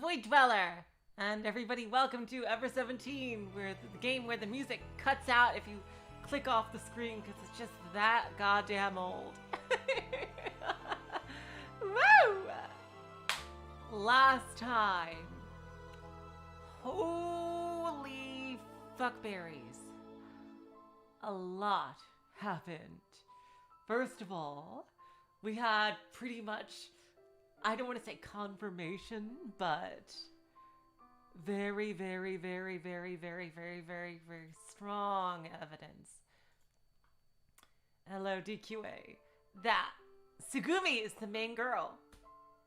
Void Dweller! And everybody, welcome to Ever17, where the game where the music cuts out if you click off the screen because it's just that goddamn old. Woo! Last time. Holy fuckberries. A lot happened. First of all, we had pretty much, I don't want to say confirmation, but very, very, very, very, very, very, very, very strong evidence. Hello, DQA. That Sugumi is the main girl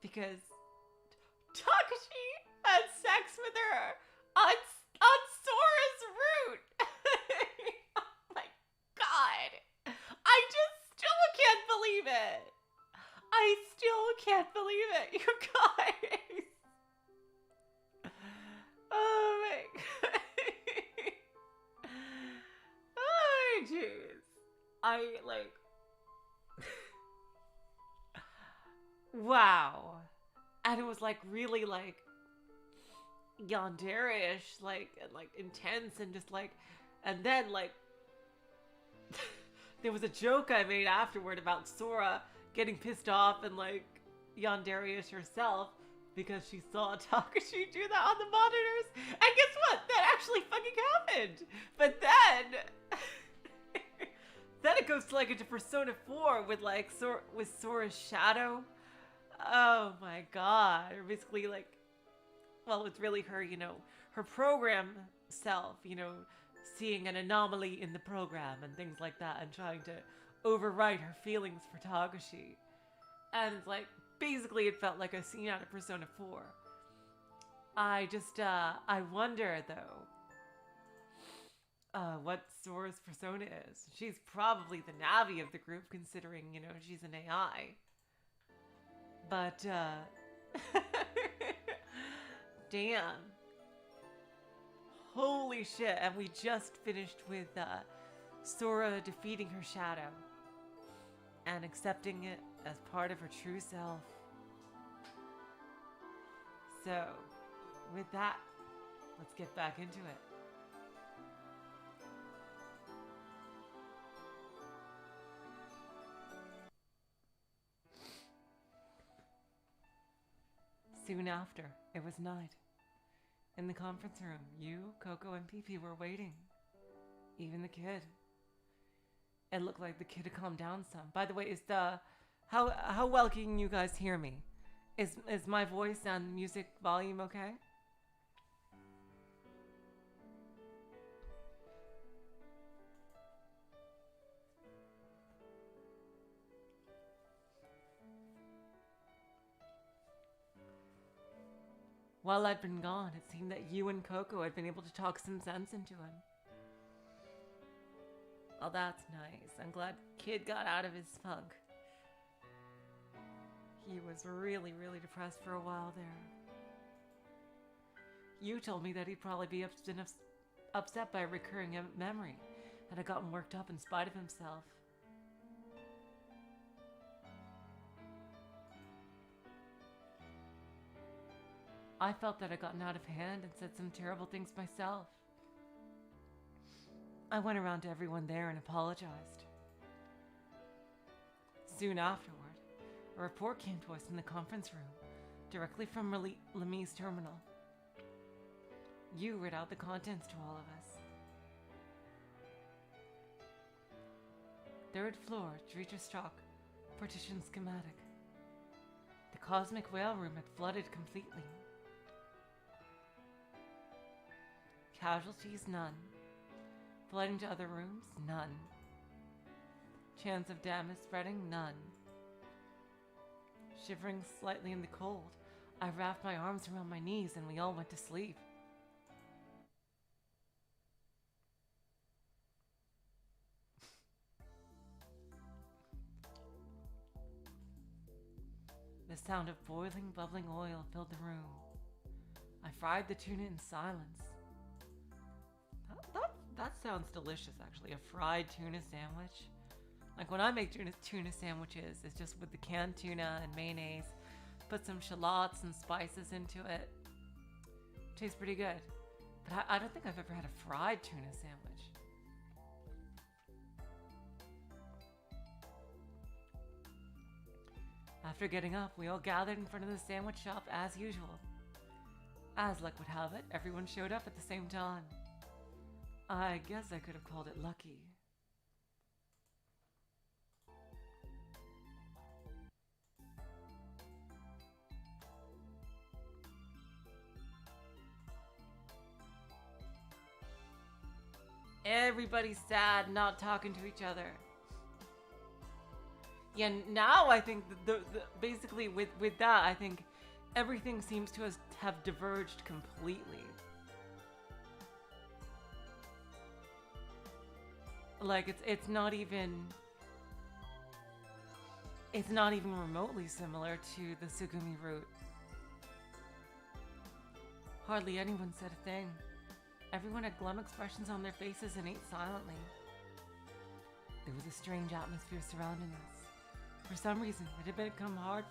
because Takashi had sex with her on Sora's route. Oh my god. I just still can't believe it. I still can't believe it, you guys. Oh my god. Oh jeez. I like wow. And it was like really like yandere-ish, like intense and just like, and then like there was a joke I made afterward about Sora getting pissed off and like yandere-ish herself because she saw Takashi do that on the monitors. And guess what? That actually fucking happened. But then then it goes to like into Persona 4 with like with Sora's shadow. Oh my god. Or basically like, well, it's really her, you know, her program self, you know, seeing an anomaly in the program and things like that and trying to overwrite her feelings for Takashi. And it's like, basically it felt like a scene out of Persona 4. I just, I wonder though, what Sora's persona is. She's probably the Navi of the group considering, you know, she's an AI. But, damn. Holy shit. And we just finished with Sora defeating her shadow and accepting it as part of her true self. So, with that, let's get back into it. Soon after, it was night. In the conference room, you, Coco, and Pee-Pee were waiting. Even the kid. It looked like the kid had calmed down some. By the way, is the... How well can you guys hear me? Is my voice and music volume okay? While I'd been gone, it seemed that you and Coco had been able to talk some sense into him. Oh, that's nice. I'm glad kid got out of his funk. He was really, really depressed for a while there. You told me that he'd probably be upset by a recurring memory and had gotten worked up in spite of himself. I felt that I'd gotten out of hand and said some terrible things myself. I went around to everyone there and apologized. Soon afterward, a report came to us in the conference room, directly from Lemmy's terminal. You read out the contents to all of us. Third floor, Drita-Strock, partition schematic. The cosmic whale room had flooded completely. Casualties, none. Flooding to other rooms, none. Chance of damage spreading, none. Shivering slightly in the cold, I wrapped my arms around my knees and we all went to sleep. The sound of boiling, bubbling oil filled the room. I fried the tuna in silence. That sounds delicious, actually. A fried tuna sandwich. Like when I make tuna sandwiches, it's just with the canned tuna and mayonnaise. Put some shallots and spices into it. Tastes pretty good. But I don't think I've ever had a fried tuna sandwich. After getting up, we all gathered in front of the sandwich shop as usual. As luck would have it, everyone showed up at the same time. I guess I could have called it lucky. Everybody's sad, not talking to each other. Yeah, now I think basically with that, I think everything seems to have diverged completely. Like it's not even remotely similar to the Sugumi route. Hardly anyone said a thing. Everyone had glum expressions on their faces and ate silently. There was a strange atmosphere surrounding us. For some reason, it had become hard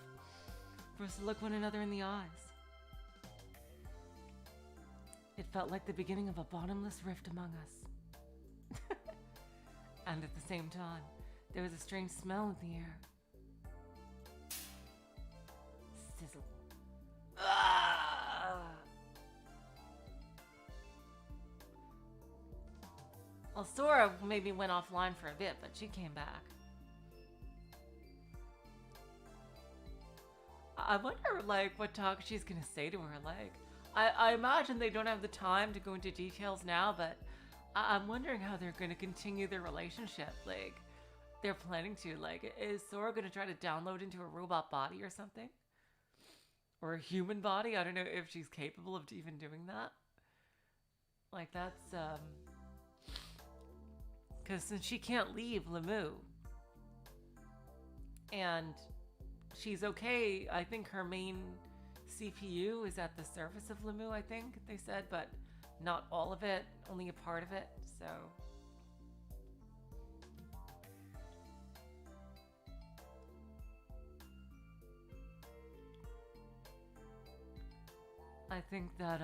for us to look one another in the eyes. It felt like the beginning of a bottomless rift among us. And at the same time, there was a strange smell in the air. Sizzle. Ah! Well, Sora maybe went offline for a bit, but she came back. I wonder, like, what Takashi's gonna say to her. Like, I imagine they don't have the time to go into details now, but I'm wondering how they're gonna continue their relationship. Like, they're planning to. Like, is Sora gonna try to download into a robot body or something? Or a human body? I don't know if she's capable of even doing that. Like, that's, because since she can't leave Lemu, and she's okay, I think her main CPU is at the surface of Lemu, I think they said, but not all of it, only a part of it, so. I think that,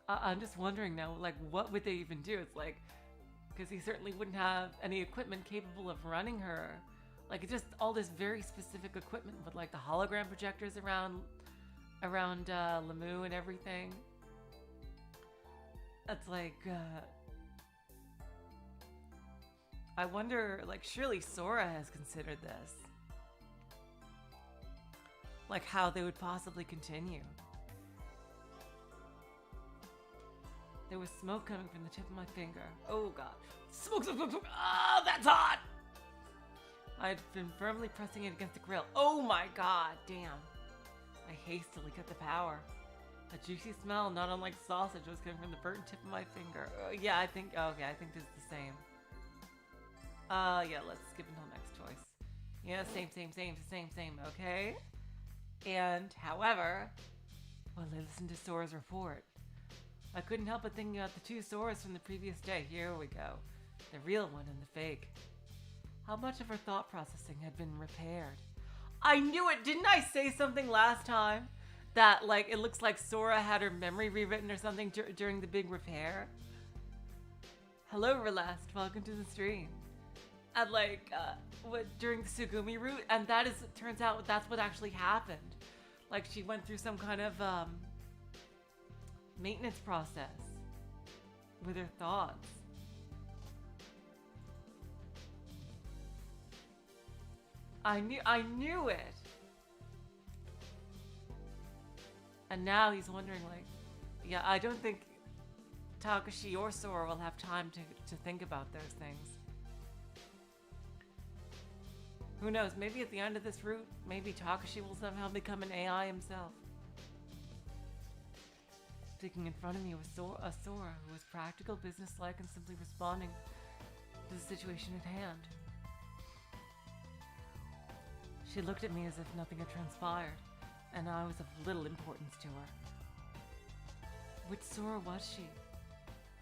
I'm just wondering now, like, what would they even do? It's like, because he certainly wouldn't have any equipment capable of running her. Like, it's just all this very specific equipment with, like, the hologram projectors around Lemu and everything. It's like, I wonder, like, surely Sora has considered this. Like, how they would possibly continue. There was smoke coming from the tip of my finger. Oh god. Smoke, smoke, smoke, smoke. Oh, that's hot! I had been firmly pressing it against the grill. Oh my god, damn. I hastily cut the power. A juicy smell, not unlike sausage, was coming from the burnt tip of my finger. Yeah, I think, okay, I think this is the same. Yeah, let's skip until next choice. Yeah, same, okay? And, however, while I listened to Sora's report, I couldn't help but thinking about the two Soras from the previous day. Here we go. The real one and the fake. How much of her thought processing had been repaired? I knew it! Didn't I say something last time? That, like, it looks like Sora had her memory rewritten or something during the big repair? Hello, Relast. Welcome to the stream. And, like, during the Sugumi route, and that is, it turns out that's what actually happened. Like, she went through some kind of, maintenance process with her thoughts. I knew it. And now he's wondering, like, yeah, I don't think Takashi or Sora will have time to think about those things. Who knows, maybe at the end of this route, maybe Takashi will somehow become an AI himself. Sticking in front of me was a Sora who was practical, businesslike, and simply responding to the situation at hand. She looked at me as if nothing had transpired, and I was of little importance to her. Which Sora was she?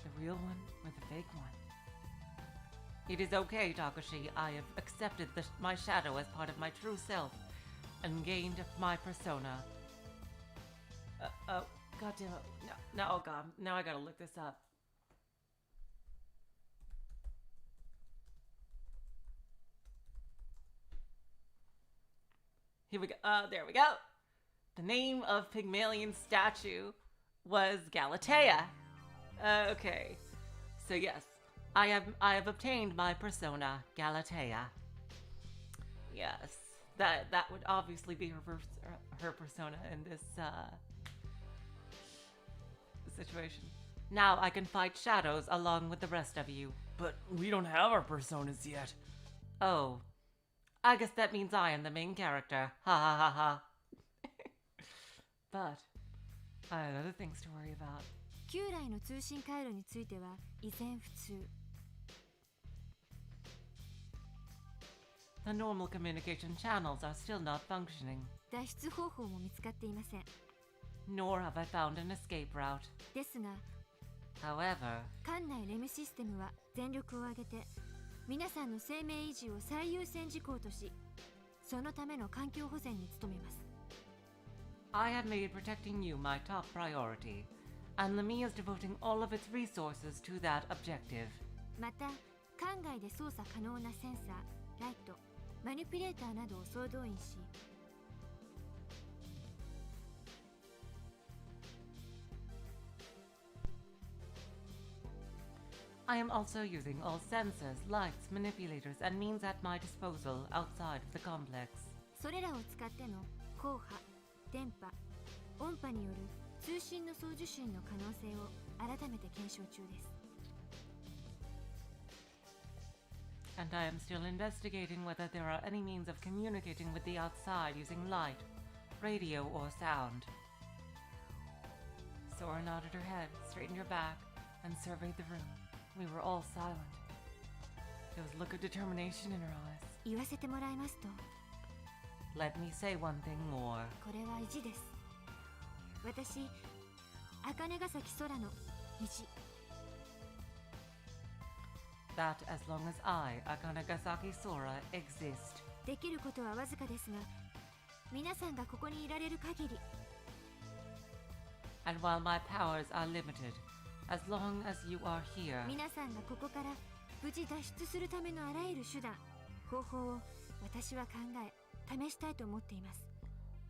The real one or the fake one? It is okay, Takashi. I have accepted my shadow as part of my true self and gained my persona. God damn it. No, oh god. Now I gotta look this up. Here we go. There we go. The name of Pygmalion's statue was Galatea. Okay. So yes, I have obtained my persona, Galatea. Yes. That would obviously be her persona in this situation. Now I can fight shadows along with the rest of you. But we don't have our personas yet. Oh. I guess that means I am the main character. Ha ha ha ha. But I have other things to worry about. 旧来の通信回路については依然不通。The normal communication channels are still not functioning. 脱出方法も見つかっていません。Nor have I found an escape route. ですが、However, 艦内レムシステムは全力を挙げて皆さんの生命維持を最優先事項とし、そのための環境保全に努めます。I have made protecting you my top priority, and Lemmy is devoting all of its resources to that objective. また、艦外で操作可能なセンサー、ライト、マニピュレーターなどを総動員し、I am also using all sensors, lights, manipulators, and means at my disposal outside of the complex. それらを使っての光波、電波、音波による通信の送受信の可能性を改めて検証中です。And I am still investigating whether there are any means of communicating with the outside using light, radio, or sound. Sora nodded her head, straightened her back, and surveyed the room. We were all silent. There was a look of determination in her eyes. 言わせてもらいますと、 Let me say one thing more. これは意地です。私、茜ヶ崎空の意地。That as long as I, Akanagasaki Sora, exist. できることはわずかですが、皆さんがここにいられる限り、 And while my powers are limited, as long as you are here, 皆さんがここから無事脱出するためのあらゆる手段、方法を私は考え、試したいと思っています。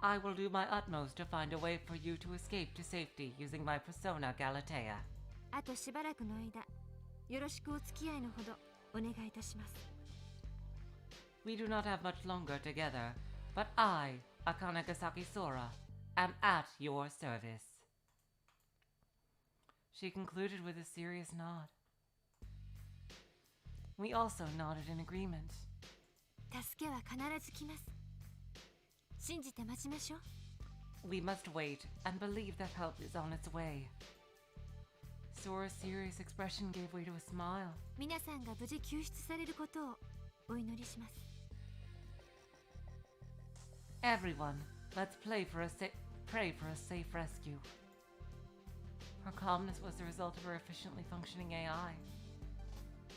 I will do my utmost to find a way for you to escape to safety using my persona Galatea. あとしばらくの間、よろしくお付き合いのほどお願いいたします。We do not have much longer together, but I, Akanagasaki Sora, am at your service. She concluded with a serious nod. We also nodded in agreement. 助けは必ず来ます。信じて待ちましょう。We must wait and believe that help is on its way. Sora's serious expression gave way to a smile. 皆さんが無事救出されることをお祈りします。Everyone, let's pray for a safe rescue. Her calmness was the result of her efficiently functioning AI.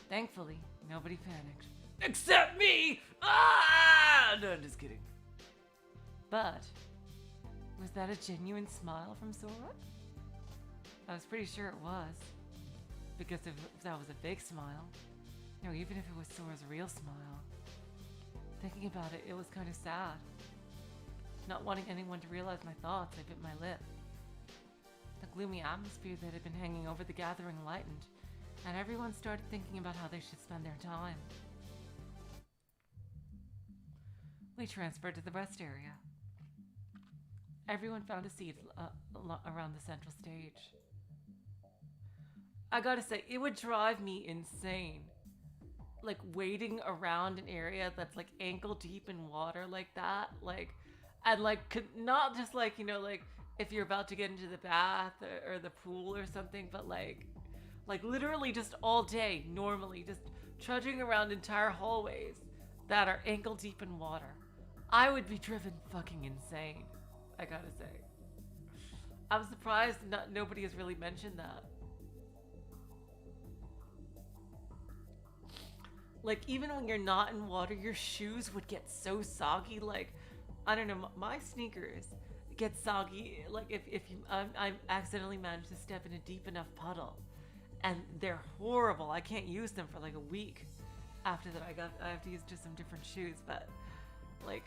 Thankfully, nobody panicked. Except me! Ah! No, I'm just kidding. But, was that a genuine smile from Sora? I was pretty sure it was. Because if that was a fake smile, even if it was Sora's real smile, thinking about it, it was kind of sad. Not wanting anyone to realize my thoughts, I bit my lip. The gloomy atmosphere that had been hanging over the gathering lightened, and everyone started thinking about how they should spend their time. We transferred to the rest area. Everyone found a seat around the central stage. I gotta say, it would drive me insane. Like, waiting around an area that's like ankle deep in water like that. And not just like, if you're about to get into the bath or the pool or something, but like literally just all day, normally, just trudging around entire hallways that are ankle deep in water. I would be driven fucking insane, I gotta say. I'm surprised nobody has really mentioned that. Like, even when you're not in water, your shoes would get so soggy. Like, I don't know, my sneakers gets soggy. Like if you I accidentally managed to step in a deep enough puddle, and they're horrible. I can't use them for like a week. After that, I have to use just some different shoes. But like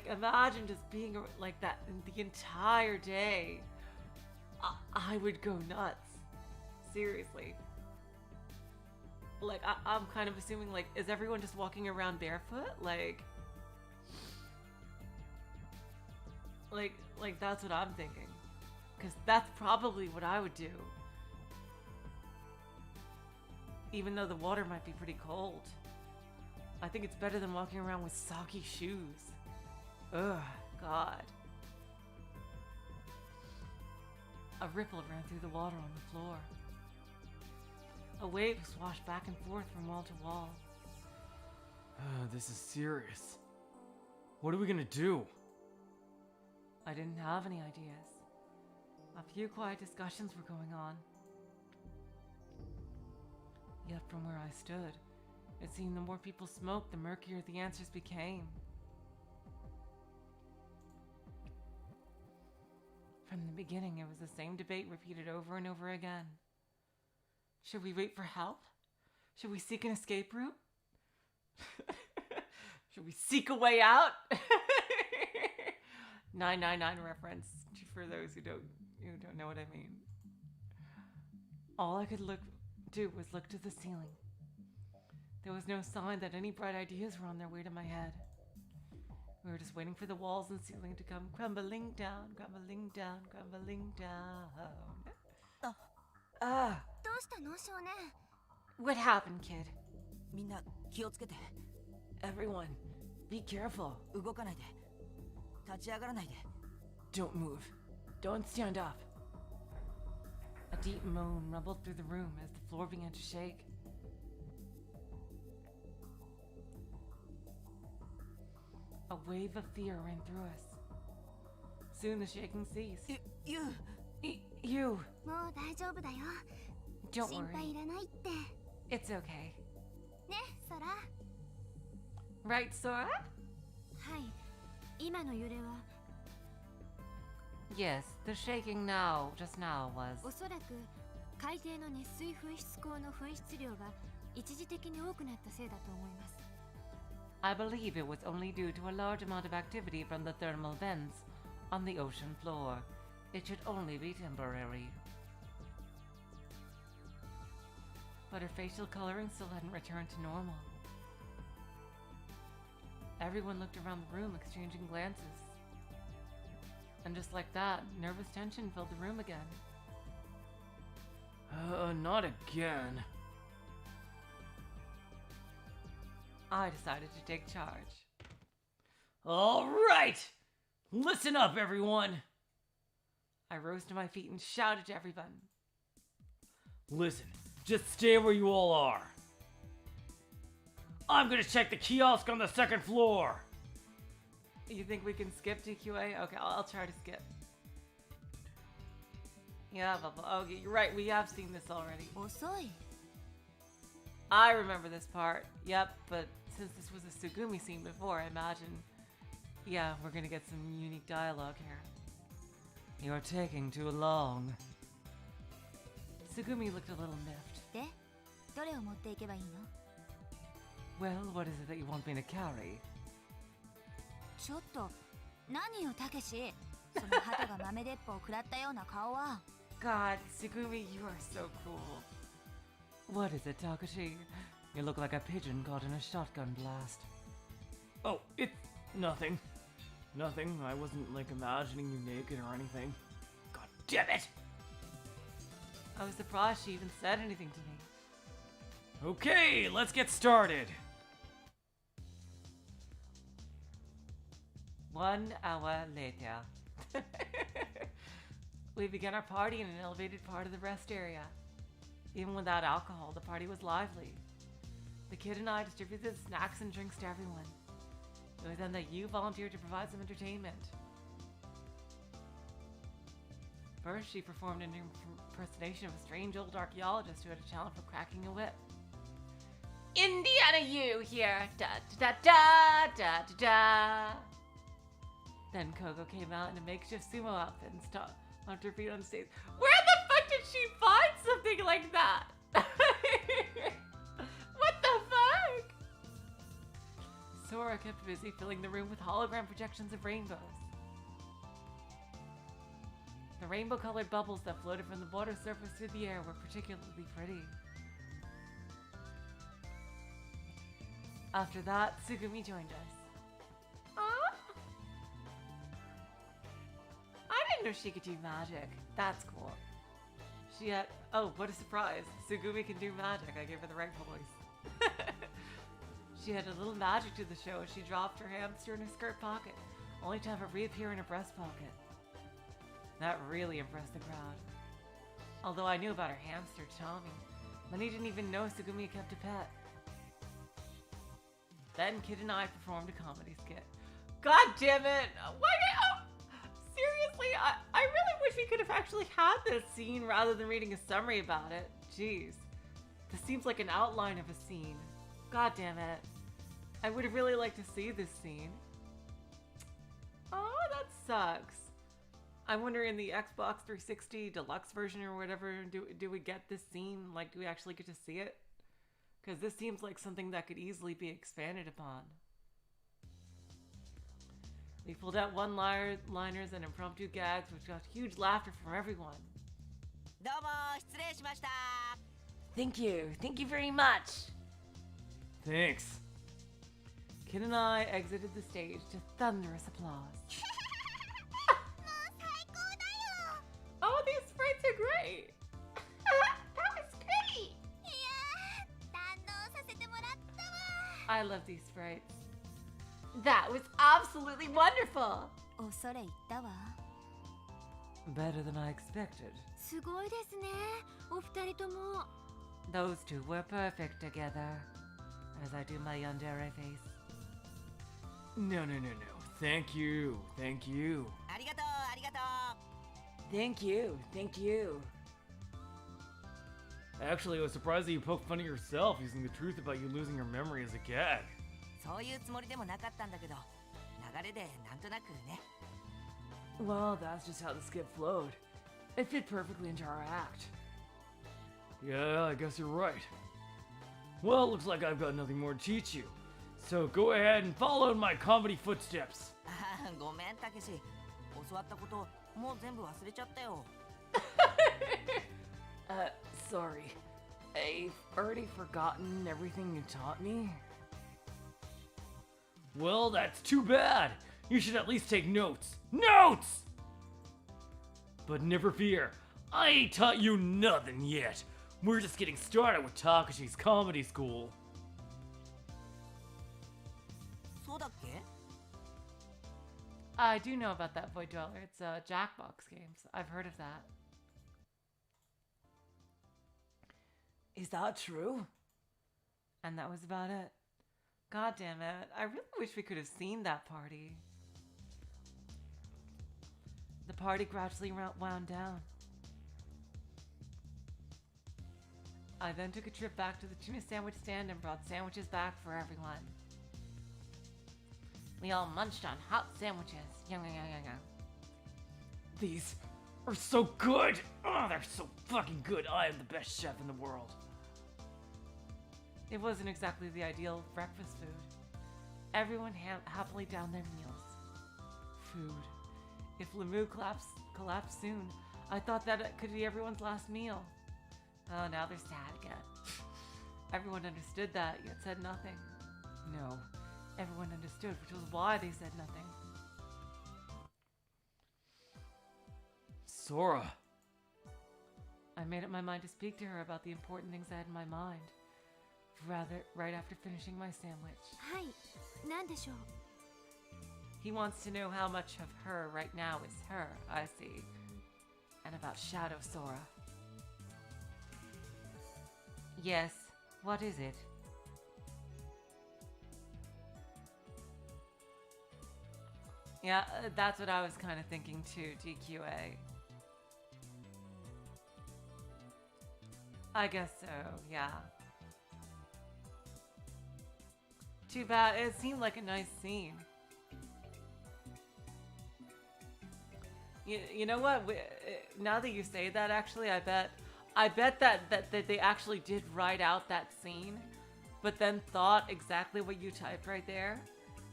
imagine just being like that the entire day. I would go nuts. Seriously. Like I'm kind of assuming, like, is everyone just walking around barefoot? Like that's what I'm thinking. Because that's probably what I would do. Even though the water might be pretty cold. I think it's better than walking around with soggy shoes. Ugh, God. A ripple ran through the water on the floor. A wave swashed back and forth from wall to wall. This is serious. What are we gonna do? I didn't have any ideas. A few quiet discussions were going on. Yet from where I stood, it seemed the more people smoked, the murkier the answers became. From the beginning, it was the same debate repeated over and over again. Should we wait for help? Should we seek an escape route? Should we seek a way out? 999 reference for those who don't know what I mean. All I could do was look to the ceiling. There was no sign that any bright ideas were on their way to my head. We were just waiting for the walls and ceiling to come crumbling down, crumbling down, crumbling down. What happened, kid? みんな気をつけて Everyone, be careful. 動かないで立ち上がらないで Don't move. Don't stand up. A deep moan rumbled through the room as the floor began to shake. A wave of fear ran through us. Soon the shaking ceased. You You, もう大丈夫だよ don't 心配い worry. らないって It's okay. ねソラ Right, Sora? はい今の揺れは Yes, the shaking just now was. おそらく海底の熱水噴出口の噴出量が一時的に多くなったせいだと思います I believe it was only due to a large amount of activity from the thermal vents on the ocean floor. It should only be temporary. But her facial coloring still hadn't returned to normal. Everyone looked around the room, exchanging glances. And just like that, nervous tension filled the room again. Not again. I decided to take charge. All right! Listen up, everyone! I rose to my feet and shouted to everyone. Listen, just stay where you all are. I'm gonna check the kiosk on the second floor. You think we can skip to QA? Okay, I'll try to skip. Yeah, okay, you're right, we have seen this already. 遅い I remember this part. Yep, but since this was a Sugumi scene before, I imagine, yeah, we're gonna get some unique dialogue here. You're taking too long. Sugumi looked a little miffed. でどれを持っていけばいいの Well, what is it that you want me to carry? ちょっと何よたけしその鳩が豆鉄砲を食らったような顔は God, Sugumi, you are so cruel. What is it, Takashi? You look like a pigeon caught in a shotgun blast. Oh, it's nothing. Nothing. I wasn't, like, imagining you naked or anything. God damn it! I was surprised she even said anything to me. Okay, let's get started. 1 hour later. We began our party in an elevated part of the rest area. Even without alcohol, the party was lively. The kid and I distributed snacks and drinks to everyone. It was then that you volunteered to provide some entertainment. First, she performed an impersonation of a strange old archaeologist who had a talent for cracking a whip. Indiana, you here! Da da da da da da. Then Kogo came out in a makeshift sumo outfit and stomped her feet on stage. Where the fuck did she find something like that? What the fuck? Sora kept busy filling the room with hologram projections of rainbows. The rainbow-colored bubbles that floated from the water surface through the air were particularly pretty. After that, Tsugumi joined us. I didn't know she could do magic. That's cool. She had... Oh, what a surprise. Tsugumi can do magic. I gave her the right voice. She had a little magic to the show as she dropped her hamster in her skirt pocket, only to have it reappear in her breast pocket. That really impressed the crowd. Although I knew about her hamster, Tommy, many didn't even know Tsugumi kept a pet. Then Kid and I performed a comedy skit. God damn it! Why did... Oh, seriously, I really wish we could have actually had this scene rather than reading a summary about it. Jeez. This seems like an outline of a scene. God damn it. I would have really liked to see this scene. Oh, that sucks. I wonder in the Xbox 360 deluxe version or whatever, do we get this scene? Like, do we actually get to see it? Because this seems like something that could easily be expanded upon. We pulled out one-liners and impromptu gags, which got huge laughter from everyone. Thank you. Thank you very much. Thanks. Kid and I exited the stage to thunderous applause. Oh, these sprites are great. That was great. I love these sprites. That was absolutely wonderful. 恐れ入ったわ。 Better than I expected. すごいですね、お二人とも。 Those two were perfect together. As I do my yandere face. No. Thank you. Thank you. Thank you. Actually, I was surprised that you poked fun at yourself using the truth about you losing your memory as a gag. そういうつもりでもなかったんだけど、流れでなんとなくね。 Well, that's just how the skit flowed. It fit perfectly into our act. Yeah, I guess you're right. Well, it looks like I've got nothing more to teach you. So go ahead and follow in my comedy footsteps. ごめん、たけし。教わったこと、もう全部忘れちゃったよ。Sorry. I've already forgotten everything you taught me. Well, that's too bad. You should at least take notes. Notes! But never fear, I ain't taught you nothing yet. We're just getting started with Takashi's comedy school. そうだっけ？ I do know about that Void Dweller. It's Jackbox Games. I've heard of that. Is that true? And that was about it. God damn it. I really wish we could have seen that party. The party gradually wound down. I then took a trip back to the tuna sandwich stand and brought sandwiches back for everyone. We all munched on hot sandwiches. Yum, yum, yum, yum. These are so good. Oh, they're so fucking good. I am the best chef in the world. It wasn't exactly the ideal breakfast food. Everyone happily downed their meals. Food. If Lemieux collapsed soon, I thought that it could be everyone's last meal. Oh, now they're sad again. Everyone understood that, yet said nothing. No, everyone understood, which was why they said nothing. Sora. I made up my mind to speak to her about the important things I had in my mind. Right after finishing my sandwich. はい、なんでしょう。 He wants to know how much of her right now is her, I see. And about Shadow Sora. Yes, what is it? Yeah, that's what I was kind of thinking too, DQA. I guess so, yeah. Too bad, it seemed like a nice scene. You know what? Now that you say that, actually, I bet that they actually did write out that scene, but then thought exactly what you typed right there.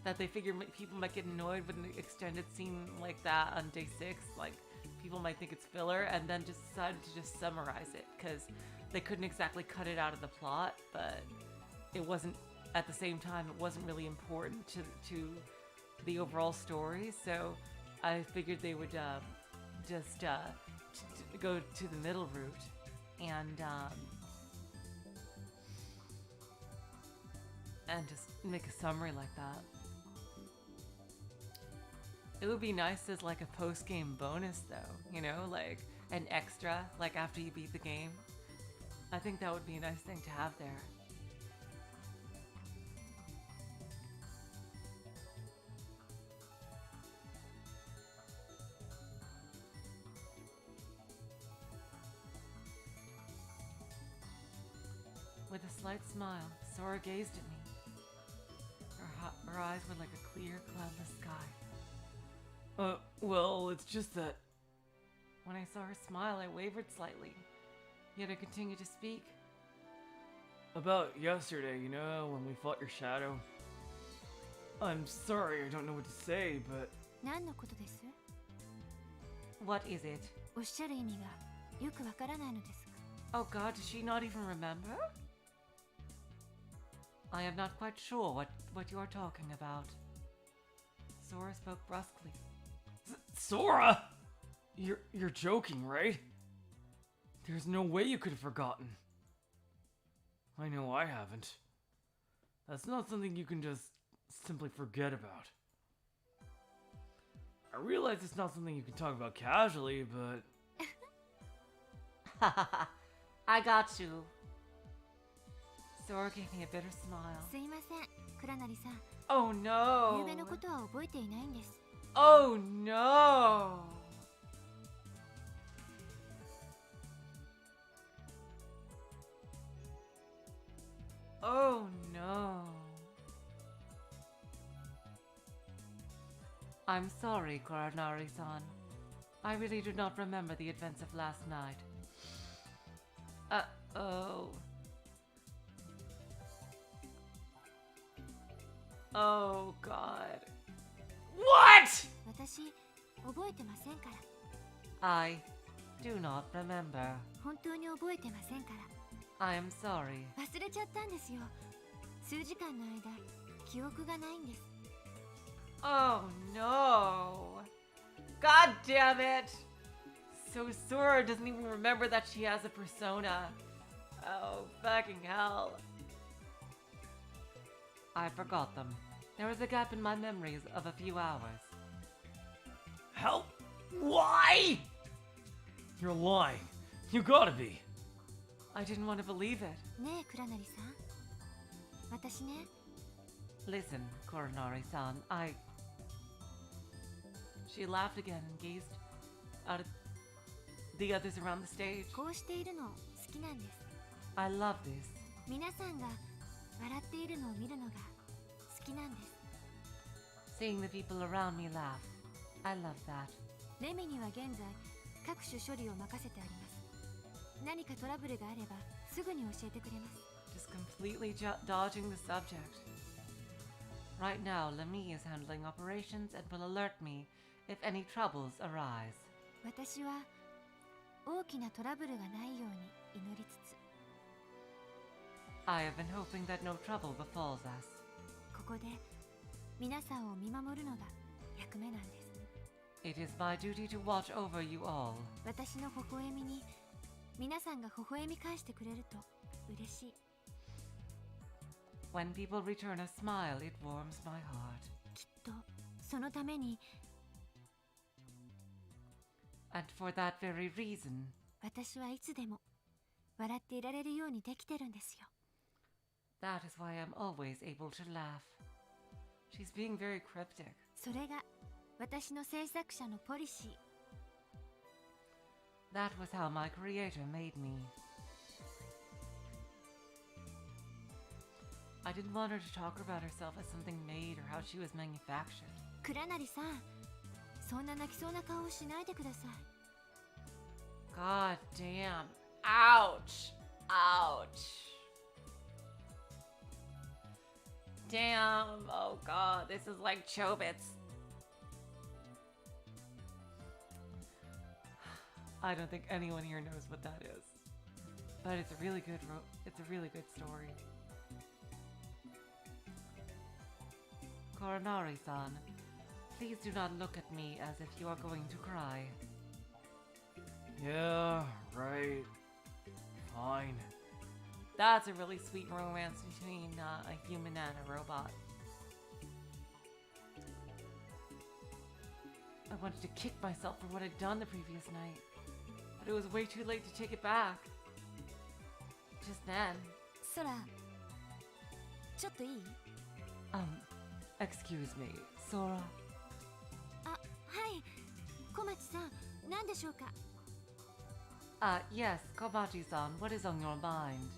That they figured people might get annoyed with an extended scene like that on day 6. Like, people might think it's filler, and then just decided to just summarize it because they couldn't exactly cut it out of the plot, but it wasn't, at the same time, it wasn't really important to the overall story, so I figured they would just go to the middle route and just make a summary like that. It would be nice as like a post-game bonus though, you know, like an extra, like after you beat the game. I think that would be a nice thing to have there. With a slight smile, Sora gazed at me. Her eyes were like a clear, cloudless sky. Well, it's just that... When I saw her smile, I wavered slightly, yet I continued to speak. About yesterday, you know, when we fought your shadow. I'm sorry, I don't know what to say, but... 何のことです? What is it? おっしゃる意味がよくわからないのですが。 Oh god, does she not even remember? I am not quite sure what you are talking about. Sora spoke brusquely. Sora! You're joking, right? There's no way you could have forgotten. I know I haven't. That's not something you can just simply forget about. I realize it's not something you can talk about casually, but... I got you. Sora gave me a bitter smile. すいません、倉成さん。 Oh no! 昨夜のことは覚えていないんです。 Oh no! Oh no. I'm sorry, Koronari-san. I really do not remember the events of last night. Uh-oh. Oh god. What?! 私、覚えてませんから。 I do not remember. 本当に覚えてませんから。 I am sorry. 忘れちゃったんですよ。数時間の間、記憶がないんです。 Oh no! God damn it! So Sora doesn't even remember that she has a persona. Oh, fucking hell. I forgot them. There was a gap in my memories of a few hours. Help? Why? You're lying. You gotta be. I didn't want to believe it. ねえ、倉成さん。私ね、 Listen, Koronari-san, She laughed again and gazed out at the others around the stage. こうしているの好きなんです。 I love this. 皆さんが笑っているのを見るのが好きなんです。 Seeing the people around me laugh. I love that. レミには現在各種処理を任せてあります。何かトラブルがあればすぐに教えてくれます。 Just completely dodging the subject. Right now, Lemmy is handling operations and will alert me if any troubles arise. 私は大きなトラブルがないように祈りつつ、 I have been hoping that no trouble befalls us. ここで皆さんを見守るのが役目なんです。 It is my duty to watch over you all. 私の微笑みに皆さんが微笑み返してくれると嬉しい。 When people return a smile, it warms my heart. きっとそのために And for that very reason, 私はいつでも笑っていられるようにできてるんですよ。 that is why I'm always able to laugh. She's being very cryptic. それが私の制作者のポリシー。 That was how my creator made me. I didn't want her to talk about herself as something made or how she was manufactured. 倉成さん、そんな泣きそうな顔をしないでください。 God damn. Ouch. Ouch. Damn. Oh god, this is like Chobits. I don't think anyone here knows what that is. But it's a really good story. Koronari-san, please do not look at me as if you are going to cry. Yeah, right. Fine. That's a really sweet romance between a human and a robot. I wanted to kick myself for what I'd done the previous night, but it was way too late to take it back. Just then. ソラ、ちょっといい？ Excuse me, Sora. あ、はい。小町さん、何でしょうか？ Yes, Kobachi-san, what is on your mind?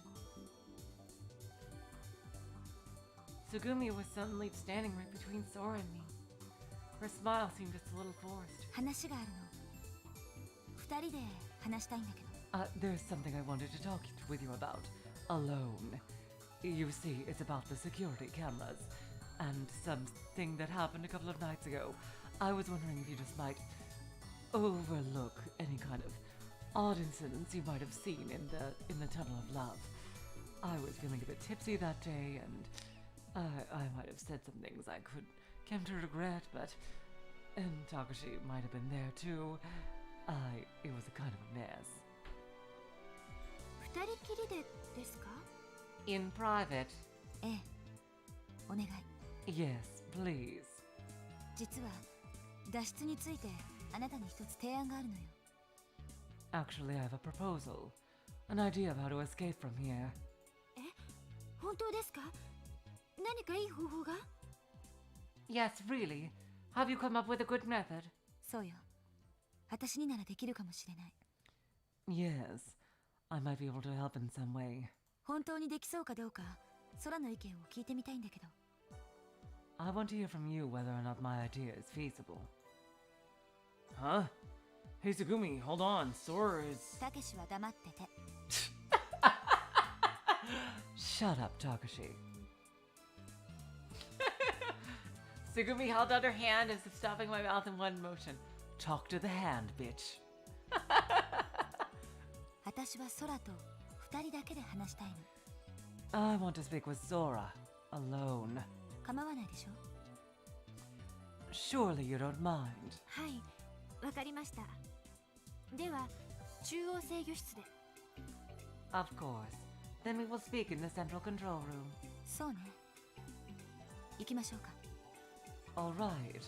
Sugumi was suddenly standing right between Sora and me. Her smile seemed just a little forced. 話があるの。二人で話したいんだけど。 There's something I wanted to talk with you about. Alone. You see, it's about the security cameras. And something that happened a couple of nights ago. I was wondering if you just might overlook any kind of odd incidents you might have seen in the Tunnel of Love. I was feeling a bit tipsy that day, and I might have said some things I could come to regret, and Takashi might have been there too. It was a kind of a mess. 二人きりでですか？ In private? ええ。お願い。 Yes, please. 実は脱出についてあなたに一つ提案があるのよ。 Actually, I have a proposal. An idea of how to escape from here. え、本当ですか？何かいい方法が？ Yes, really. Have you come up with a good method? そうよ。私にならできるかもしれない。 Yes, I might be able to help in some way. 本当にできそうかどうか、空の意見を聞いてみたいんだけど。 I want to hear from you whether or not my idea is feasible. Huh? Hey Sugumi, hold on. Sora is... たけしは黙ってて。 Shut up, Takashi. Sugumi held out her hand as if stopping my mouth in one motion. Talk to the hand, bitch. 私は空と二人だけで話したいの。 I want to speak with Sora, alone. 構わないでしょ？ Surely you don't mind. はい、わかりました。では、中央制御室で。 Of course. Then we will speak in the central control room. そうね。行きましょうか。 All right,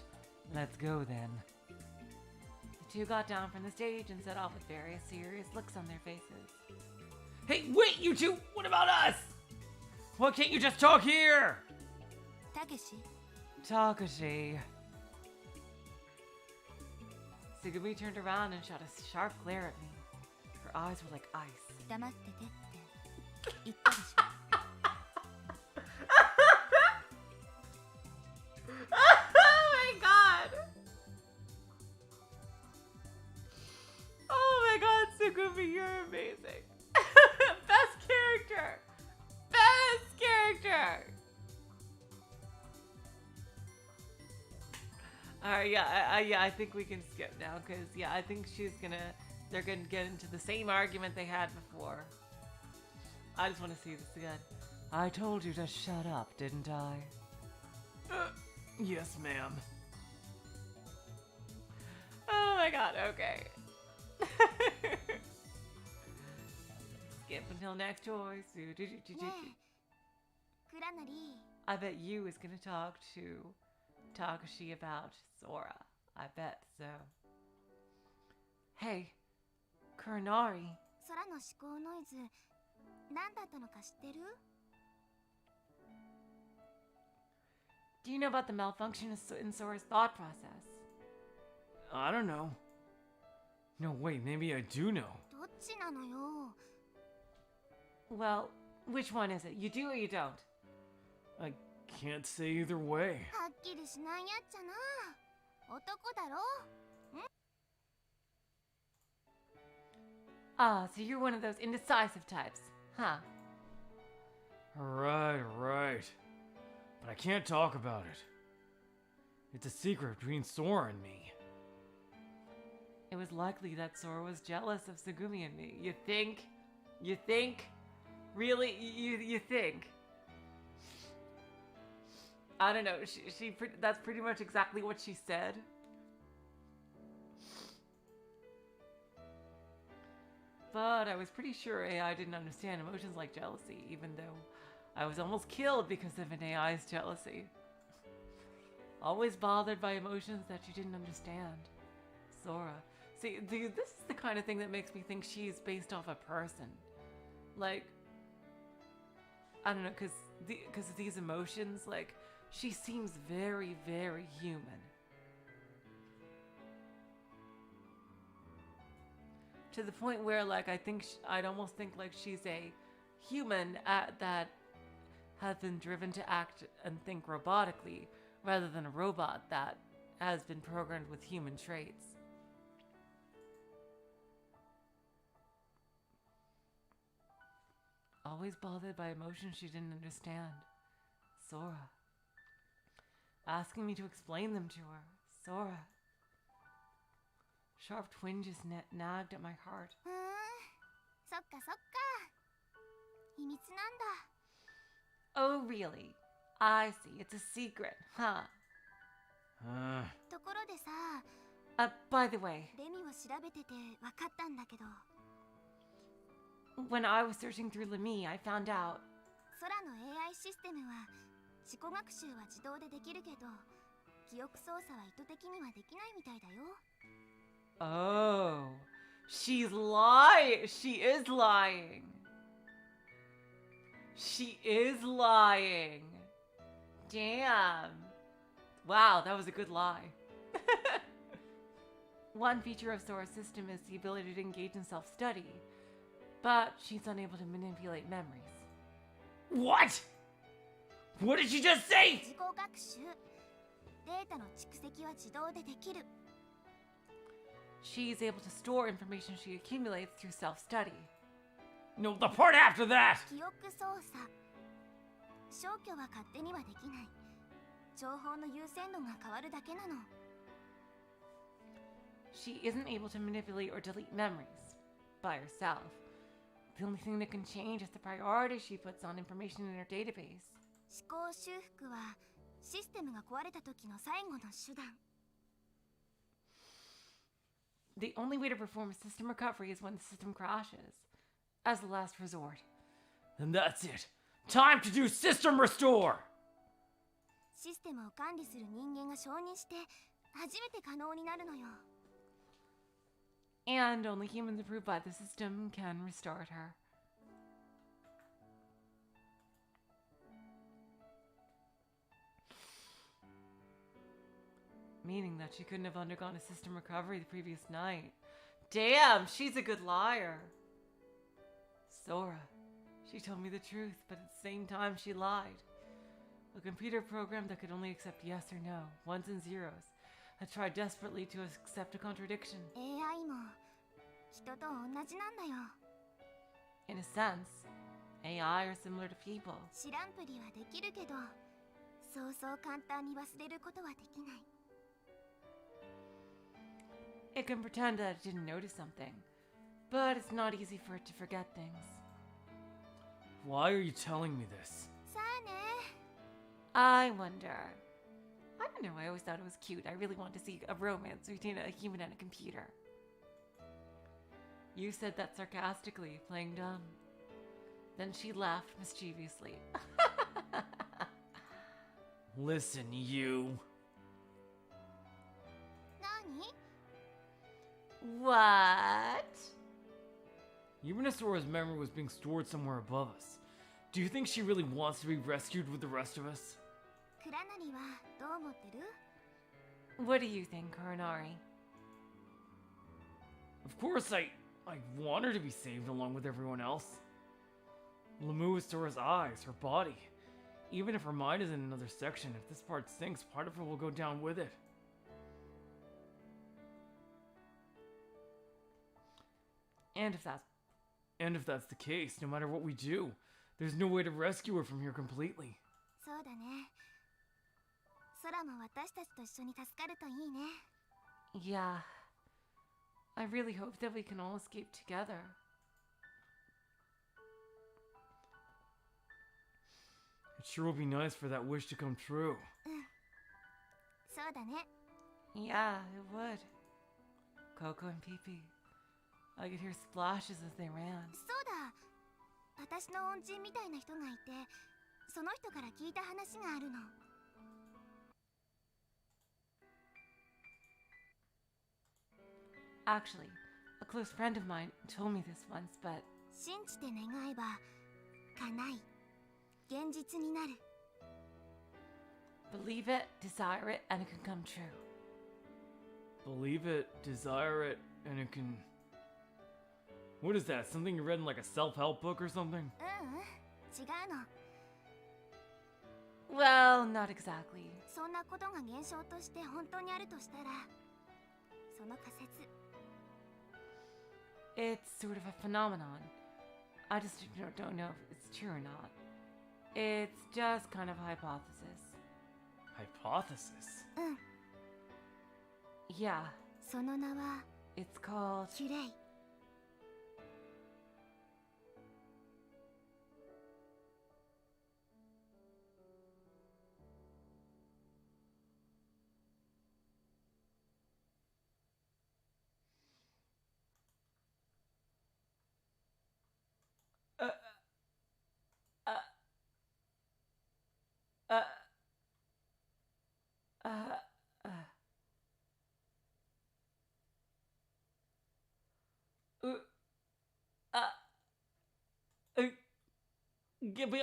let's go then. The two got down from the stage and set off with various serious looks on their faces. Hey, wait, you two! What about us? Why can't you just talk here? たけし、 Takashi. Sugumi turned around and shot a sharp glare at me. Her eyes were like ice. 黙っててって言ったでしょ。 Oh my god! Oh my god, Sugumi, you're amazing. Best character! Best character! Alright, yeah, I think we can skip now, because, yeah, I think they're gonna get into the same argument they had before. I just want to see this again. I told you to shut up, didn't I? Yes, ma'am. Oh my god, okay. Skip until next choice. ねえ、クラナリ I bet you is gonna talk to Takashi about Sora. I bet so. Hey, Kurinari. 空の思考ノイズ、何だったのか知ってる？ Do you know about the malfunction in Sora's thought process? I don't know. No, wait, maybe I do know. どっちなのよ。 Well, which one is it? You do or you don't? I can't say either way. はっきりしないやっちゃな。男だろ Ah, so you're one of those indecisive types, huh? Right, right. But I can't talk about it. It's a secret between Sora and me. It was likely that Sora was jealous of Tsugumi and me. You think? You think? Really? You think? I don't know. That's pretty much exactly what she said. But I was pretty sure AI didn't understand emotions like jealousy, even though I was almost killed because of an AI's jealousy. Always bothered by emotions that you didn't understand. Sora. See, dude, this is the kind of thing that makes me think she's based off a person. Like, I don't know, because of these emotions, like, she seems very, very human. To the point where, like, I'd almost think like she's a human that has been driven to act and think robotically, rather than a robot that has been programmed with human traits. Always bothered by emotions she didn't understand. Sora. Asking me to explain them to her. Sora. Sharp twinges nagged at my heart. そっかそっか秘密なんだ Oh, really? I see. It's a secret, huh? ところでさ By the way, レミを調べてて分かったんだけど when I was searching through Lemi, I found out 空の AI システムは自己学習は自動でできるけど記憶操作は意図的にはできないみたいだよ Oh, she's lying. She is lying. She is lying. Damn. Wow, that was a good lie. One feature of Sora's system is the ability to engage in self-study, but she's unable to manipulate memories. What? What did you just say? 自己学習データの蓄積は自動でできる She's able to store information she accumulates through self-study. No, the part after that! 記憶操作消去は勝手にはできない情報の優先度が変わるだけなの She isn't able to manipulate or delete memories by herself. The only thing that can change is the priority she puts on information in her database. 思考修復はシステムが壊れた時の最後の手段 The only way to perform system recovery is when the system crashes, as the last resort. And that's it. Time to do system restore! システムを管理する人間が承認して初めて可能になるのよ And only humans approved by the system can restart her. Meaning that she couldn't have undergone a system recovery the previous night. Damn, she's a good liar. Sora. She told me the truth, but at the same time she lied. A computer program that could only accept yes or no, ones and zeros, had tried desperately to accept a contradiction. AI も人と同じなんだよ In a sense, AI are similar to people. 知らんぷりはできるけどそうそう簡単に忘れることはできない It can pretend that it didn't notice something, but it's not easy for it to forget things. Why are you telling me this? さあね I wonder. I don't know, I always thought it was cute. I really want to see a romance between a human and a computer. You said that sarcastically, playing dumb. Then she laughed mischievously. Listen, you. 何 What? Even if Sora's memory was being stored somewhere above us, do you think she really wants to be rescued with the rest of us? クラナリはどう思ってる What do you think, Coronari? Of course, I want her to be saved along with everyone else. Lemu is Sora's eyes, her body. Even if her mind is in another section, if this part sinks, part of her will go down with it. And if that's And if that's the case, no matter what we do, there's no way to rescue her from here completely. そうだね。空も私たちと一緒に助かるといいね。 Yeah. I really hope that we can all escape together. It sure would be nice for that wish to come true. そうだね。 Yeah, it would. Coco and Pee-Pee. I could hear splashes as they ran. そうだ。私の恩人みたいな人がいて、その人から聞いた話があるの。 Actually, a close friend of mine told me this once, but 信じて願えば叶い現実になる。 believe it, desire it, and it can come true. Believe it, desire it, and it can... What is that? Something you read in like a self-help book or something? 違うの。 Well, not exactly. そんなことが現象として本当にあるとしたら、その仮説。 It's sort of a phenomenon. I just don't know if it's true or not. It's just kind of a hypothesis. Hypothesis? うん。 Yeah, その名は it's called... キュレイ。 Uh, give me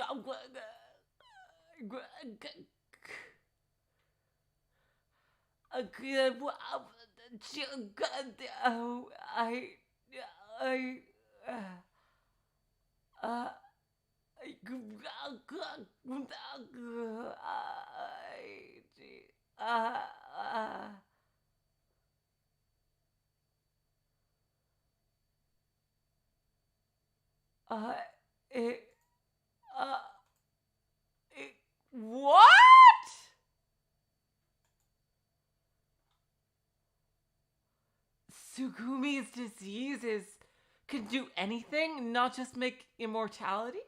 what? Sugumi's disease can do anything, not just make immortality?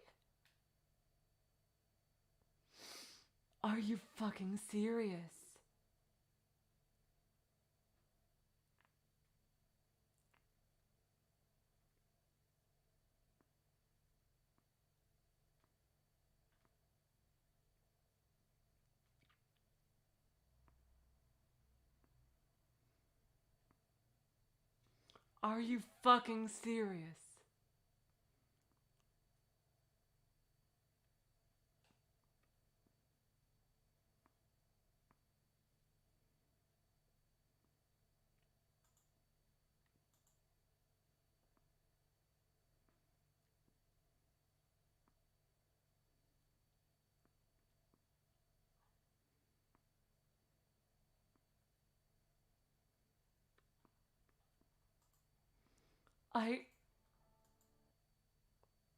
Are you fucking serious? Are you fucking serious?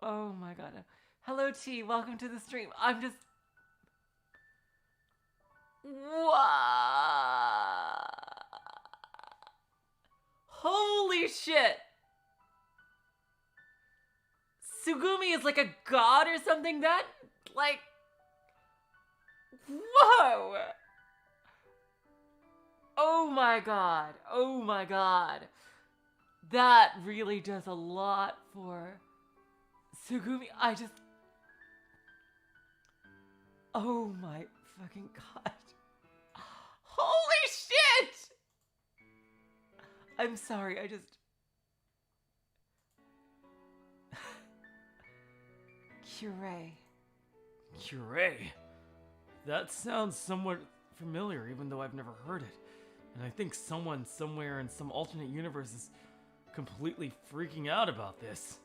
Oh my god. Hello, T. Welcome to the stream. I'm just... What? Holy shit! Sugumi is like a god or something then? Like... Whoa! Oh my god. Oh my god. That really does a lot for Sugumi. I just... Oh my fucking god. Holy shit! I'm sorry, I just... Curé. Curé? That sounds somewhat familiar, even though I've never heard it. And I think someone somewhere in some alternate universe is completely freaking out about this.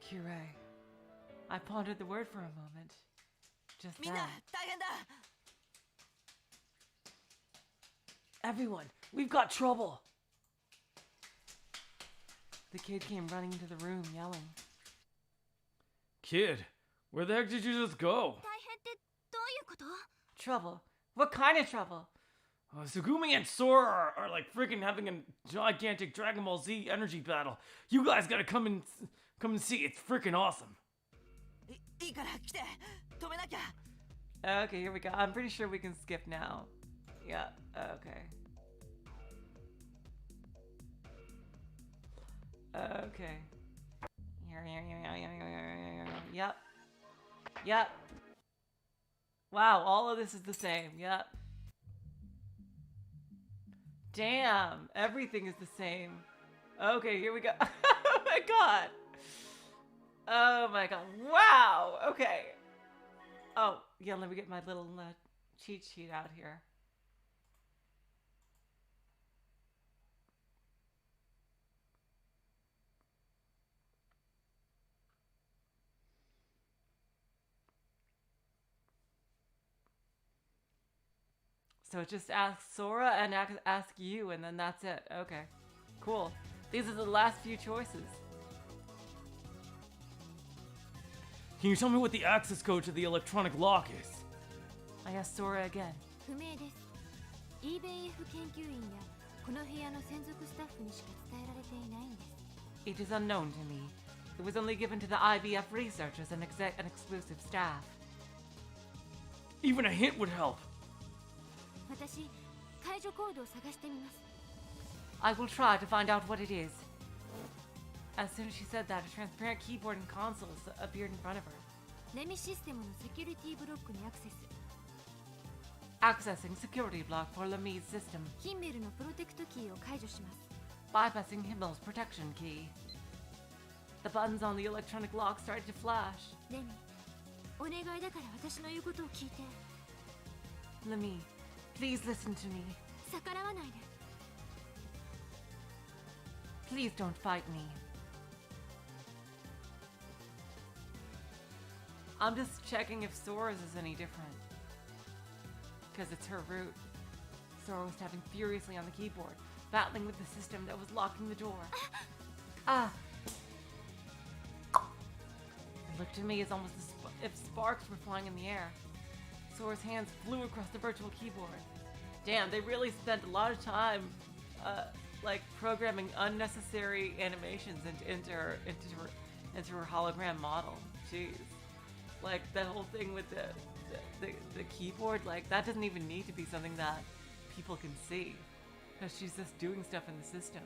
Curé. I pondered the word for a moment. Just みんな then. 大変だ。 Everyone, we've got trouble. The kid came running into the room, yelling. Kid, where the heck did you just go? 大変ってどういうこと？ Trouble? What kind of trouble? Sugumi and Sora are like freaking having a gigantic Dragon Ball Z energy battle. You guys gotta come and see. It's freaking awesome. いいから来て止めなきゃ Okay, here we go. I'm pretty sure we can skip now. Yeah, okay. Okay. Yep. Yep. Wow, all of this is the same. Yep. Damn, everything is the same. Okay, here we go. Oh my god. Oh my god. Wow. Okay. Oh, yeah, let me get my little cheat sheet out here. So it just asks Sora and ask you, and then that's it. Okay, cool. These are the last few choices. Can you tell me what the access code to the electronic lock is? I asked Sora again. 不明です。EBF 研究員やこの部屋の専属スタッフにしか伝えられていないんです。 It is unknown to me. It was only given to the IBF researchers and exclusive staff. Even a hint would help. 私、解除コードを探してみます。 I will try to find out what it is. As soon as she said that, a transparent keyboard and console appeared in front of her. レミシステムのセキュリティブロックにアクセス。 Accessing security block for Lami's system. ヒンメルのプロテクトキーを解除します。 Bypassing Himmel's protection key. The buttons on the electronic lock started to flash. レミ、お願いだから私の言うことを聞いて。 Lami, please listen to me. 逆らわないで。 Please don't fight me. I'm just checking if Sora's is any different. Because it's her route. Sora was tapping furiously on the keyboard, battling with the system that was locking the door. Ah! It looked to me as almost as if sparks were flying in the air. Sora's hands flew across the virtual keyboard. Damn, they really spent a lot of time, like programming unnecessary animations into her hologram model. Jeez, like that whole thing with the keyboard, like that doesn't even need to be something that people can see, because she's just doing stuff in the system.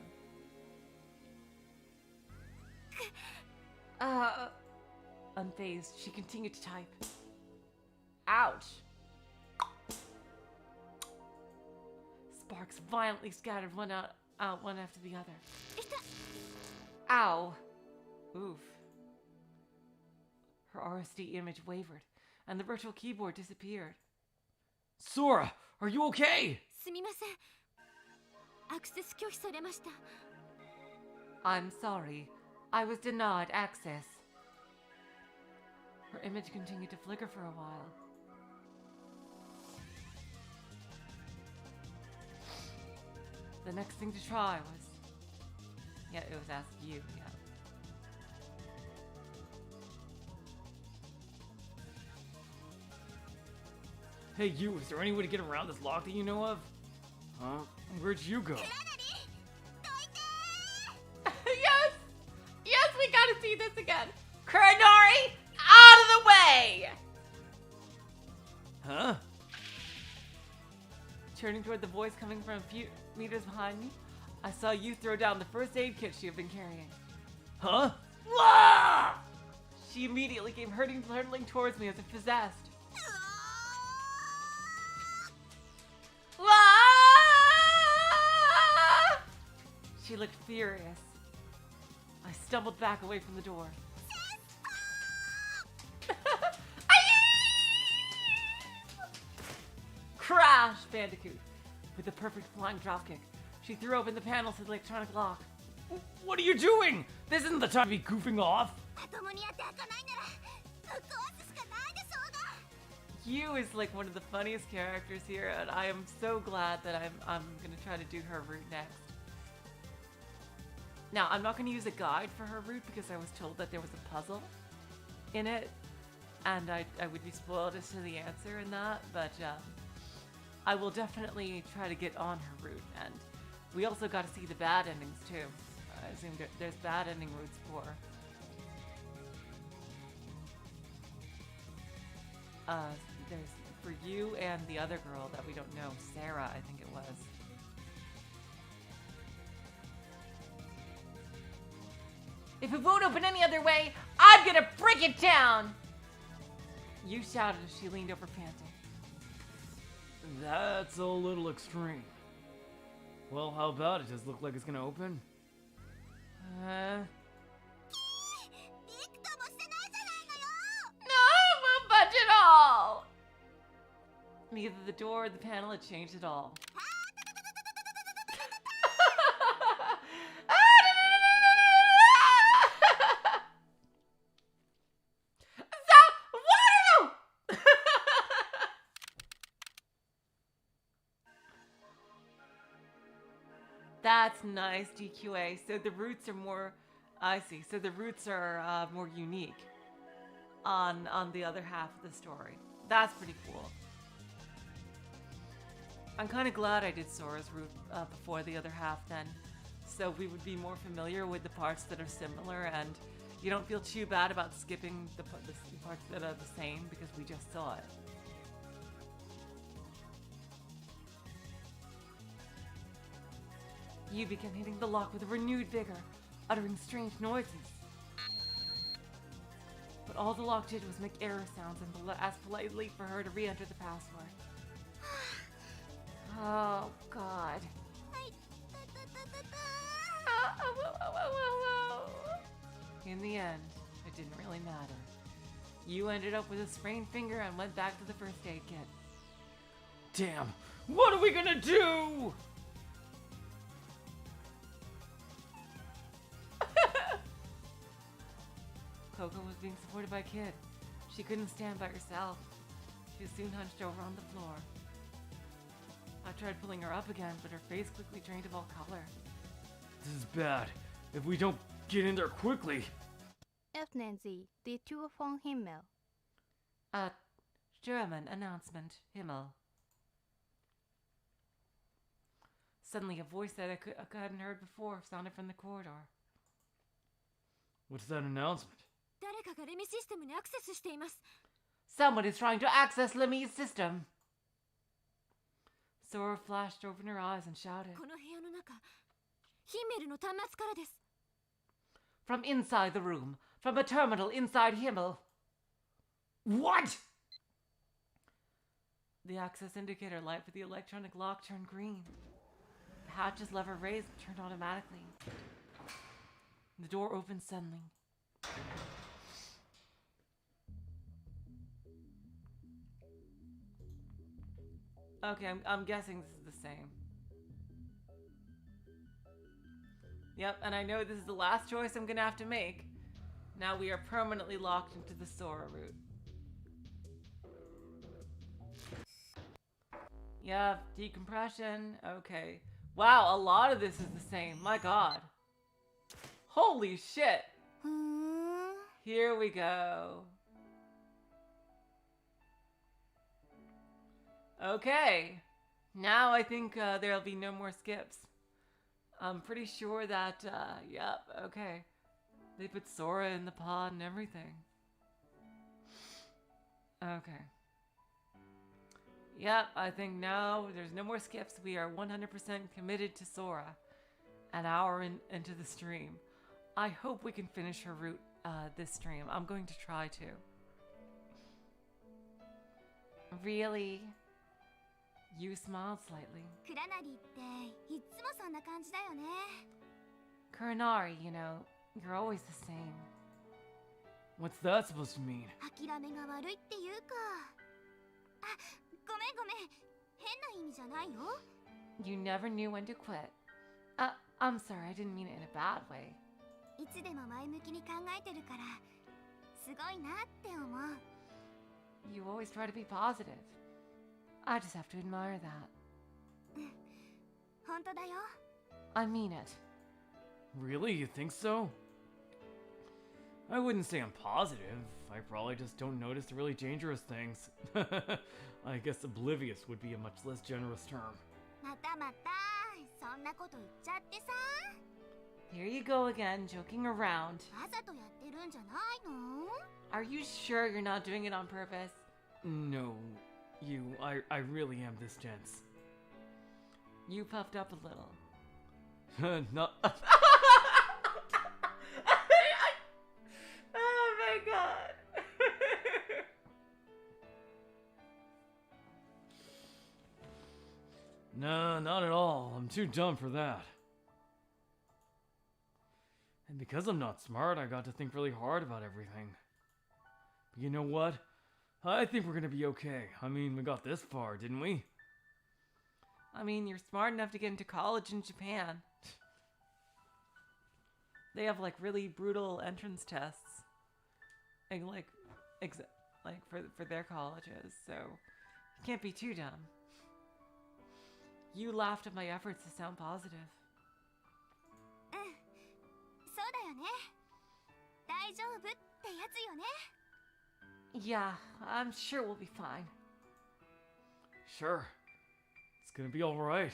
Unfazed, she continued to type. Ouch! Sparks violently scattered one out one after the other. Ow! Oof. Her RSD image wavered, and the virtual keyboard disappeared. Sora, are you okay? すみません。アクセス拒否されました。 I'm sorry. I was denied access. Her image continued to flicker for a while. The next thing to try was... Yeah, it was ask you, yeah. Hey you, is there any way to get around this lock that you know of? Huh? Where'd you go? Yes! Yes, we gotta see this again! Kuranori, out of the way! Huh? Turning toward the voice coming from a few meters behind me, I saw you throw down the first aid kit she had been carrying. Huh? Ah! She immediately came hurtling towards me as if possessed. She looked furious. I stumbled back away from the door. Crash, Bandicoot! With a perfect flying dropkick, she threw open the panels to the electronic lock. What are you doing? This isn't the time to be goofing off. まともにやって開かないならぶっ壊すしかないでしょうが。 You is like one of the funniest characters here, and I am so glad that I'm gonna try to do her route next. Now, I'm not going to use a guide for her route because I was told that there was a puzzle in it, and I would be spoiled as to the answer in that, but I will definitely try to get on her route, and we also got to see the bad endings too. I assume there's bad ending routes for there's for you and the other girl that we don't know, Sarah, I think it was. If it won't open any other way, I'm gonna break it down! You shouted as she leaned over panting. That's a little extreme. Well, how about it? Does it look like it's gonna open? No, it won't budge at all! Neither the door or the panel had changed at all. That's nice, DQA. So the roots are more, I see. So the roots are more unique on the other half of the story. That's pretty cool. I'm kind of glad I did Sora's route before the other half then. So we would be more familiar with the parts that are similar, and you don't feel too bad about skipping the parts that are the same because we just saw it. You began hitting the lock with a renewed vigor, uttering strange noises. But all the lock did was make error sounds and asked politely for her to re-enter the password. Oh, God. In the end, it didn't really matter. You ended up with a sprained finger and went back to the first aid kit. Damn! What are we gonna do? Coco was being supported by Kid. She couldn't stand by herself. She was soon hunched over on the floor. I tried pulling her up again, but her face quickly drained of all color. This is bad. If we don't get in there quickly. Ever17, die Tür von Himmel. German announcement, Himmel. Suddenly a voice that I hadn't heard before sounded from the corridor. What's that announcement? 誰かがレミシステムにアクセスしています。 Someone is trying to access Lemmy's system. Sora flashed open her eyes and shouted. この部屋の中、ヒンメルの端末からです。 From inside the room, from a terminal inside Himmel. What? The access indicator light for the electronic lock turned green. The hatch's lever raised and turned automatically. The door opened suddenly. Okay, I'm guessing this is the same. Yep, and I know this is the last choice I'm gonna have to make. Now we are permanently locked into the Sora route. Yeah, decompression. Okay. Wow, a lot of this is the same. My God. Holy shit. Here we go. Okay. Now I think there'll be no more skips. I'm pretty sure that, yep, okay. They put Sora in the pod and everything. Okay. Yep, I think now there's no more skips. We are 100% committed to Sora. An hour into the stream. I hope we can finish her route this stream. I'm going to try to. Really? You smiled slightly. クラナリっていつもそんな感じだよね。 Kuranari, you know, you're always the same. What's that supposed to mean? 諦めが悪いっていうか。あ、ごめんごめん。変な意味じゃないよ。 You never knew when to quit. I'm sorry, I didn't mean it in a bad way. いつでも前向きに考えてるから、すごいなって思う。 You always try to be positive. I just have to admire that. 本当だよ。 I mean it. Really? You think so? I wouldn't say I'm positive. I probably just don't notice the really dangerous things. I guess oblivious would be a much less generous term. またまたそんなこと言っちゃってさ。 Here you go again, joking around. わざとやってるんじゃないの？ Are you sure you're not doing it on purpose? No, I really am this tense. You puffed up a little. Not. Oh my god. No, not at all. I'm too dumb for that. And because I'm not smart, I got to think really hard about everything. But you know what? I think we're gonna be okay. I mean, we got this far, didn't we? I mean, you're smart enough to get into college in Japan. They have like really brutal entrance tests, and like for their colleges, so you can't be too dumb. You laughed at my efforts to sound positive. そうだよね。大丈夫ってやつよね。 Yeah, I'm sure we'll be fine. Sure. It's gonna be alright.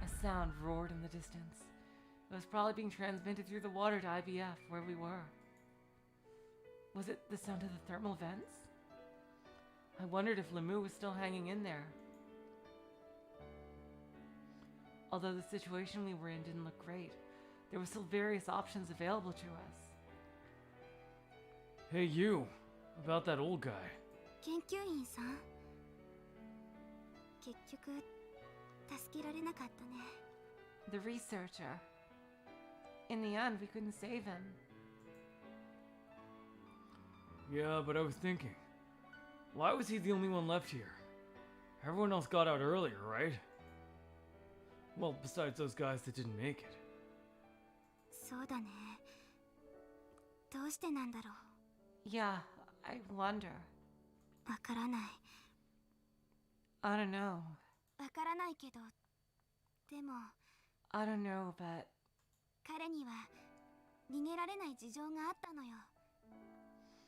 A sound roared in the distance. It was probably being transmitted through the water to IBF, where we were. Was it the sound of the thermal vents? I wondered if Lemu was still hanging in there. Although the situation we were in didn't look great, there were still various options available to us. Hey, you. About that old guy. 研究員さん。結局助けられなかったね。 The researcher. In the end, we couldn't save him. Yeah, but I was thinking. Why was he the only one left here? Everyone else got out earlier, right? Well, besides those guys that didn't make it. そうだね。どうしてなんだろ Yeah, I wonder. う。わからない。 I don't know. わからないけど、でも I don't know, but 彼には逃げられない事情があったのよ。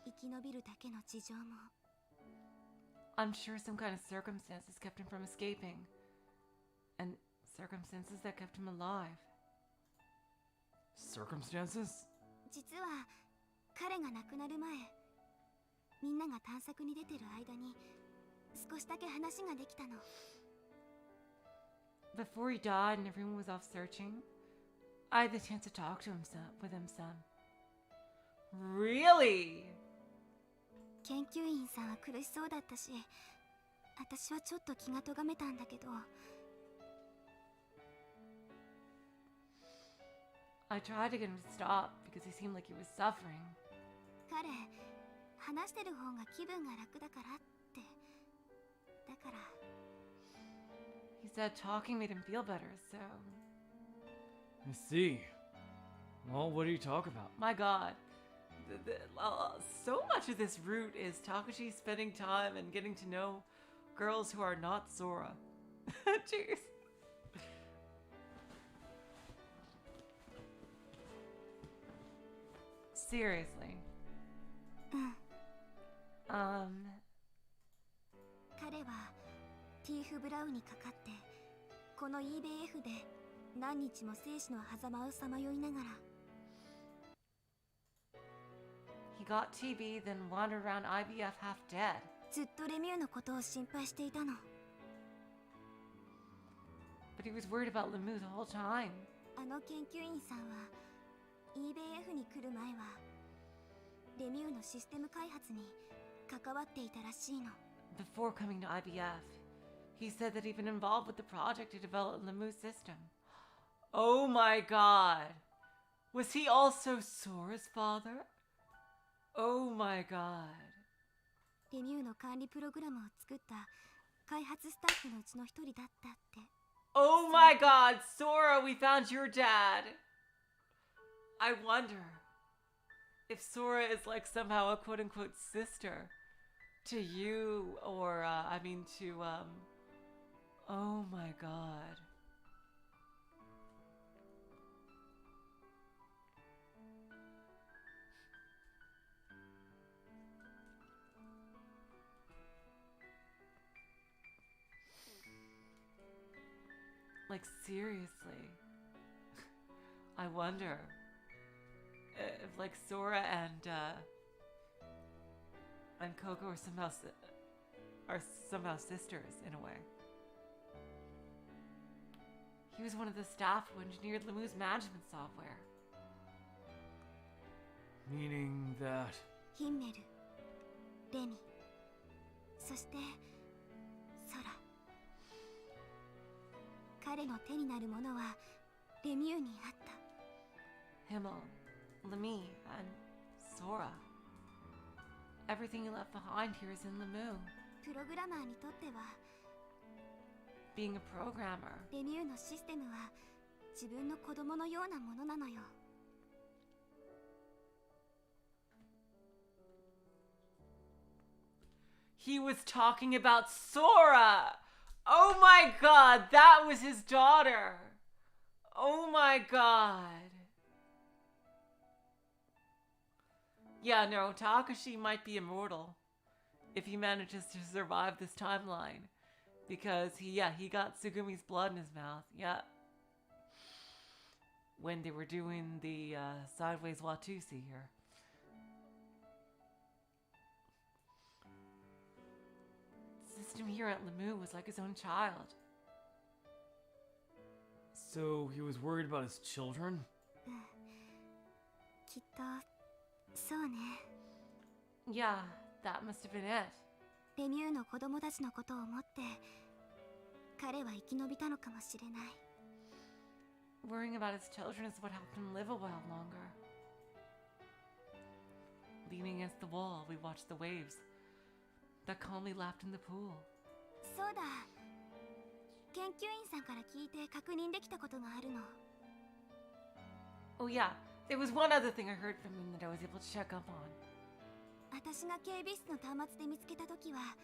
生き延びるだけの事情も。 I'm sure some kind of circumstances kept him from escaping. And circumstances that kept him alive. Circumstances? 実は彼が亡くなる前、みんなが探索に出てる間に少しだけ話ができたの。 Before he died and everyone was off searching, I had the chance to talk to him with him some. Really? 研究員さんは苦しそうだったし、私はちょっと気が咎めたんだけど。 I tried to get him to stop because he seemed like he was suffering. 彼、話してる方が気分が楽だからって。だから。 He said talking made him feel better, so... I see. Well, what do you talk about? My god. So much of this route is Takashi spending time and getting to know girls who are not Sora. Jeez. Seriously. 彼はティーフ・ブラウンにかかって、この EBF で何日も生死の狭間をさまよいながら。 He got TB, then wandered around IBF half dead. ずっとレミューのことを心配していたの。 But he was worried about Lemu the whole time. あの研究員さんは EBF に来る前はレミューのシステム開発に関わっていたらしいの。 Before coming to IBF, he said that he'd been involved with the project to develop Lemu's system. Oh my god! Was he also Sora's father? Oh my god. レミューの管理プログラムを作った開発スタッフのうちの一人だったって。 Oh my god, Sora, we found your dad! I wonder if Sora is like somehow a quote-unquote sister to you, or, oh my god. Like, seriously. I wonder if, like, Sora and Coco are somehow sisters in a way. He was one of the staff who engineered Lemu's management software. Meaning that... ヒンメル、レミ、そしてソラ。彼の手になるものはレミューにあった。 Himmel, Lemme, and Sora. Everything he left behind here is in Lemu. プログラマーにとっては Being a programmer. レミューのシステムは自分の子供のようなものなのよ。 He was talking about Sora! Oh my god, that was his daughter! Oh my god. Yeah, no, Takashi might be immortal if he manages to survive this timeline. Because he got Tsugumi's blood in his mouth, yeah. When they were doing the Sideways Watusi here. The system here at Lemu was like his own child. So he was worried about his children? きっとそうね。 Yeah, that must have been it. レミューの子供たちのことを思って彼は生き延びたのかもしれない。 Worrying about his children is what helped him live a while longer. Leaning against the wall, we watched the waves that calmly lapped in the pool. そうだ。研究員さんから聞いて確認できたことがあるの。 Oh yeah, there was one other thing I heard from him that I was able to check up on. 私が警備室の端末で見つけた時は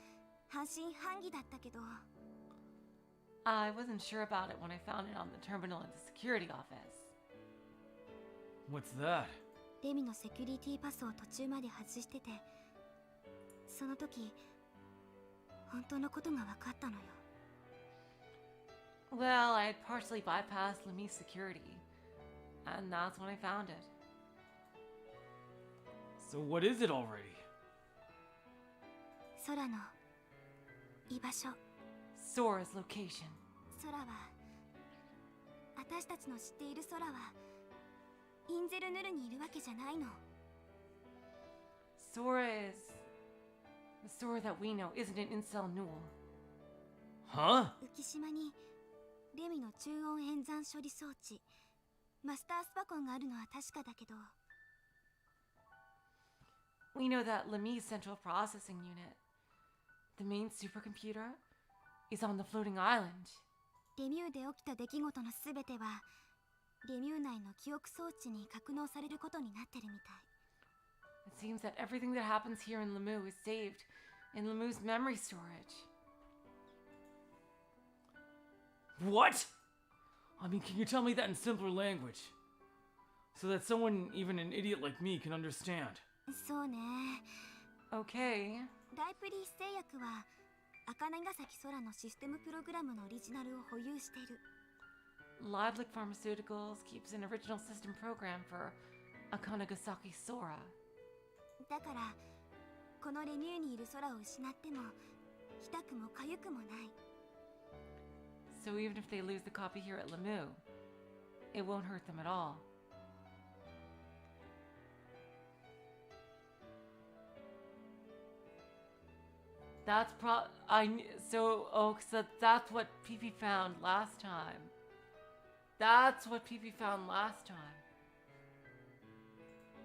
半信半疑だったけど。 I wasn't sure about it when I found it on the terminal at the security office. What's that? レミのセキュリティパスを途中まで外してて、その時本当のことが分かったのよ。 Well, I had partially bypassed Lemi's security, and that's when I found it. So what is it already? 空の居場所。 Sora's location. 空は私たちの知っている空はインゼルヌルにいるわけじゃないの。 Sora is... The Sora that we know isn't an incel Newell. Huh? 浮島にレミの中音演算処理装置マスタースパコンがあるのは確かだけど。 We know that Lemi's central processing unit, the main supercomputer, is on the floating island. レミューで起きた出来事のすべてはレミュー内の記憶装置に格納されることになってるみたい。 It seems that everything that happens here in Lemu is saved in Lemu's memory storage. What? I mean, can you tell me that in simpler language? So that someone, even an idiot like me, can understand. そうね。 Okay. ライプリー製薬は赤長崎空のシステムプログラムのオリジナルを保有している。 Livelik Pharmaceuticals keeps an original system program for Akanagasaki Sora. だからこのレミューにいる空を失っても痛くも痒くもない。 So even if they lose the copy here at Lemu, it won't hurt them at all. That's so that's what PP found last time. That's what PP found last time.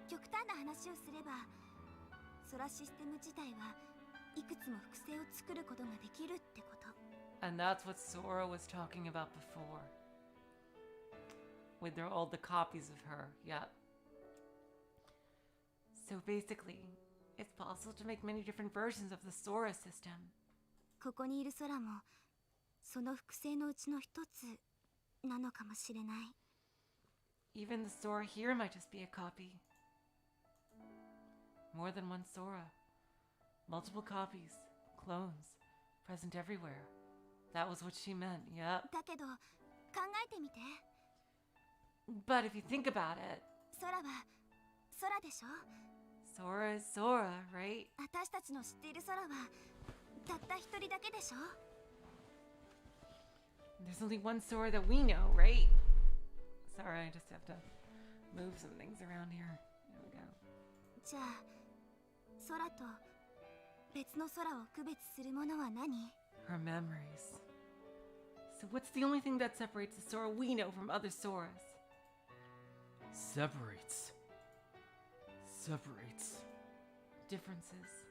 極端な話をすれば空システム自体はいくつも複製を作ることができるってこと。 And that's what Sora was talking about before. With all the copies of her, yeah. So basically, it's possible to make many different versions of the Sora system. ここにいる空もその複製のうちの一つなのかもしれない。 Even the Sora here might just be a copy. More than one Sora. Multiple copies, clones, present everywhere. That was what she meant, yeah. だけど考えてみて。 But if you think about it, 空は空でしょ。 Sora is Sora, right? 私たちの知っている空はたった一人だけでしょ。 There's only one Sora that we know, right? Sorry, I just have to move some things around here. There we go. じゃあ空と別の空を区別するものは何？ Her memories. So what's the only thing that separates the Sora we know from other Soras? Separates. Differences.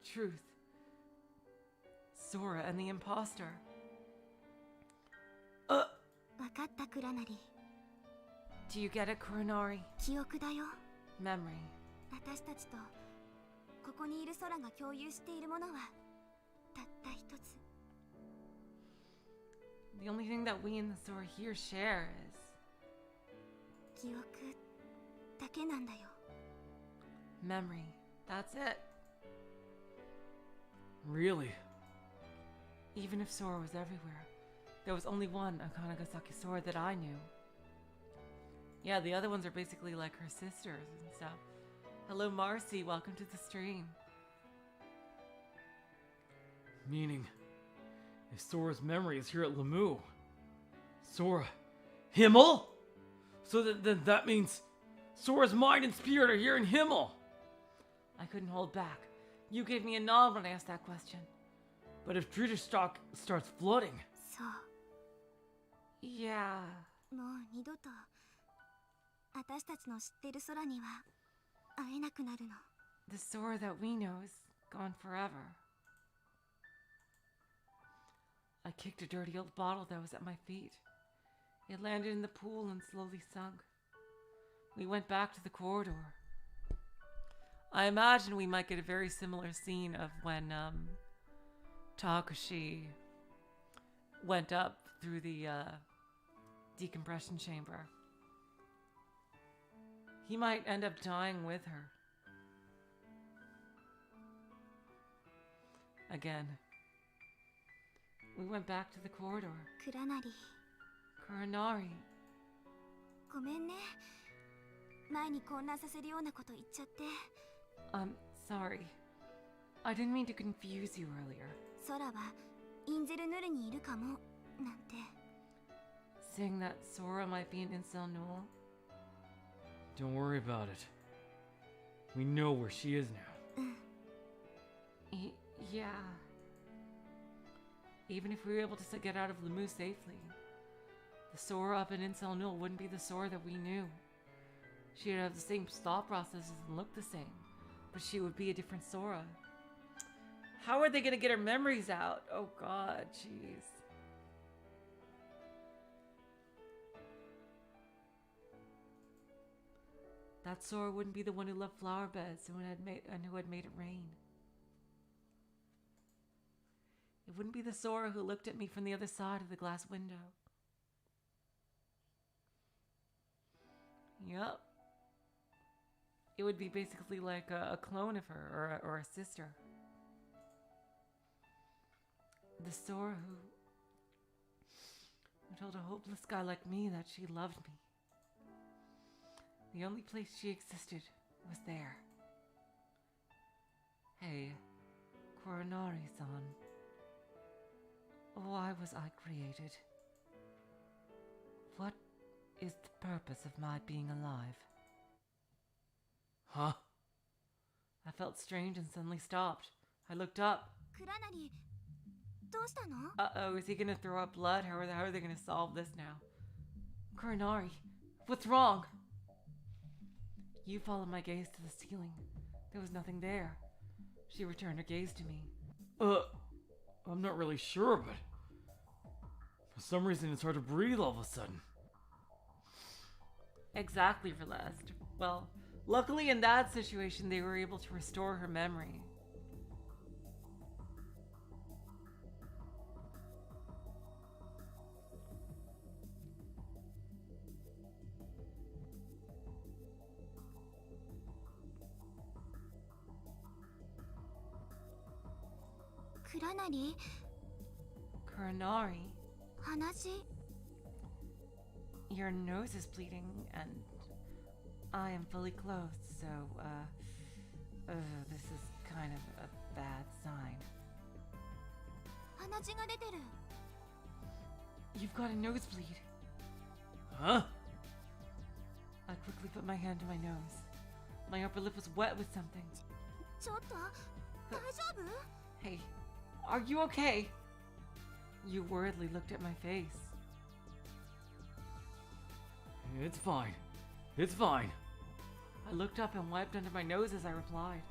Truth. Sora and the imposter. わかったクラナリ。 Do you get it, Kuronari? 記憶だよ。 Memory. 私たちとここにいる空が共有しているものはたった一つ。 The only thing that we and the Sora here share is 記憶だけなんだよ。 memory. That's it. Really? Even if Sora was everywhere, there was only one Akanagasaki Sora that I knew. Yeah, the other ones are basically like her sisters and stuff. Hello, Marcy. Welcome to the stream. Meaning, if Sora's memory is here at Lemu, Sora, Himmel? So then that means Sora's mind and spirit are here in Himmel. I couldn't hold back. You gave me a nod when I asked that question. But if Driderstock starts flooding, そう。 Yeah. もう二度と私たちの知っている空には会えなくなるの。 The Sora that we know is gone forever. I kicked a dirty old bottle that was at my feet. It landed in the pool and slowly sunk. We went back to the corridor. I imagine we might get a very similar scene of when Takashi went up through the decompression chamber. He might end up dying with her. Again. We went back to the corridor. クラナリ、 Kuronari. ごめんね。前に混乱させるようなこと言っちゃって。 Sorry. I didn't mean to confuse you earlier. 空はインゼルヌルにいるかもなんて。 Saying that Sora might be an incel Null. don't worry about it. We know where she is now. Yeah. Even if we were able to get out of Lemu safely, the Sora up in Incel Null wouldn't be the Sora that we knew. She'd have the same thought processes and look the same, but she would be a different Sora. How are they gonna get her memories out? Oh god, jeez. That Sora wouldn't be the one who loved flower beds and who had made it rain. It wouldn't be the Sora who looked at me from the other side of the glass window. Yup. It would be basically like a clone of her, or a sister. The Sora who told a hopeless guy like me that she loved me. The only place she existed was there. Hey, Kuronari-san. Why was I created? What is the purpose of my being alive? Huh? I felt strange and suddenly stopped. I looked up. クラナリ、どうしたの？ Uh-oh, is he gonna throw up blood? How are they gonna solve this now? Kuronari, what's wrong? You followed my gaze to the ceiling. There was nothing there. She returned her gaze to me. I'm not really sure, but for some reason it's hard to breathe all of a sudden. Exactly, Verlest. Well, luckily in that situation they were able to restore her memory. Kuronari, Kuronari? 話？ Your nose is bleeding, and I am fully clothed, so, this is kind of a bad sign. 鼻血が出てる。 You've got a nosebleed. Huh? I quickly put my hand to my nose. My upper lip was wet with something. ちょっと大丈夫？ Hey, are you okay? You worriedly looked at my face. It's fine. It's fine. I looked up and wiped under my nose as I replied.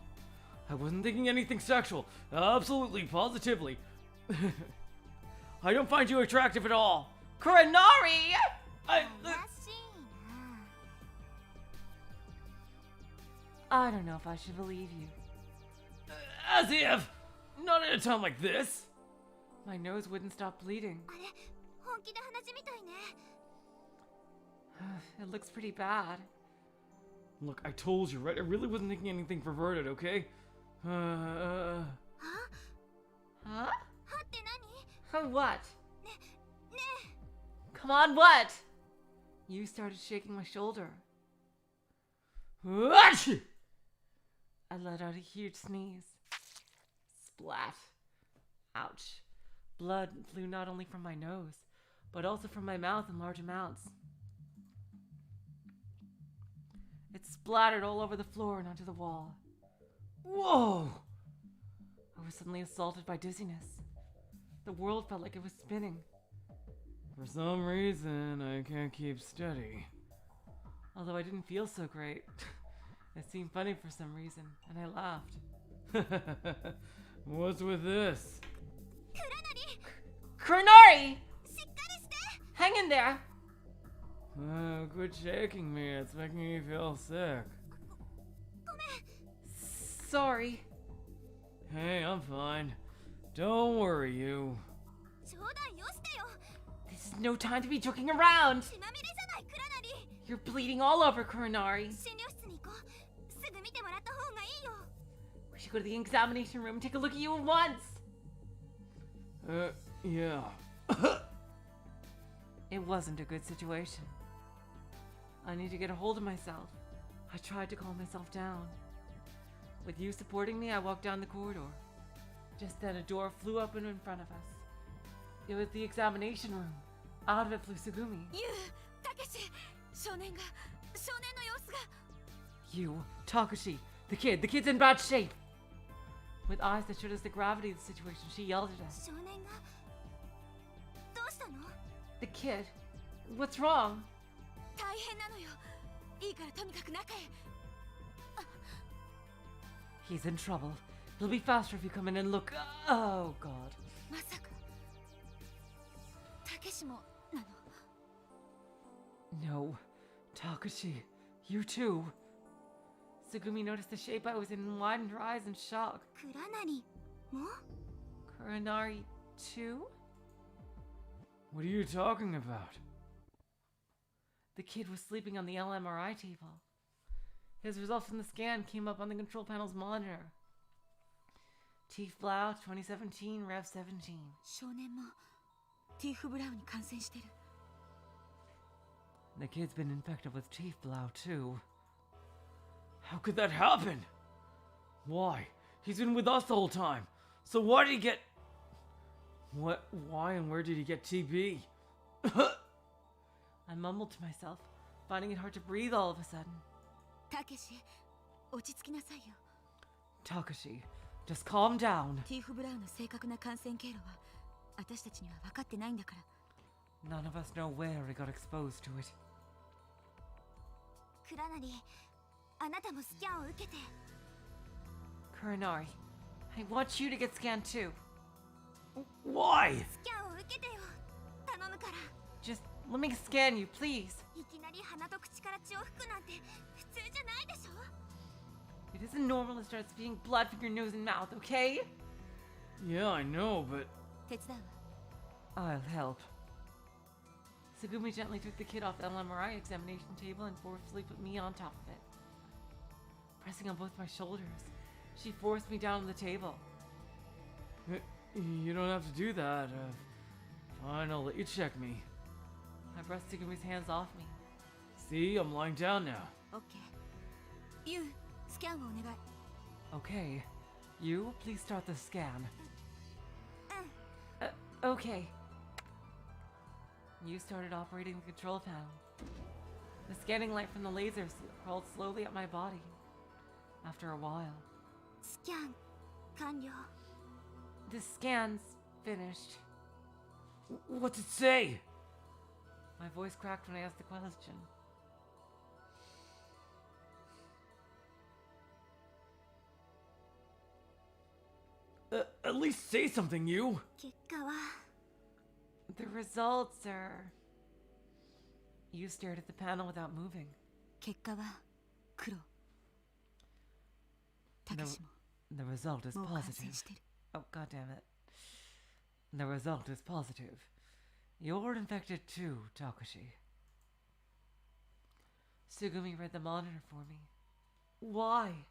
I wasn't thinking anything sexual. Absolutely, positively. I don't find you attractive at all. Kuranari! 怪しいな。 I don't know if I should believe you. As if! Not at a time like this! My nose wouldn't stop bleeding. あれ、本気で鼻血みたいね。 It looks pretty bad. Look, I told you, right? I really wasn't thinking anything perverted, okay? Huh? はって何？ What? ねえ。 Come on, what? You started shaking my shoulder. Achoo! I let out a huge sneeze. Splat. Ouch. Blood flew not only from my nose, but also from my mouth in large amounts. It splattered all over the floor and onto the wall. Whoa! I was suddenly assaulted by dizziness. The world felt like it was spinning. For some reason, I can't keep steady. Although I didn't feel so great. It seemed funny for some reason, and I laughed. What's with this? クラナリ、 Kuranari! しっかりして。 Hang in there! Quit shaking me. It's making me feel sick. ごめん。 Sorry. Hey, I'm fine. Don't worry, you. 冗談よしてよ。 This is no time to be joking around! 血まみれじゃないクラナリ。 You're bleeding all over, Kuranari. 診療室に行こう。すぐ見てもらった方がいいよ。 We should go to the examination room and take a look at you at once! Yeah. It wasn't a good situation. I need to get a hold of myself. I tried to calm myself down. With you supporting me, I walked down the corridor. Just then, a door flew open in front of us. It was the examination room. Out of it flew Sugumi. ユウ、たけし、少年の様子が。 You, Takashi, the kid's in bad shape. With eyes that showed us the gravity of the situation, she yelled at us. 少年がどうしたの？ The kid, what's wrong? 大変なのよ。いいからとにかく中へ。 He's in trouble. It'll be faster if you come in and look. Oh, God. まさかたけしもなの？ No. Takashi, you too. Sugumi noticed the shape I was in and widened her eyes in shock. クラナリも？ Kuranari, too? What are you talking about? The kid was sleeping on the LMRI table. His results from the scan came up on the control panel's monitor. Teeth Blau, 2017, Rev17. 少年もティーフブラウンに感染してる。 The kid's been infected with Teeth Blau, too. How could that happen? Why? He's been with us the whole time. So why did he get... What? Why and where did he get TB? I mumbled to myself, finding it hard to breathe all of a sudden. たけし、落ち着きなさいよ。 Takashi, just calm down. ティーフブラウンの正確な感染経路は私たちには分かってないんだから。 None of us know where he got exposed to it. クラナリ、あなたもスキャンを受けて。 Kuranari, I want you to get scanned too. Why? スキャンを受けてよ。頼むから。 Just let me scan you, please. いきなり鼻と口から血を吹くなんて普通じゃないでしょ。 It isn't normal to start spewing blood from your nose and mouth, okay? Yeah, I know, but... 手伝うわ。 I'll help. Sugumi gently took the kid off the LMRI examination table and forcefully put me on top of it. Pressing on both my shoulders, she forced me down on the table. You don't have to do that. Fine, I'll let you check me. I brushed Sugumi's hands off me. See, I'm lying down now. オッケー。ユウ、スキャンをお願い。 Okay. You, please start the scan. Okay. You started operating the control panel. The scanning light from the lasers crawled slowly up my body. After a while, スキャン完了。 the scan's finished. What's it say? My voice cracked when I asked the question. At least say something, you. 結果は The results are... You stared at the panel without moving. 結果は黒。たけしも The result is もう感 positive. 染してる。 Oh, god damn it. The result is positive. You're infected too, Takashi. Sugumi read the monitor for me. Why?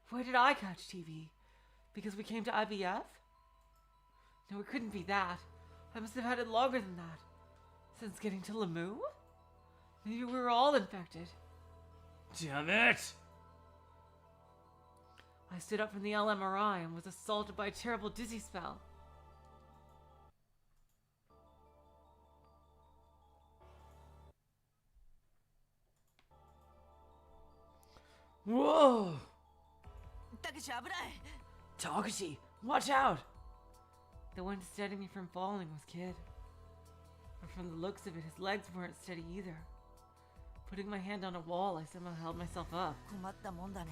Why did I catch TV? Because we came to IBF? No, it couldn't be that. I must have had it longer than that. Since getting to Lamu? Maybe we were all infected. Damn it! I stood up from the LMRI and was assaulted by a terrible dizzy spell. Whoa! たけし危ない。 Takashi, watch out! The one steadying me from falling was Kid. But from the looks of it, his legs weren't steady either. Putting my hand on a wall, I somehow held myself up. 困ったもんだね。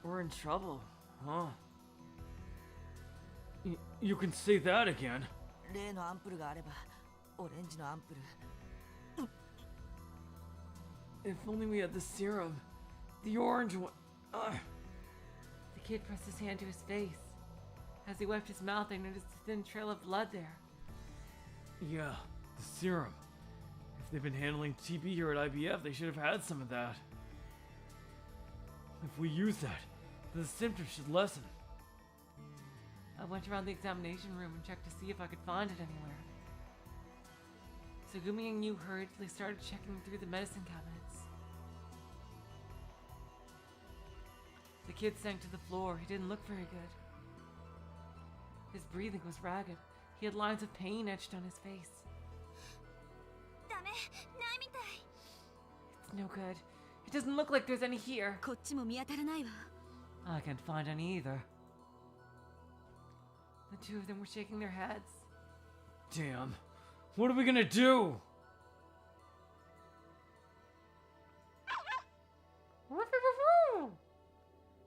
We're in trouble, huh? You can say that again. 例のアンプルがあれば、オレンジのアンプル。 If only we had the serum. The orange one. The kid pressed his hand to his face. As he wiped his mouth, I noticed a thin trail of blood there. Yeah, the serum. If they've been handling TB here at IBF, they should have had some of that. If we use that, the symptoms should lessen. I went around the examination room and checked to see if I could find it anywhere. Sugumi and you hurriedly started checking through the medicine cabinets. The kid sank to the floor. He didn't look very good. His breathing was ragged. He had lines of pain etched on his face. ダメ、ないみたい。 It's no good. It doesn't look like there's any here. こっちも見当たらないわ。 I can't find any either. The two of them were shaking their heads. Damn. What are we gonna do?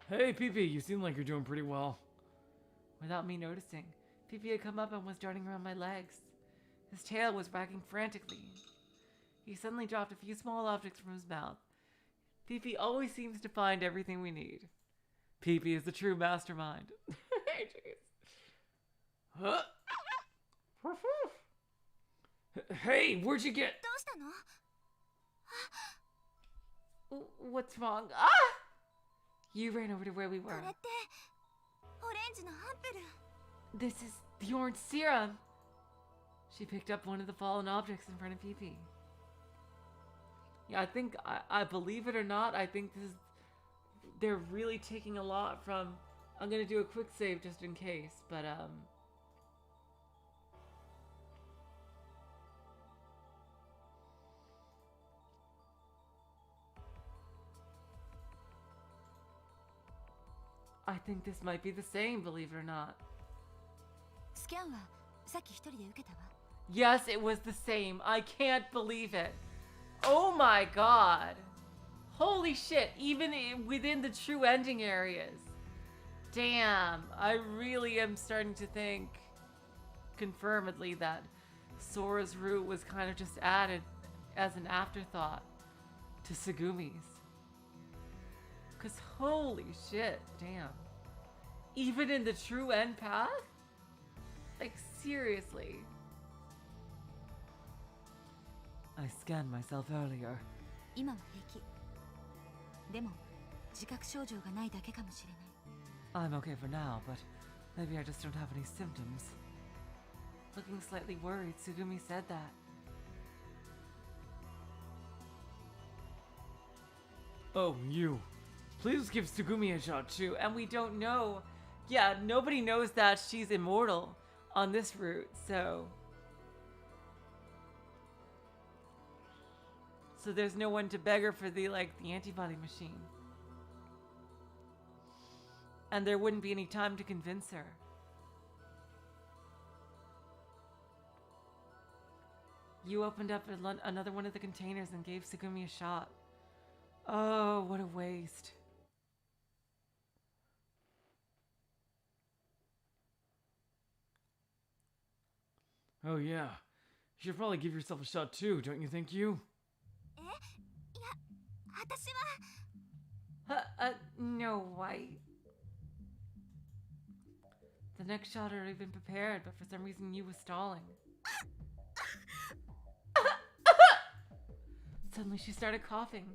Hey, Pee-Pee, you seem like you're doing pretty well. Without me noticing, Pee-Pee had come up and was darting around my legs. His tail was wagging frantically. He suddenly dropped a few small objects from his mouth. Pee-Pee always seems to find everything we need. Pee-Pee is the true mastermind. Huh? Hey, where'd you get... どうしたの？ What's wrong? Ah! You ran over to where we こ were. れってオレンジのアンプル。 This is the orange serum. She picked up one of the fallen objects in front of Pee-Pee. Yeah, I think, I believe it or not, I think this is, they're really taking a lot from, I'm gonna do a quick save just in case, but I think this might be the same, believe it or not. スキャンはさっき一人で受けたわ。 Yes, it was the same. I can't believe it. Oh my god. Holy shit, even within the true ending areas. Damn, I really am starting to think confirmedly that Sora's root was kind of just added as an afterthought to Segumi's. Cause holy shit, damn. Even in the true end path? Like seriously. I scanned myself earlier. 今は平気。でも自覚症状がないだけかもしれない。 I'm okay for now, but maybe I just don't have any symptoms. Looking slightly worried, Tsugumi said that. Oh, you. Please give Tsugumi a shot too. And we don't know. Yeah, nobody knows that she's immortal on this route, so... So there's no one to beg her for the antibody machine. And there wouldn't be any time to convince her. You opened up another one of the containers and gave Tsugumi a shot. Oh, what a waste. Oh yeah. You should probably give yourself a shot too, don't you think, you? No, why? The next shot had already been prepared, but for some reason you was stalling. Suddenly she started coughing.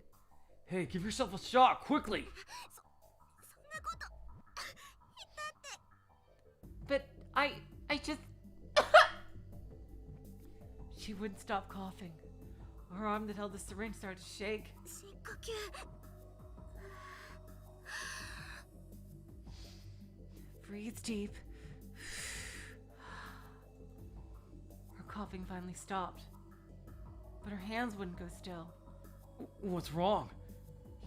Hey, give yourself a shot, quickly! But I just... She wouldn't stop coughing. Her arm that held the syringe started to shake. Breathe deep. Her coughing finally stopped. But her hands wouldn't go still. What's wrong?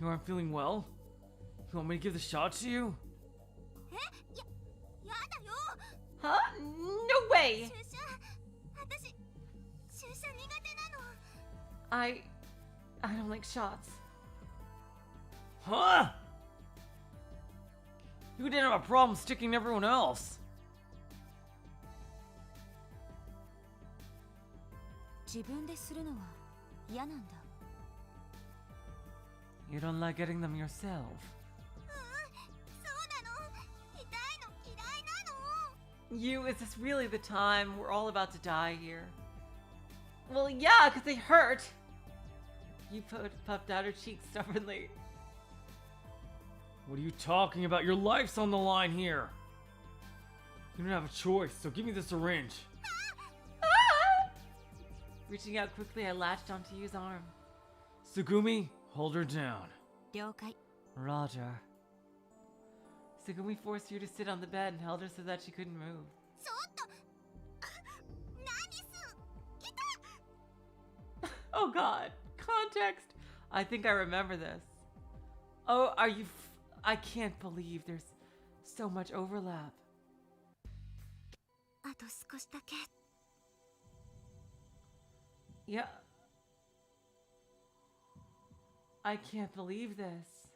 You aren't feeling well? You want me to give the shot to you? Huh? No way! I don't like shots. Huh? You didn't have a problem sticking to everyone else. You don't like getting them yourself. You, is this really the time? We're all about to die here. Well, yeah, because they hurt. You puffed out her cheeks stubbornly. What are you talking about? Your life's on the line here. You don't have a choice, so give me the syringe. Reaching out quickly, I latched onto Yu's arm. Tsugumi, hold her down. Roger. Tsugumi forced Yu to sit on the bed and held her so that she couldn't move. Oh god. Context. I think I remember this. Oh, are you... I can't believe there's so much overlap. Yeah. I can't believe this.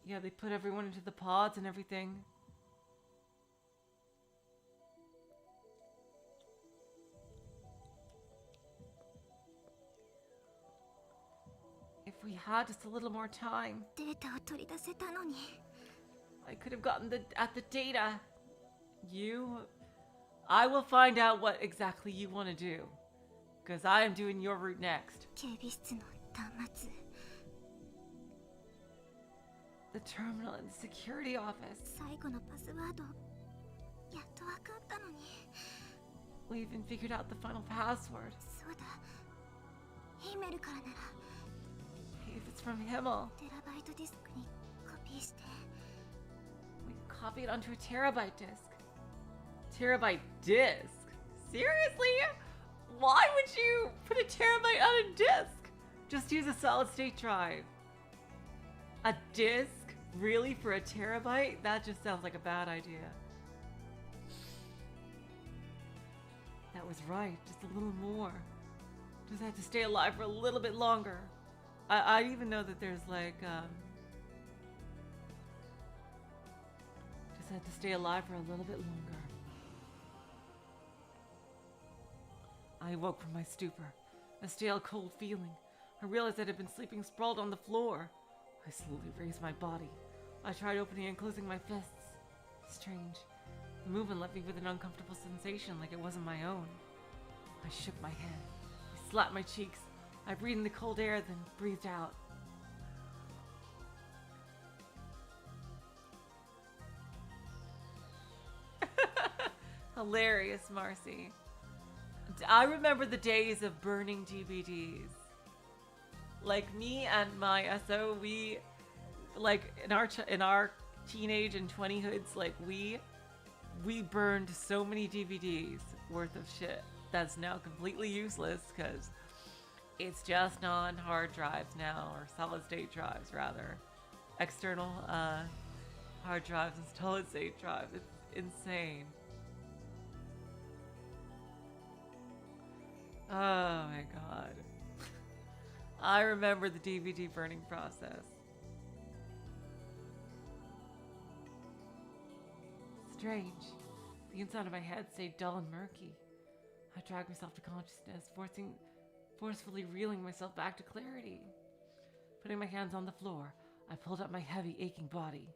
Yeah, they put everyone into the pods and everything. If we had just a little more time, I could have gotten at the data. I will find out what exactly you want to do. Because I am doing your route next. The terminal in the security office. We even figured out the final password. If it's from Himmel, we copy it onto a terabyte disk. Terabyte disk? Seriously? Why would you put a terabyte on a disk? Just use a solid state drive. A disk? Really? For a terabyte? That just sounds like a bad idea. That was right. Just a little more. Just had to stay alive for a little bit longer. I even know that there's just had to stay alive for a little bit longer. I awoke from my stupor, a stale cold feeling. I realized that I'd been sleeping sprawled on the floor. I slowly raised my body. I tried opening and closing my fists. Strange. The movement left me with an uncomfortable sensation like it wasn't my own. I shook my head. I slapped my cheeks. I breathed in the cold air, then breathed out. Hilarious, Marcy. I remember the days of burning DVDs. Like me and my SO, we like in our teenage and 20hoods, like we burned so many DVDs worth of shit that's now completely useless because it's just on hard drives now, or solid state drives rather. External hard drives and solid state drives. It's insane. Oh my god. I remember the DVD burning process. Strange. The inside of my head stayed dull and murky. I dragged myself to consciousness, forcefully reeling myself back to clarity. Putting my hands on the floor, I pulled up my heavy, aching body.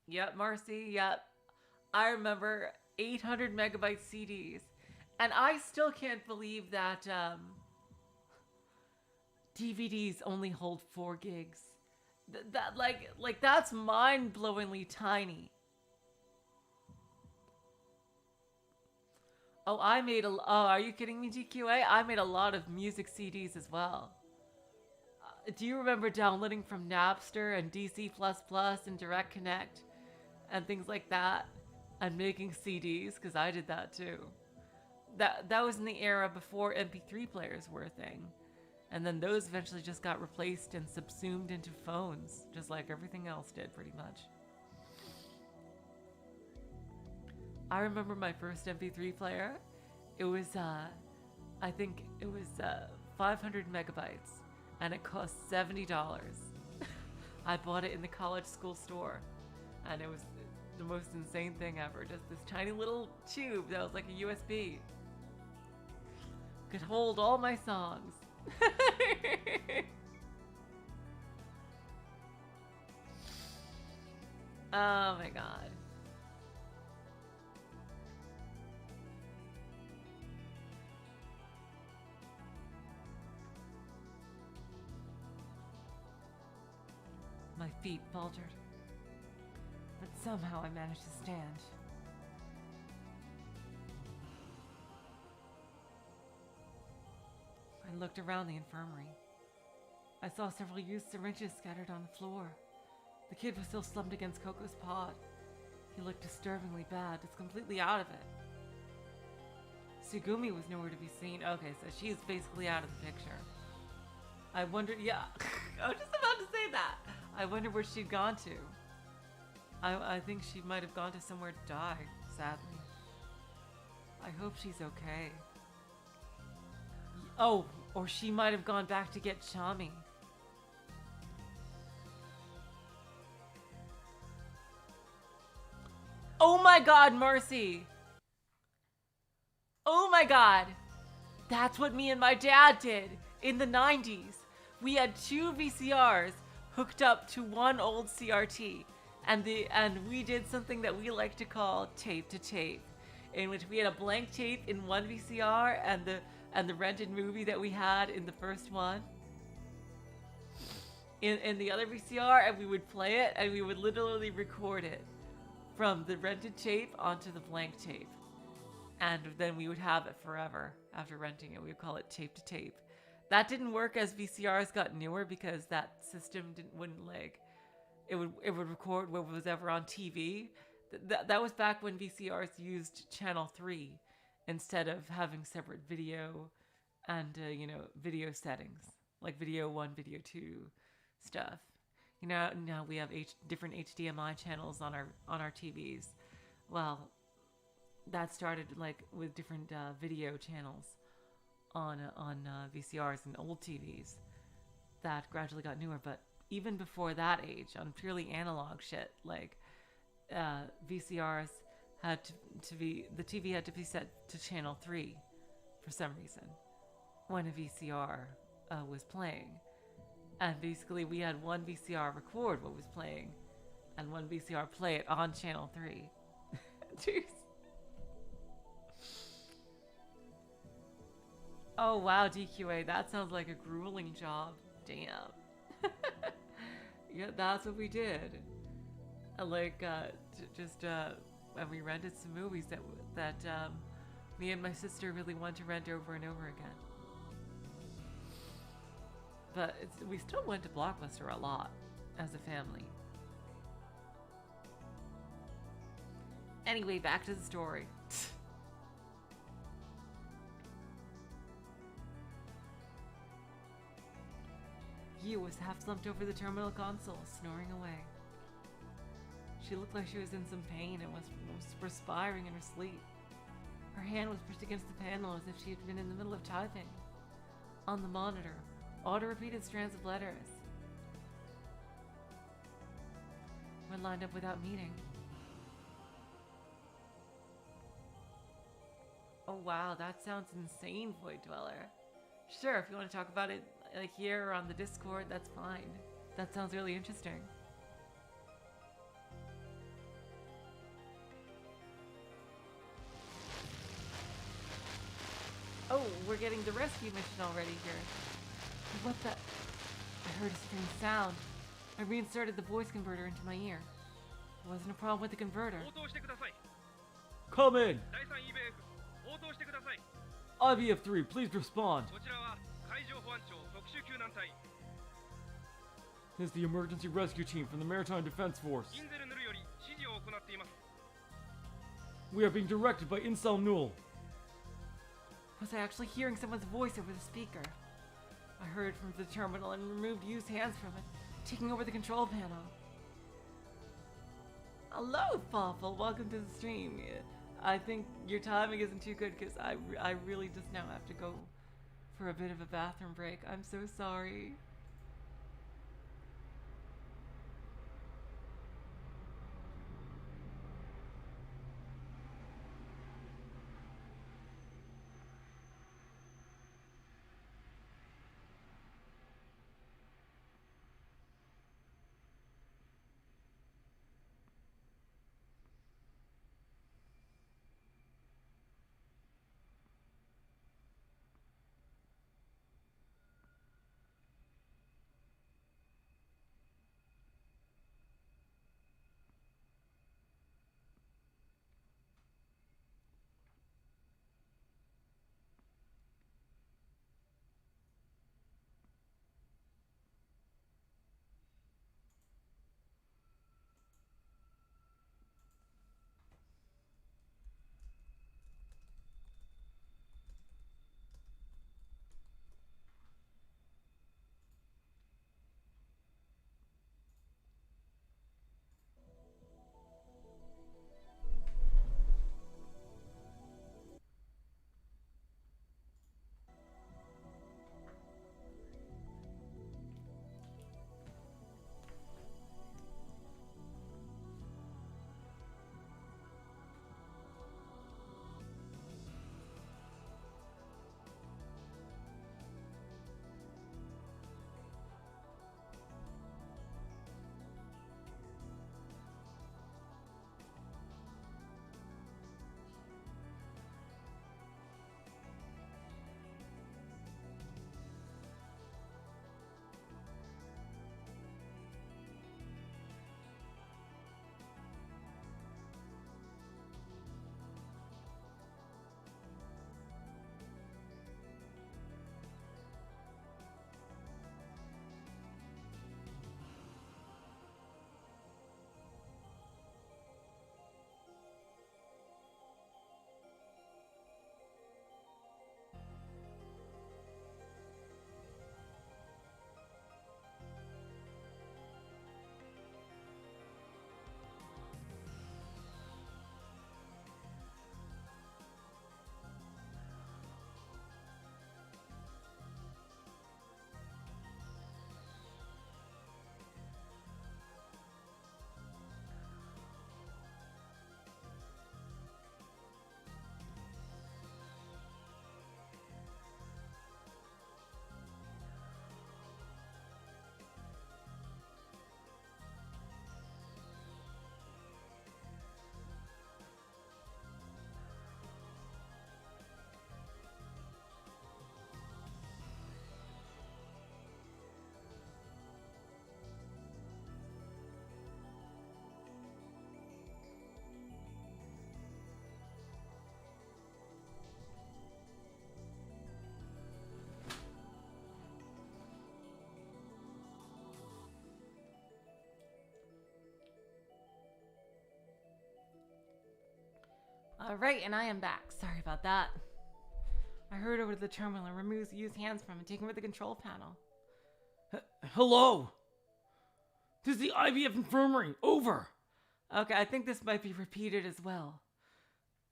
Yep, Marcy, yep. I remember 800 megabyte CDs. And I still can't believe that DVDs only hold 4 gigs. That that's mind-blowingly tiny. Oh, are you kidding me, GQA? I made a lot of music CDs as well. Do you remember downloading from Napster and DC++ and Direct Connect and things like that, and making CDs? Because I did that too. That was in the era before MP3 players were a thing, and then those eventually just got replaced and subsumed into phones, just like everything else did, pretty much. I remember my first MP3 player. It was I think it was 500 megabytes, and it cost $70. I bought it in the college school store, and it was the most insane thing ever. Just this tiny little tube that was like a USB. Could hold all my songs. Oh my god. My feet faltered, but somehow I managed to stand. I looked around the infirmary. I saw several used syringes scattered on the floor. The kid was still slumped against Coco's pod. He looked disturbingly bad, just completely out of it. Sugumi was nowhere to be seen. Okay, so she's basically out of the picture. I wondered, yeah, I was just about to say that. I wonder where she'd gone to. I think she might have gone to somewhere to die, sadly. I hope she's okay. Oh, or she might have gone back to get Chami. Oh my god, Marcy! Oh my god! That's what me and my dad did in the 90s. We had 2 VCRs hooked up to one old CRT, and we did something that we like to call tape to tape, in which we had a blank tape in one VCR and the rented movie that we had in the first one in the other VCR, and we would play it, and we would literally record it from the rented tape onto the blank tape, and then we would have it forever after renting it. We would call it tape to tape. That didn't work as VCRs got newer because that system wouldn't like it would record what was ever on TV. That was back when VCRs used channel 3 instead of having separate video and video settings like video 1, video 2 stuff. Now we have different HDMI channels on our TVs. Well, that started like with different video channels on VCRs and old TVs that gradually got newer. But even before that age, on purely analog shit, like VCRs had to be, the TV had to be set to channel 3 for some reason when a VCR was playing. And basically we had one VCR record what was playing and one VCR play it on channel 3. Jeez. Oh wow, DQA, that sounds like a grueling job. Damn. Yeah, that's what we did. Like, when we rented some movies that me and my sister really want to rent over and over again. But we still went to Blockbuster a lot as a family. Anyway, back to the story. Yu was half slumped over the terminal console, snoring away. She looked like she was in some pain and was perspiring in her sleep. Her hand was pushed against the panel as if she had been in the middle of typing. On the monitor, auto-repeated strands of letters were lined up without meaning. Oh wow, that sounds insane, Void Dweller. Sure, if you want to talk about it like here or on the Discord, that's fine. That sounds really interesting. Oh, we're getting the rescue mission already here. What the? I heard a strange sound. I reinserted the voice converter into my ear. There wasn't a problem with the converter. Come in! IVF3, please respond. This is the emergency rescue team from the Maritime Defense Force. We are being directed by Incel Newell. Was I actually hearing someone's voice over the speaker? I hurried from the terminal and removed Yu's hands from it, taking over the control panel. Hello, Fawful. Welcome to the stream. I think your timing isn't too good because I really just now have to go for a bit of a bathroom break. I'm so sorry. Alright, and I am back. Sorry about that. I hurried over to the terminal and removed the used hands from and taken over the control panel. Hello? This is the IVF infirmary. Over. Okay, I think this might be repeated as well.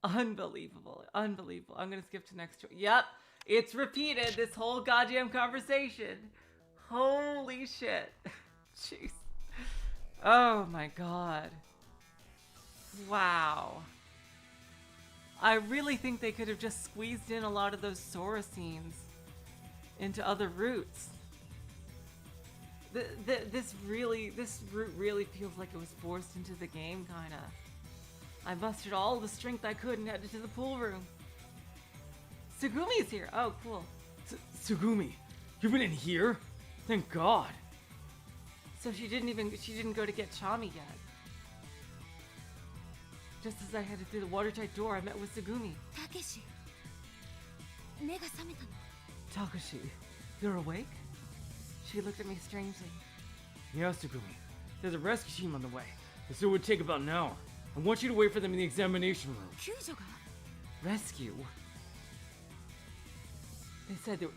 Unbelievable. Unbelievable. I'm gonna skip to next. Yep, it's repeated, this whole goddamn conversation. Holy shit. Jeez. Oh my god. Wow. I really think they could have just squeezed in a lot of those Sora scenes into other routes. This route really feels like it was forced into the game, kinda. I mustered all the strength I could and headed to the pool room. Sugumi's here. Oh, cool. Sugumi, you've been in here? Thank God. So she didn't go to get Chami yet. Just as I headed through the watertight door, I met with Sugumi. たけし目が覚めたの Takashi, you're awake? She looked at me strangely. Yes, Sugumi. There's a rescue team on the way. The suit would take about an hour. I want you to wait for them in the examination room. 救助が Rescue?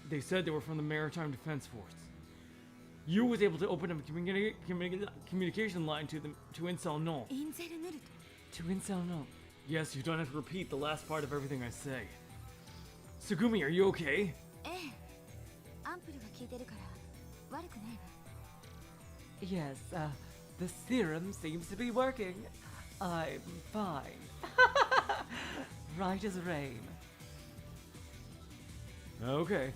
They said they were from the Maritime Defense Force. You was able to open up a communication line to Incel Null. インゼルヌルト To Incel no. Yes, you don't have to repeat the last part of everything I say. Sugumi, are you okay? ええアンプルが効いてるから悪くないわ Yes, the serum seems to be working. I'm fine. Right as rain. Okay.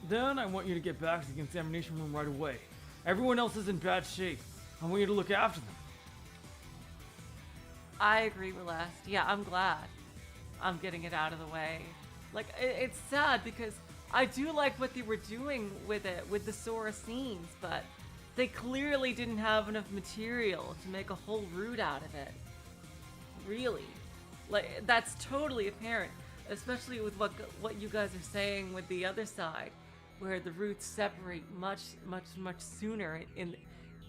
Then I want you to get back to the examination room right away. Everyone else is in bad shape. I want you to look after them. I agree, Relast. Yeah, I'm glad I'm getting it out of the way. Like, it's sad because I do like what they were doing with it, with the Sora scenes, but they clearly didn't have enough material to make a whole route out of it. Really. Like, that's totally apparent, especially with what you guys are saying with the other side, where the routes separate much sooner in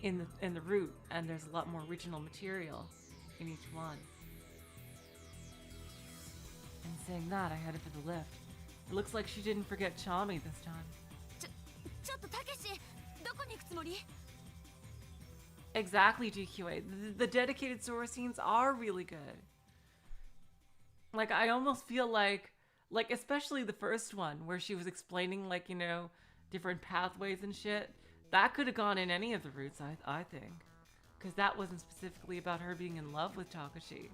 the route, and there's a lot more original material in each one. And saying that, I headed for the lift. It looks like she didn't forget Chami this time. ちょっとたけしどこに行くつもり Exactly, GQA. The dedicated Sora scenes are really good. Like, I almost feel like especially the first one where she was explaining, like, you know, different pathways and shit. That could have gone in any of the routes, I think. Because that wasn't specifically about her being in love with Takashi.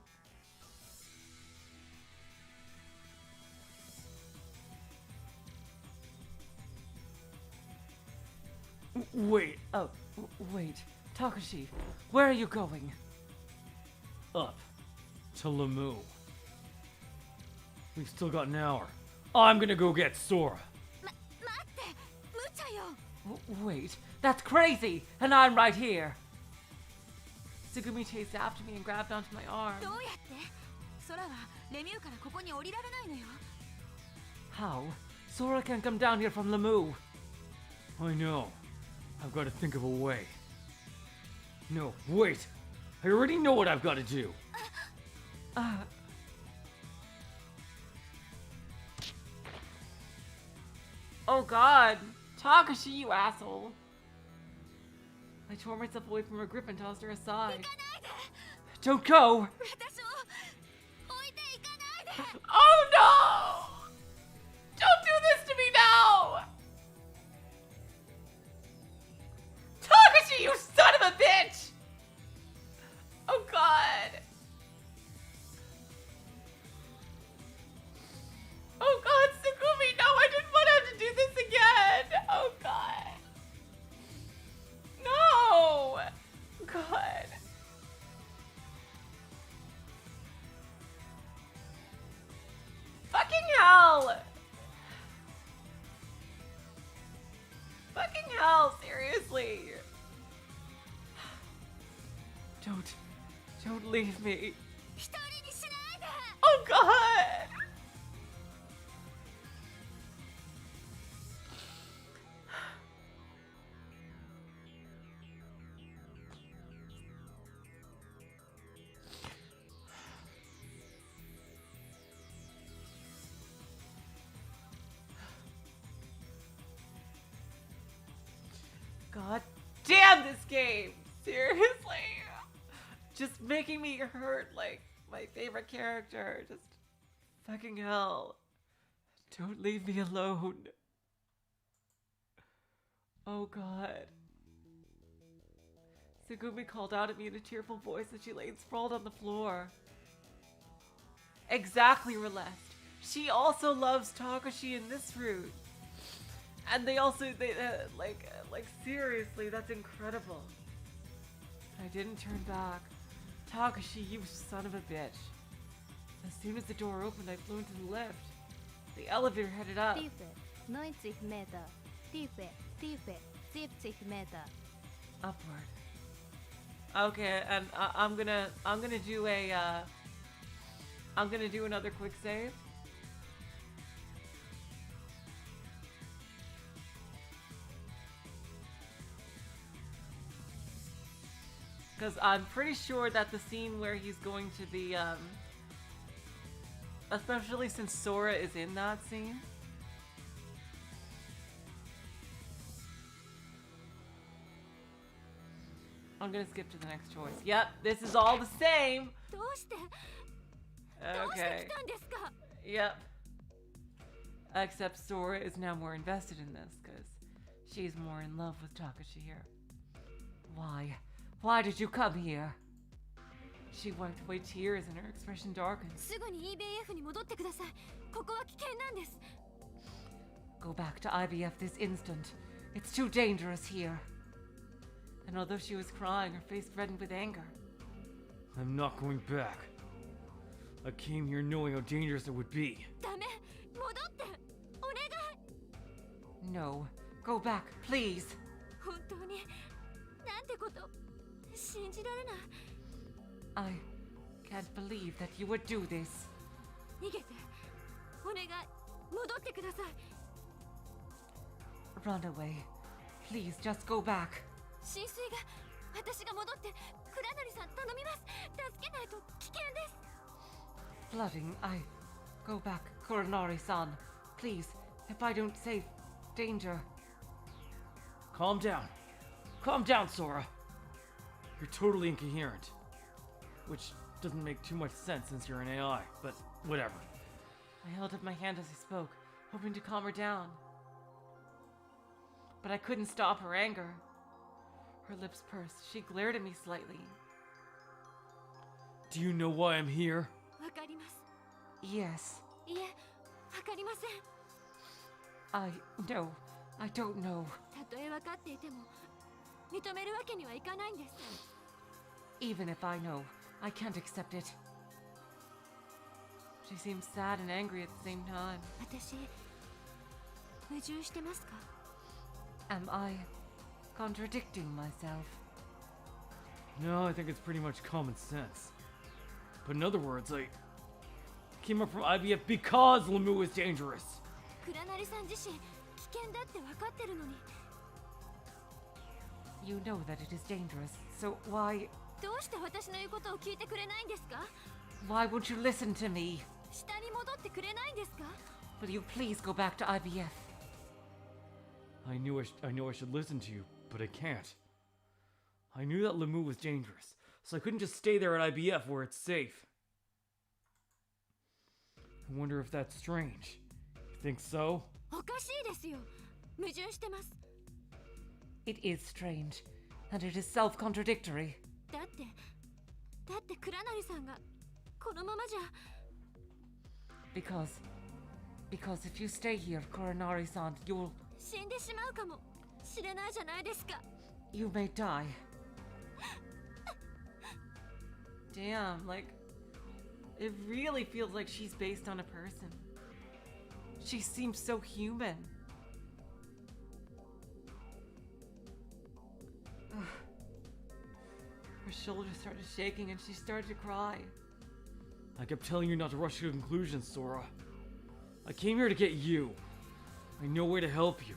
Wait. Oh, wait. Takashi, where are you going? Up. To Lamu. We've still got an hour. I'm gonna go get Sora. 待って無茶よ Wait, that's crazy! And I'm right here! Sugumi chased after me and grabbed onto my arm. どうやって空はレミューからここに降りられないのよ How? Sora can come down here from Lamu. I know. I've got to think of a way. No, wait. I already know what I've got to do. Oh god! Takashi, you asshole! I tore myself away from her grip and tossed her aside. Don't go! 私を置いていかないで Oh no! Don't do this to me now! Takashi, you son of a bitch! Oh god! Oh god, Sugumi, no, I didn't want to have to do this again! Oh god. No! God. Fucking hell! Fucking hell, seriously. Don't leave me. 一人にしないで Oh god! damn this game! Seriously? Just making me hurt like my favorite character. Just fucking hell. Don't leave me alone. Oh god. Sugumi called out at me in a tearful voice as she lay sprawled on the floor. Exactly, Relest. She also loves Takashi in this route. And they also, like seriously, that's incredible. I didn't turn back. Takashi, you son of a bitch. As soon as the door opened, I flew into the lift. The elevator headed up. Tiefe, 90 Meter. Tiefe, 70 Meter. Upward. Okay, and I'm gonna do a I'm gonna do another quick save. Because I'm pretty sure that the scene where he's going to the especially since Sora is in that scene. I'm gonna skip to the next choice. Yep, this is all the same. どうして来 Okay. たんですか Yep. Except Sora is now more invested in this because she's more in love with Takashi here. Why? Why did you come here? She wiped away tears and her expression darkened. すぐに EBF に戻ってください。ここは危険なんです。 Go back to IBF this instant. It's too dangerous here. And although she was crying, her face reddened with anger. I'm not going back. I came here knowing how dangerous it would be. ダメ、戻ってお願い。 No. Go back, please. 本当になんてこと信じられない。 I can't believe that you would do this. 逃げてお願い戻ってください。 Run away. Please just go back. 浸水が私が戻って倉成さん頼みます。助けないと危険です。 Flooding, go back, Kuronari-san. Please, if I don't save danger. Calm down. Calm down, Sora. You're totally incoherent. Which doesn't make too much sense since you're an AI, but whatever. I held up my hand as I spoke, hoping to calm her down. But I couldn't stop her anger. Her lips pursed. She glared at me slightly. Do you know why I'm here? わかります。 Yes. いえ、わかりません。 No, I don't know. たとえわかっていても認めるわけにはいかないんです。 Even if I know, I can't accept it. She seemed sad and angry at the same time. 私矛盾してますか？ Am I contradicting myself? No, I think it's pretty much common sense. But in other words, I came up from IBF because Lemieux is dangerous. 倉成さん自身危険だってわかってるのに You know that it is dangerous, so why どうして私の言うことを聞いてくれないんですか？ won't you listen to me? 下に戻ってくれないんですか？ Will you please go back to IBF? I know I should listen to you, but I can't. I knew that Lemieux was dangerous, so I couldn't just stay there at IBF where it's safe. I wonder if that's strange. You think so? おかしいですよ。矛盾してます。 It is strange, and it is self-contradictory. だって倉成さんがこのままじゃ Because if you stay here, Kuronari-san, you'll 死んでしまうかもしれないじゃないですか。 you may die. Damn, like, it really feels like she's based on a person. She seems so human. Ugh. Her shoulders started shaking and she started to cry. I kept telling you not to rush to conclusions, Sora. I came here to get you. I know a way to help you.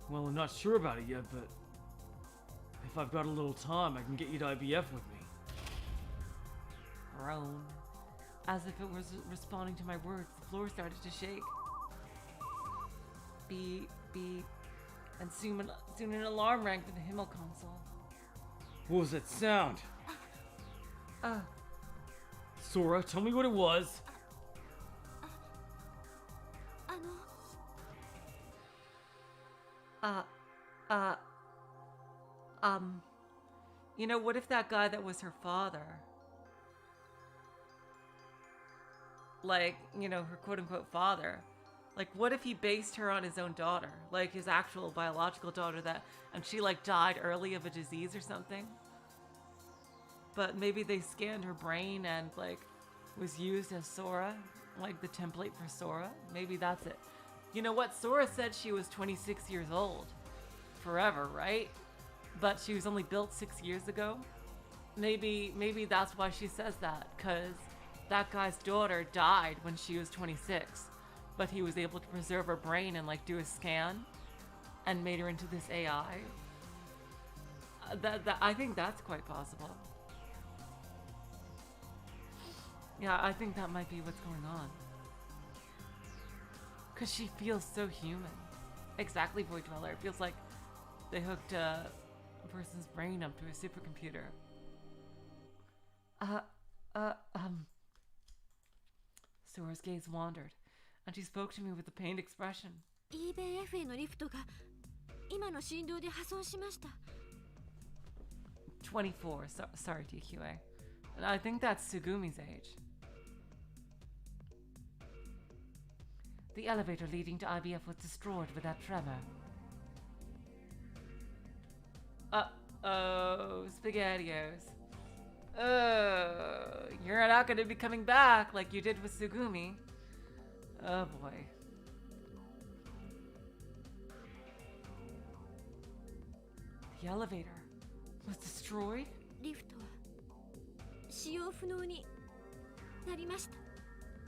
Well, I'm not sure about it yet, but if I've got a little time, I can get you to IBF with me. Groan. As if it was responding to my words, the floor started to shake. And soon an alarm rang from the Himmel console. What was that sound? Uh, Sora, tell me what it was. あの you know, what if that guy that was her father, like, you know, her quote-unquote father, like, what if he based her on his own daughter, like his actual biological daughter, and she, like, died early of a disease or something? But maybe they scanned her brain and, like, was used as Sora, like the template for Sora. Maybe that's it. You know what? Sora said she was 26 years old. Forever, right? But she was only built 6 years ago. Maybe that's why she says that, because that guy's daughter died when she was 26, but he was able to preserve her brain and, like, do a scan and made her into this AI. I think that's quite possible. Yeah, I think that might be what's going on. Because she feels so human. Exactly, Void Dweller. It feels like they hooked a person's brain up to a supercomputer. Sora's gaze wandered, and she spoke to me with a pained expression. EBF へのリフトが今の振動で破損しました。 24. Sorry, TQA. And I think that's Sugumi's age. The elevator leading to IBF was destroyed with that tremor. Uh-oh, SpaghettiOs. Oh, you're not going to be coming back like you did with Sugumi. Oh boy. The elevator was destroyed? リフトは使用不能になりました。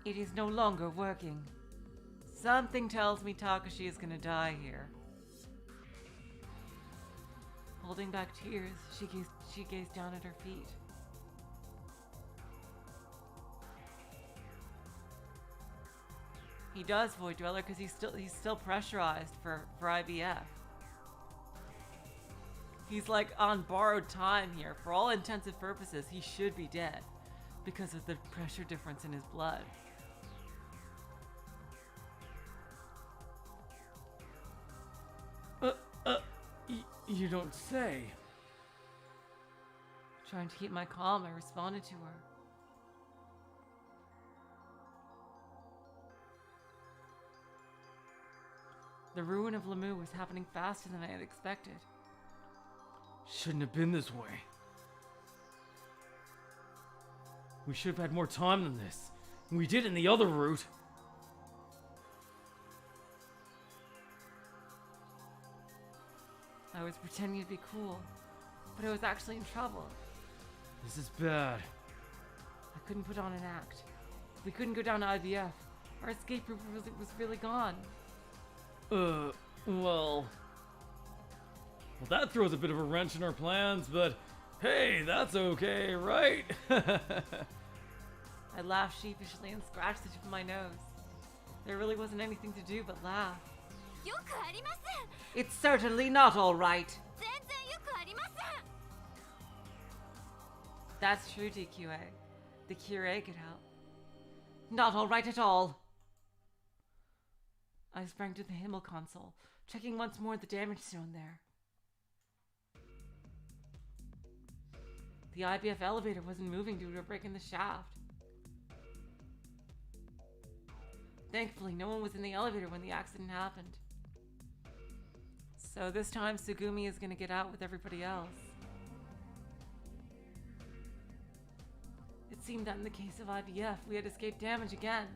It is no longer working. Something tells me Takashi is gonna die here. Holding back tears, she gazed down at her feet. He does, Void Dweller, because he's still pressurized for IBF. He's like on borrowed time here. For all intents and purposes, he should be dead because of the pressure difference in his blood. You don't say. Trying to keep my calm, I responded to her. The ruin of Lemieux was happening faster than I had expected. Shouldn't have been this way. We should have had more time than this. We did in the other route. I was pretending to be cool, but I was actually in trouble. This is bad. I couldn't put on an act. We couldn't go down to IBF. Our escape route was really gone. Well, that throws a bit of a wrench in our plans, but hey, that's okay, right? I laughed sheepishly and scratched the tip of my nose. There really wasn't anything to do but laugh. よくありません。 It's certainly not all right. 全然よくありません。 That's true, DQA. The Curé could help. Not all right at all. I sprang to the Himmel console, checking once more the damage zone there. The IBF elevator wasn't moving due to a break in the shaft. Thankfully, no one was in the elevator when the accident happened. So this time, Sugumi is going to get out with everybody else. It seemed that in the case of IBF, we had escaped damage again.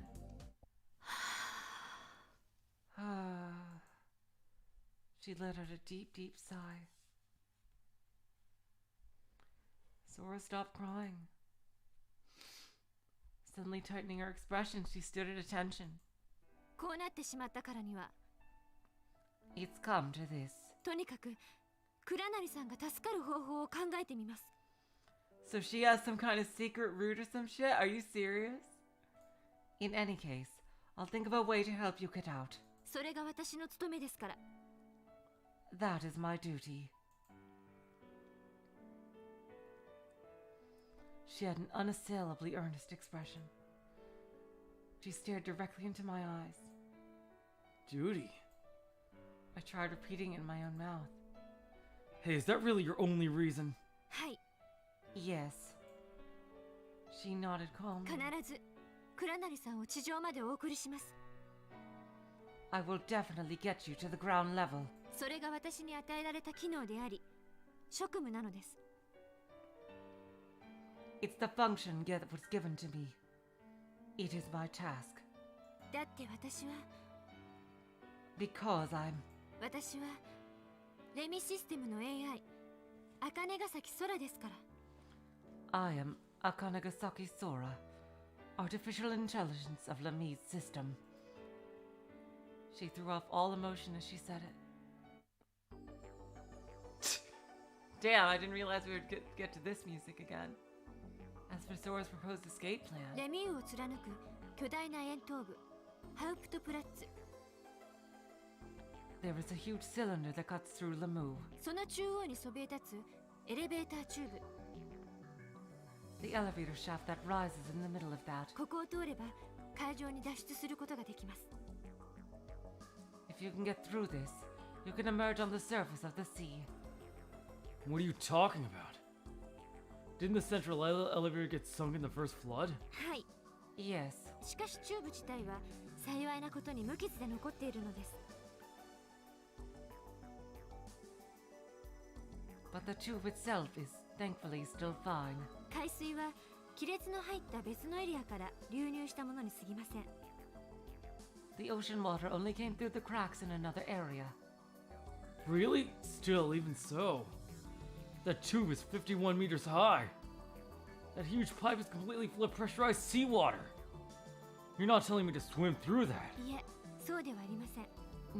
She let out a deep, deep sigh. Sora stopped crying. Suddenly tightening her expression, she stood at attention. こうなってしまったからには、 It's come to this. とにかく倉成さんが助かる方法を考えてみます。 So she has some kind of secret route or some shit? Are you serious? In any case, I'll think of a way to help you get out. それが私の務めですから。That is my duty. She had an unassailably earnest expression. She stared directly into my eyes. Duty? I tried repeating it in my own mouth. Hey, is that really your only reason? はい、 Yes. She nodded calmly. 必ず倉成さんを地上までお送りします。 I will definitely get you to the ground level. それが私に与えられた機能であり、職務なのです。 It's the function that was given to me. It is my task. だって私は Because I'm... 私はレミシステムの AI 茜ヶ崎空ですから I am Akanagasaki Sora, artificial intelligence of Lami's system. She threw off all emotion as she said it. Damn, I didn't realize we would get to this music again. As for Sora's proposed escape plan... レミューを貫く巨大な円頭部ハウプトプラッツ There is a huge cylinder that cuts through Lamu. その中央にそびえ立つエレベーターチューブ The elevator shaft that rises in the middle of that. ここを通れば会場に脱出することができます If you can get through this, you can emerge on the surface of the sea. What are you talking about? Didn't the central elevator get sunk in the first flood? はい Yes, しかしチューブ自体は幸いなことに無傷で残っているのです but the tube itself is thankfully still fine. 海水は亀裂の入った別のエリアから流入したものに過ぎません The ocean water only came through the cracks in another area. Really? Still, even so. That tube is 51 meters high. That huge pipe is completely full of pressurized seawater. You're not telling me to swim through that. いえそうではありません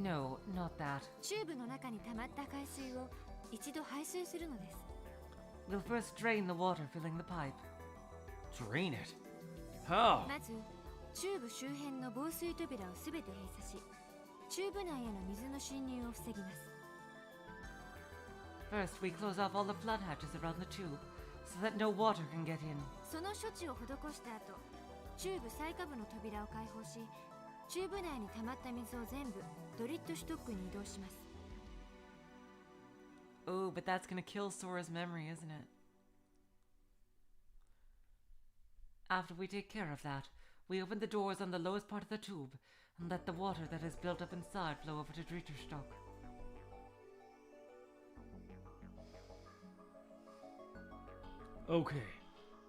No, not that. チューブの中に溜まった海水を一度排水するのです We'll first drain the water filling the pipe. Drain it? How? まずチューブ周辺の防水扉をすべて閉鎖しチューブ内への水の侵入を防ぎます First, we close off all the flood hatches around the tube so that no water can get in. その処置を施した後チューブ最下部の扉を開放しチューブ内に溜まった水を全部ドリットシュトックに移動します Oh, but that's gonna kill Sora's memory, isn't it? After we take care of that, we open the doors on the lowest part of the tube and let the water that is built up inside flow over to Dritterstock. Okay.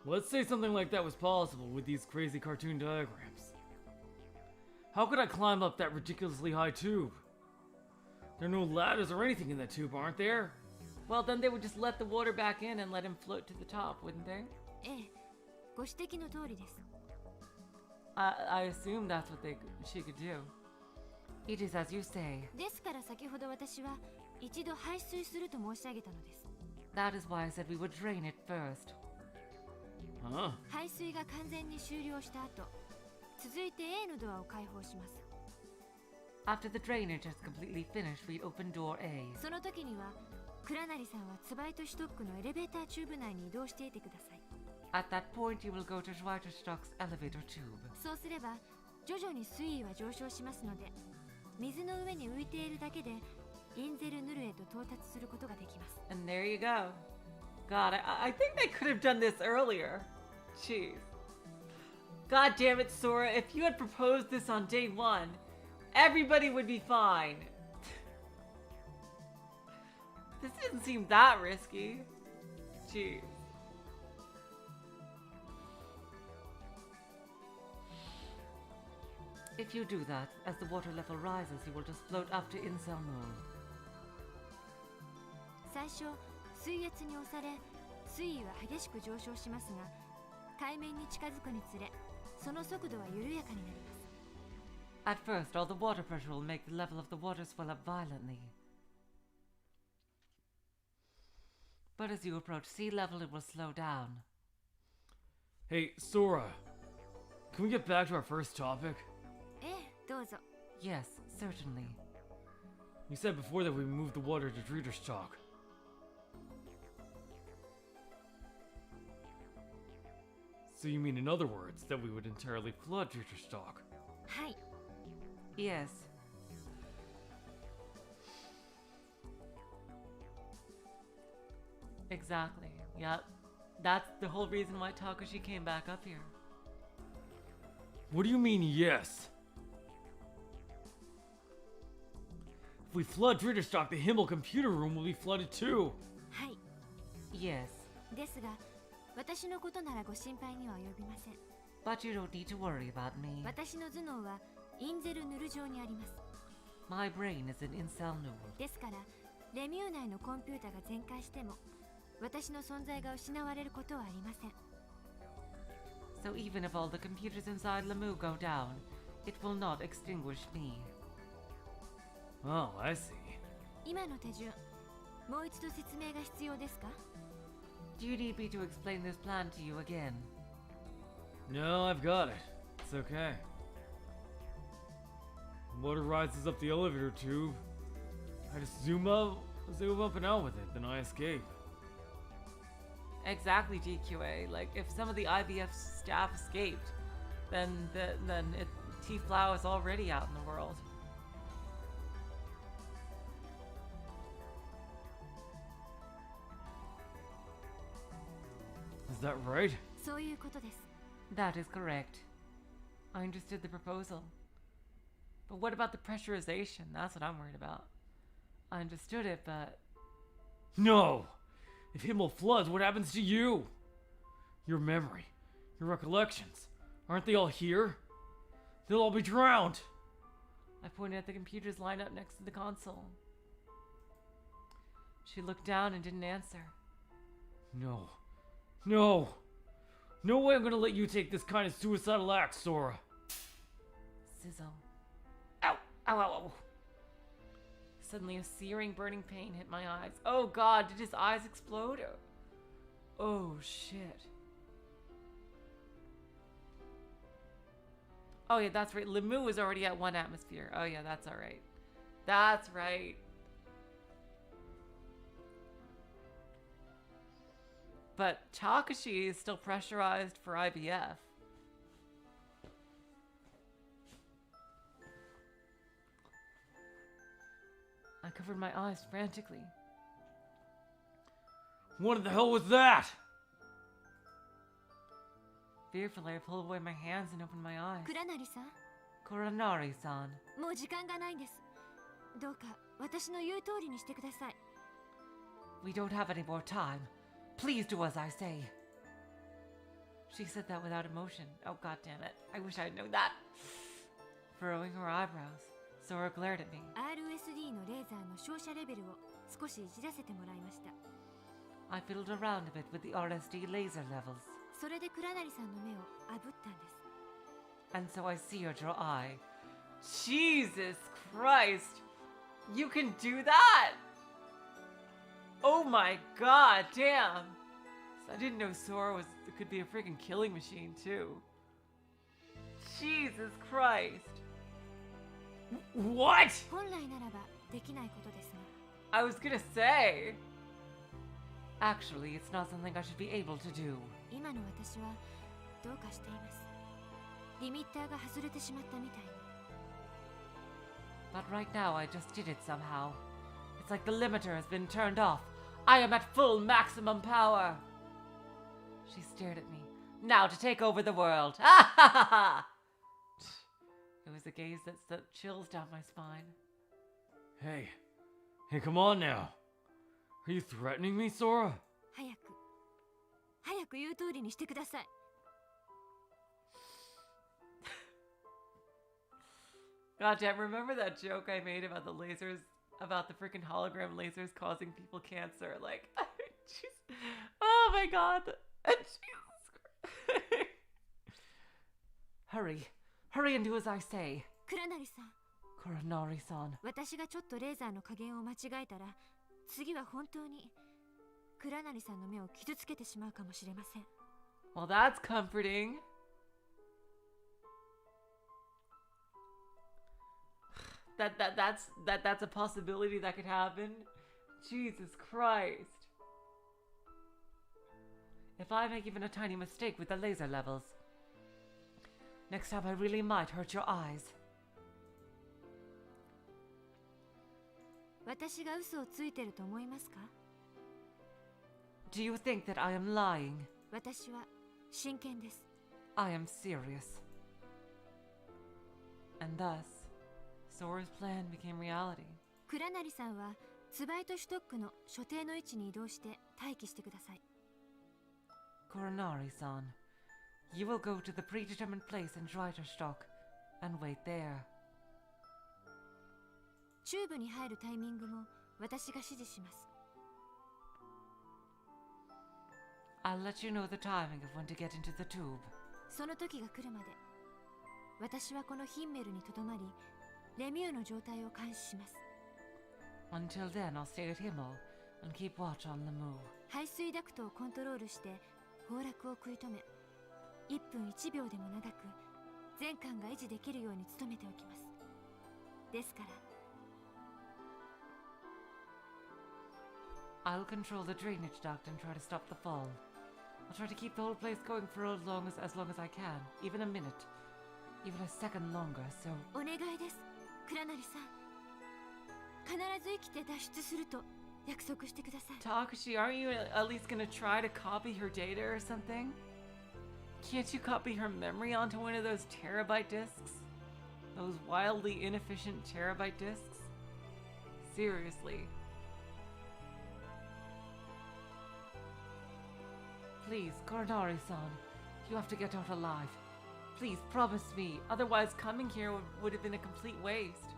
Let's say something like that was possible with these crazy cartoon diagrams. How could I climb up that ridiculously high tube? There are no ladders or anything in that tube, aren't there? Well, then they would just let the water back in and let him float to the top, wouldn't they? ええご指摘の通りです I assume that's what she could do. It is as you say. ですから先ほど私は一度排水すると申し上げたのです That is why I said we would drain it first. Huh? 排水が完全に終了した後続いて A のドアを開放します After the drainage has completely finished, we'd open door A. その時には倉成さんはツバイトシュトックのエレベーターチューブ内に移動していてください At that point, you will go to Schweiterstock's elevator tube. そうすれば徐々に水位は上昇しますので水の上に浮いているだけでインゼルヌルへと到達することができます And there you go. God, I think they could have done this earlier. Jeez. God damn it, Sora. If you had proposed this on day one, everybody would be fine. This didn't seem that risky. Jeez. If you do that, as the water level rises, you will just float up to Incel Moon. 最初水圧に押され水位は激しく上昇しますが海面に近づくにつれその速度は緩やかになります At first, all the water pressure will make the level of the water swell up violently. But as you approach sea level, it will slow down. Hey, Sora. Can we get back to our first topic? ええどうぞ Yes, certainly. You said before that we moved the water to Driederstock. So you mean, in other words, that we would entirely flood Driederstock? はい Yes. Exactly. Yep. That's the whole reason why Takashi came back up here. What do you mean, yes? If we flood Driederstock, the Himmel computer room will be flooded too. はい Yes. ですが私のことならご心配には及びません But you don't need to worry about me. 私の頭脳はインゼルヌル上にあります My brain is an incel noodle. ですからレミュー内のコンピュータが全壊しても私の存在が失われることはありません So even if all the computers inside Lemu go down, it will not extinguish me. Oh, I see. 今の手順もう一度説明が必要ですか Do you need me to explain this plan to you again? No, I've got it. It's okay. Water rises up the elevator tube. I just zoom up and out with it, then I escape. Exactly, DQA. Like, if some of the IBF staff escaped, then T-Flow is already out in the world. Is that right? そういうことです That is correct. I understood the proposal. But what about the pressurization? That's what I'm worried about. I understood it, but... No! If Himmel floods, what happens to you? Your memory, your recollections, aren't they all here? They'll all be drowned! I pointed at the computers lined up next to the console. She looked down and didn't answer. No. No! No way I'm gonna let you take this kind of suicidal act, Sora. Sizzle. Ow! Ow, ow, ow. Suddenly a searing, burning pain hit my eyes. Oh god, did his eyes explode? Oh shit. Oh yeah, that's right. Lemu is already at 1 atmosphere. Oh yeah, that's alright. That's right. But Takashi is still pressurized for IBF. I covered my eyes frantically. What the hell was that? Fearfully, I pulled away my hands and opened my eyes. 倉成さん Koronari-san. もう時間がないんですどうか私の言う通りにしてください We don't have any more time. Please do as I say. She said that without emotion. Oh god damn it. I wish I had known that. Furrowing her eyebrows, Sora glared at me. RSD のレーザーの照射レベルを少しいじらせてもらいました I fiddled around a bit with the RSD laser levels. それで倉成さんの目を炙ったんです And so I seared your eye. Jesus Christ! You can do that? Oh my god, damn! I didn't know Sora could be a freaking killing machine too. Jesus Christ! What? 本来ならばできないことですが I was gonna say. Actually, it's not something I should be able to do. 今の私はどうかしていますリミッターが外れてしまったみたいに But right now, I just did it somehow. It's like the limiter has been turned off. I am at full maximum power. She stared at me. Now to take over the world. Ah ha ha ha! It was a gaze that sent chills down my spine. Hey, come on now. Are you threatening me, Sora? 早く言う通りにしてください Goddamn, remember that joke I made about the lasers, about the freaking hologram lasers causing people cancer? Like, jeez. Oh my god. Jesus Christ. Hurry and do as I say. 倉成さん Koronari-san. 私がちょっとレーザーの加減を間違えたら次は本当に倉成さんの目を傷つけてしまうかもしれません Well, that's comforting. that's a possibility that could happen. Jesus Christ. If I make even a tiny mistake with the laser levels, next time I really might hurt your eyes. 私が嘘をついてると思いますか？ Do you think that I am lying? 私は真剣です。 I am serious. And thus, Sora's plan became reality. 倉成さんはツバイトシュトックの所定の位置に移動して待機してください。 Coronari-san, you will go to the predetermined place in Schweiterstock and wait there. チューブに入るタイミングも私が指示します。 I'll let you know the timing of when to get into the tube. その時が来るまで、私はこのヒンメルにとどまり、レミューの状態を監視します。 Until then, I'll stay at Himmel and keep watch on the move. 排水ダクトをコントロールして崩落を食い止め、1分1秒でも長く全艦が維持できるように努めておきます。ですから I'll control the drainage duct and try to stop the fall. I'll try to keep the whole place going for as long as I can, even a minute, even a second longer, so... お願いです、倉成さん。必ず生きて脱出すると約束してください。 Takashi, aren't you at least gonna try to copy her data or something? Can't you copy her memory onto one of those terabyte disks? Those wildly inefficient terabyte disks? Seriously. Please, Coronari-san, you have to get out alive. Please, promise me, otherwise coming here would have been a complete waste.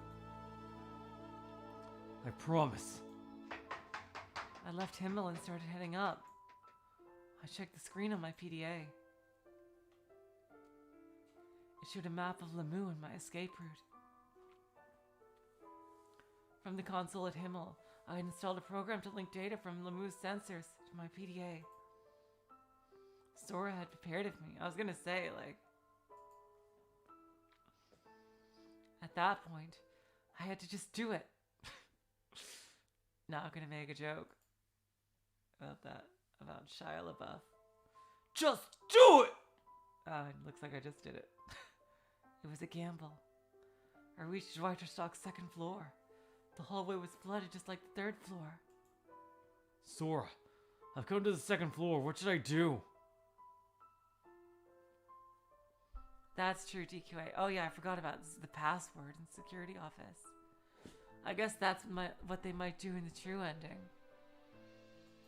I promise. I left Himmel and started heading up. I checked the screen on my PDA. It showed a map of Lamu and my escape route. From the console at Himmel, I had installed a program to link data from Lamu's sensors to my PDA. Sora had prepared of me. I was gonna say, like... At that point, I had to just do it. Not gonna make a joke about that, about Shia LaBeouf. Just do it! It looks like I just did it. It was a gamble. I reached Schweiterstock's second floor. The hallway was flooded just like the third floor. Sora, I've come to the second floor. What should I do? That's true, DQA. Oh yeah, I forgot about the password in security office. I guess that's what they might do in the true ending.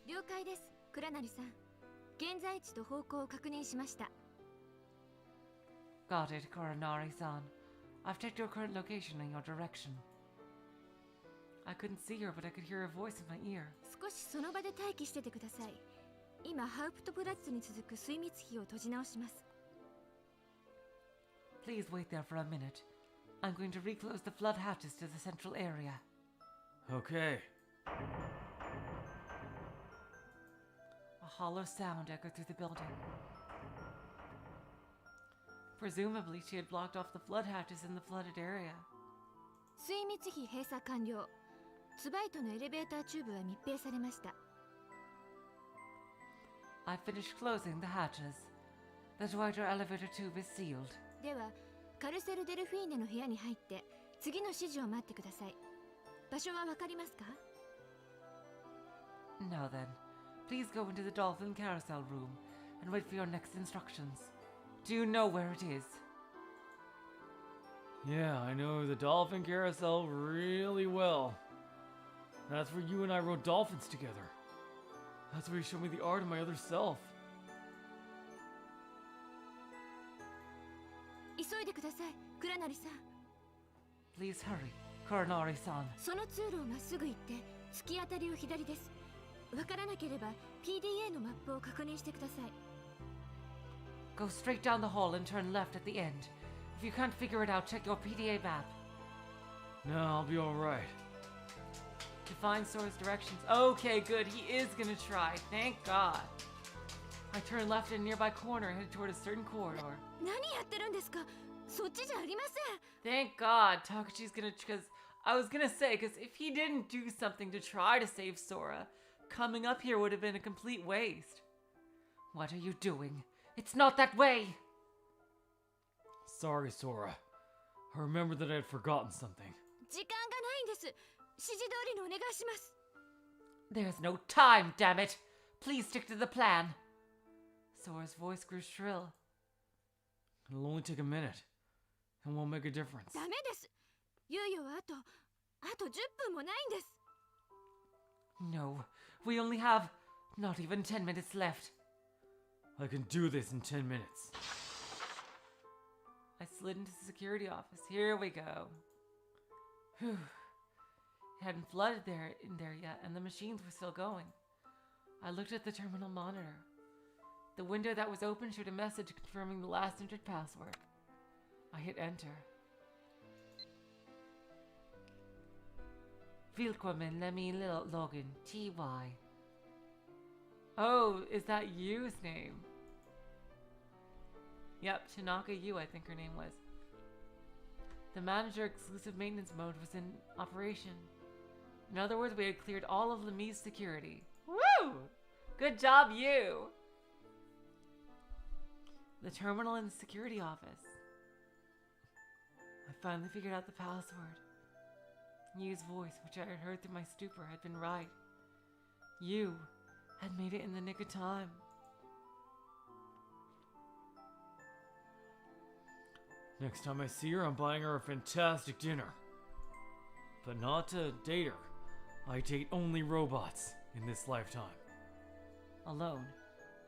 了解です、倉成さん。現在地と方向を確認しました。 Got it, Coronari-san. I've checked your current location and your direction. I couldn't see her, but I could hear her voice in my ear. 少しその場で待機しててください。今、ハウプトプラッツに続く水密費を閉じ直します。 Please wait there for a minute. I'm going to reclose the flood hatches to the central area. Okay. A hollow sound echoed through the building. Presumably, she had blocked off the flood hatches in the flooded area. 水密費閉鎖完了。ツバイトのエレベーターチューブは密閉されました。 I finished closing the hatches. The Dwighter elevator tube is sealed. では、カルセル・デルフィーネの部屋に入って次の指示を待ってください。場所はわかりますか？ Now then, please go into the dolphin carousel room and wait for your next instructions. Do you know where it is? Yeah, I know the dolphin carousel really well. That's where you and I rode dolphins together. That's where you showed me the art of my other self. 急いでください、倉成さん。 Please hurry, Coronari-san. その通路をまっすぐ行って突き当たりを左です。わからなければ PDA のマップを確認してください。 Go straight down the hall and turn left at the end. If you can't figure it out, check your PDA map. No, I'll be alright. To find Sora's directions. Okay, good. He is gonna try. Thank God. I turn left in a nearby corner, headed toward a certain corridor. 何やってるんですか？そっちじゃありません。 Thank God Takachi's gonna, because I was gonna say, because if he didn't do something to try to save Sora, coming up here would have been a complete waste. What are you doing? It's not that way! Sorry, Sora. I remember that I had forgotten something. 時間がないんです。指示通りのお願いします。 There's no time, damn it! Please stick to the plan. Sora's voice grew shrill. It'll only take a minute, and won't make a difference. ダメです。猶予はあと10分もないんです。 No, we only have not even 10 minutes left. I can do this in 10 minutes. I slid into the security office. Here we go. Whew. It hadn't flooded in there yet, and the machines were still going. I looked at the terminal monitor. The window that was open showed a message confirming the last entered password. I hit enter. Willkommen, let me login. TY. Oh, is that Yu's name? Yep, Tanaka Yu, I think her name was. The manager exclusive maintenance mode was in operation. In other words, we had cleared all of Lemi's security. Woo! Good job, Yu! The terminal in the security office. I finally figured out the password. Yu's voice, which I had heard through my stupor, had been right. Yu had made it in the nick of time. Next time I see her, I'm buying her a fantastic dinner. But not to date her. I date only robots in this lifetime. Alone,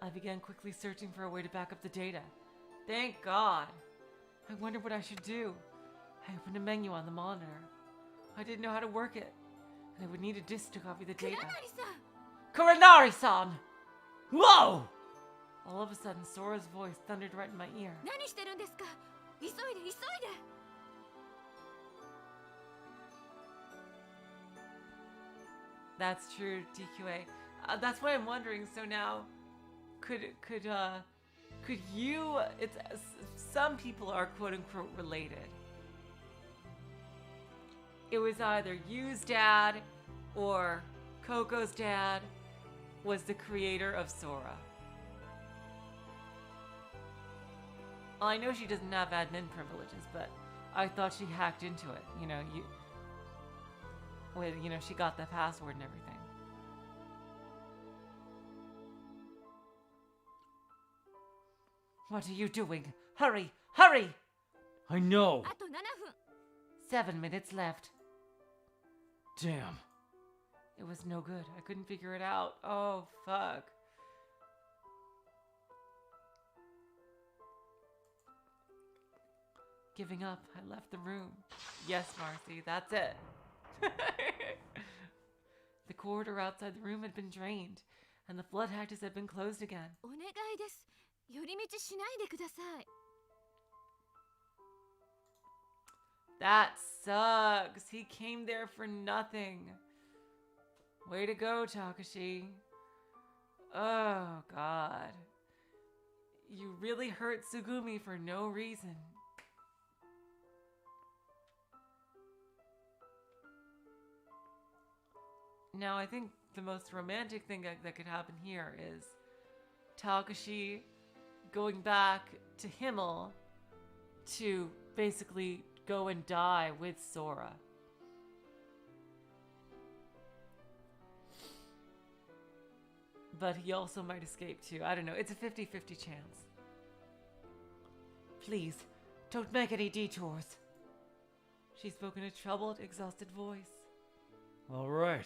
I began quickly searching for a way to back up the data. Thank God! I wondered what I should do. I opened a menu on the monitor. I didn't know how to work it, and I would need a disk to copy the data. 倉成さん、 Kuranari-san! Whoa! All of a sudden, Sora's voice thundered right in my ear. 何してるんですか。急いで急いで。 That's true, DQA. That's why I'm wondering. So now, could you? It's some people are quote unquote related. It was either Yu's dad or Coco's dad was the creator of Sora. I know she doesn't have admin privileges, but I thought she hacked into it. She got the password and everything. What are you doing? Hurry! Hurry! I know! あと7分。 7 minutes left. Damn. It was no good. I couldn't figure it out. Oh, fuck. Giving up, I left the room. Yes, Marcy, that's it. The corridor outside the room had been drained, and the flood hatches had been closed again. お願いです。寄り道しないでください。 That sucks. He came there for nothing. Way to go, Takashi. Oh, God. You really hurt Tsugumi for no reason. Now, I think the most romantic thing that could happen here is Takashi going back to Himmel to basically go and die with Sora. But he also might escape too. I don't know. It's a 50-50 chance. Please, don't make any detours. She spoke in a troubled, exhausted voice. All right.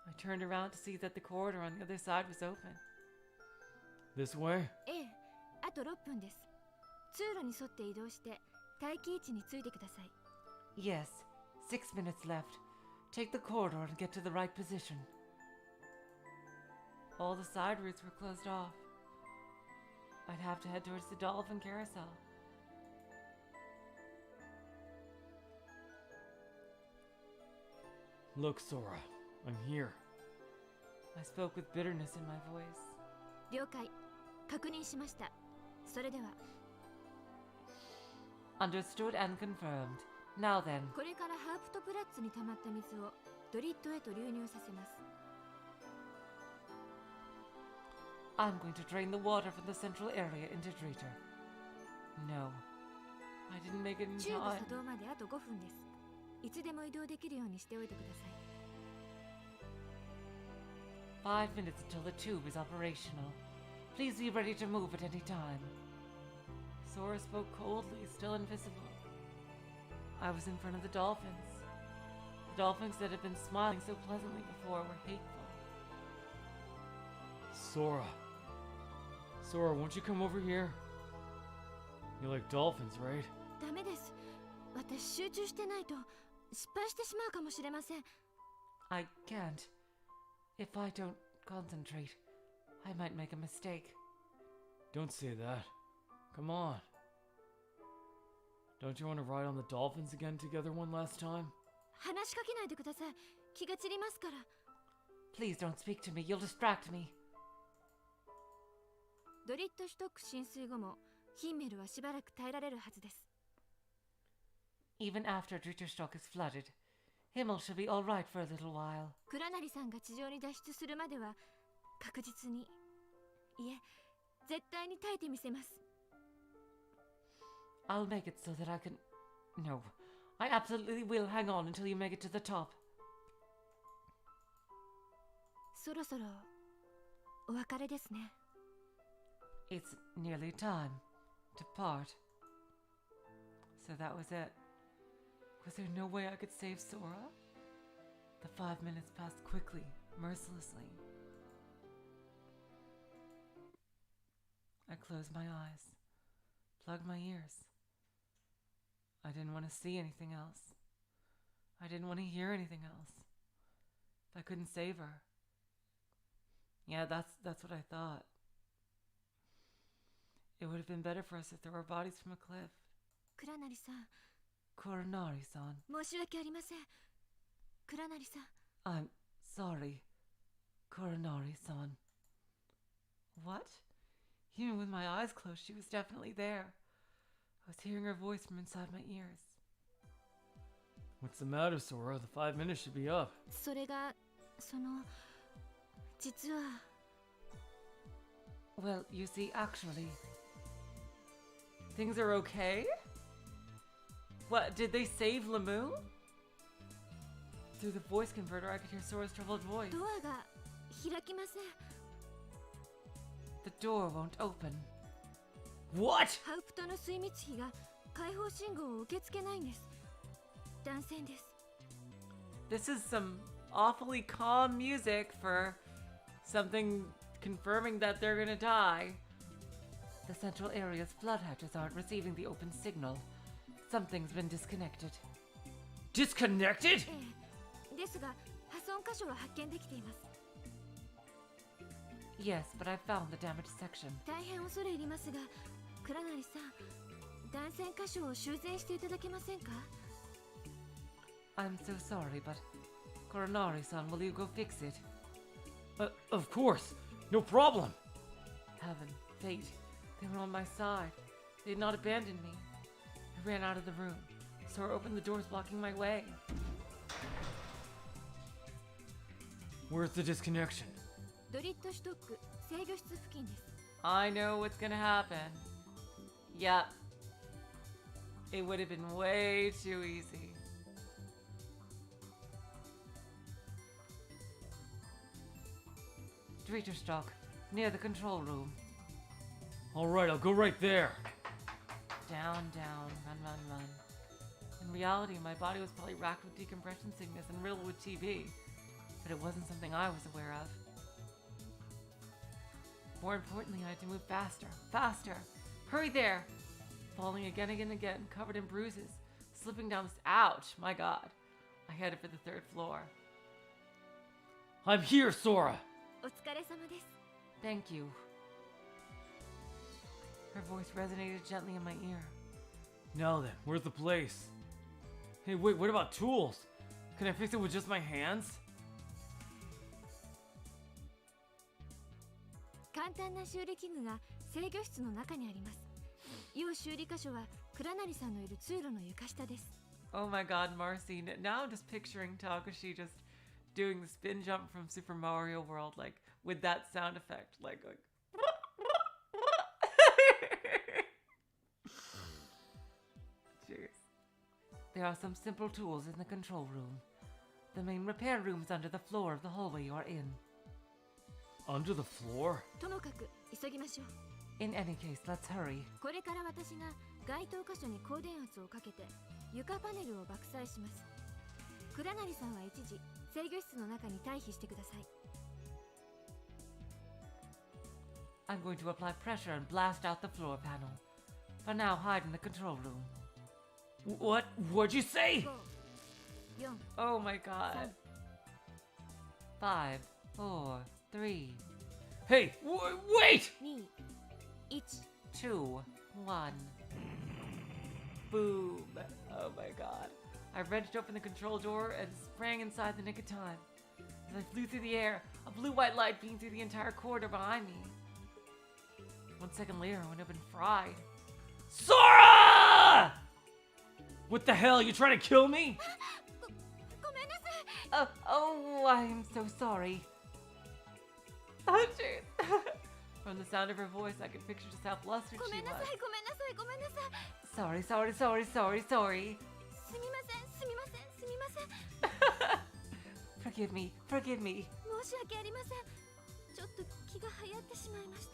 I turned around to see that the corridor on the other side was open. This way? ええ、あと6分です。通路に沿って移動して待機位置についてください。 Yes, 6 minutes left. Take the corridor and get to the right position. All the side routes were closed off. I'd have to head towards the dolphin carousel. Look, Sora. I'm here. I spoke with bitterness in my voice. 了解。確認しました。それでは。Understood and confirmed. Now then, これからハープトプラッツに溜まった水をドリットへと流入させます。 I'm going to drain the water from the central area into Driter. No, I didn't make it in チューブ time. 作動まであと5分です。いつでも移動できるようにしておいてください。 5 minutes until the tube is operational. Please be ready to move at any time. Sora spoke coldly, still invisible. I was in front of the dolphins. The dolphins that had been smiling so pleasantly before were hateful. Sora. Sora, won't you come over here? You like dolphins, right? ダメです。私集中してないと失敗してしまうかもしれません。 I can't. If I don't concentrate, I might make a mistake. Don't say that. Come on. Don't you want to ride on the dolphins again together one last time? 話しかけないでください。気が散りますから。 Please don't speak to me, you'll distract me. ドリットシュトック浸水後もヒンメルはしばらく耐えられるはずです。 Even after Dritterstock is flooded, Himmel should be all right for a little while. クラナリさんが地上に脱出するまでは確実に、いえ、絶対に耐えてみせます。 I'll make it so that I can... No, I absolutely will hang on until you make it to the top. そろそろお別れですね。 It's nearly time to part. So that was it. Was there no way I could save Sora? The 5 minutes passed quickly, mercilessly. I closed my eyes, plugged my ears. I didn't want to see anything else. I didn't want to hear anything else. If I couldn't save her. Yeah, that's what I thought. It would have been better for us to throw our bodies from a cliff. クラナリさん、 Koronari-san. 申し訳ありません。クラナリさん、 I'm sorry, Koronari-san. What? Even with my eyes closed, she was definitely there. I was hearing her voice from inside my ears. What's the matter, Sora? The 5 minutes should be up. それが、実は、 Well, you see, actually... Things are okay? What, did they save Lamu? Through the voice converter, I could hear Sora's troubled voice. ドアが開きません。 The door won't open. What? ハウプトの水密費が解放信号を受け付けないんです。断線です。 This is some awfully calm music for something confirming that they're gonna die. The central area's flood hatches aren't receiving the open signal. Something's been disconnected. Disconnected? ですが、破損箇所は発見できています。 Yes, but I found the damaged section. 大変恐れ入りますが、クラナリさん、断線箇所を修繕していただけませんか？ I'm so sorry, but Koronari-san, will you go fix it? Of course. No problem. Heaven, fate, they were on my side. They had not abandoned me. I ran out of the room. Sora opened the doors blocking my way. Where's the disconnection? ドリットシュトック制御室付近です。 I know what's gonna happen. Yep. It would have been way too easy. Dritterstock, near the control room. Alright, I'll go right there. Down, down, run, run, run. In reality, my body was probably racked with decompression sickness and riddled with TB, but it wasn't something I was aware of. More importantly, I had to move faster, faster. Hurry there! Falling again and again, covered in bruises, slipping down this. Ouch, my god. I headed for the 3rd floor. I'm here, Sora. お疲れ様です。 Thank you. Her voice resonated gently in my ear. Now then, where's the place? Hey, wait, what about tools? Can I fix it with just my hands? 簡単な修理器具が制御室の中にあります。要修理箇所は倉成さんのいる通路の床下です。 Oh my god, Marcy. Now I'm just picturing Takashi just doing the spin jump from Super Mario World, like, with that sound effect. Like Jeez. There are some simple tools in the control room. The main repair room is under the floor of the hallway you are in. Under the floor? ともかく急ぎましょう。 In any case, let's hurry. これから私が該当箇所に高電圧をかけて床パネルを爆砕します。倉成さんは一時制御室の中に退避してください。 I'm going to apply pressure and blast out the floor panel. For now, hide in the control room. What'd you say? 5、4、 Oh my god. 5, 4, 3, Hey, wait! 2、1。 2, 1. Boom. Oh my god. I wrenched open the control door and sprang inside the nick of time. As I flew through the air, a blue-white light beamed through the entire corridor behind me. 1 second later, I went up and fried. Sora! What the hell? You trying to kill me? ごめんなさい。 Oh, I am so sorry. Oh, jeez. From the sound of her voice, I could picture just how flustered ご she めんなさ was. い、ごめんなさい、ごめんなさい。 Sorry, sorry, sorry, sorry, sorry. すみません、すみません、すみません。 Forgive me, forgive me. 申し訳ありません。ちょっと気が流行ってしまいました。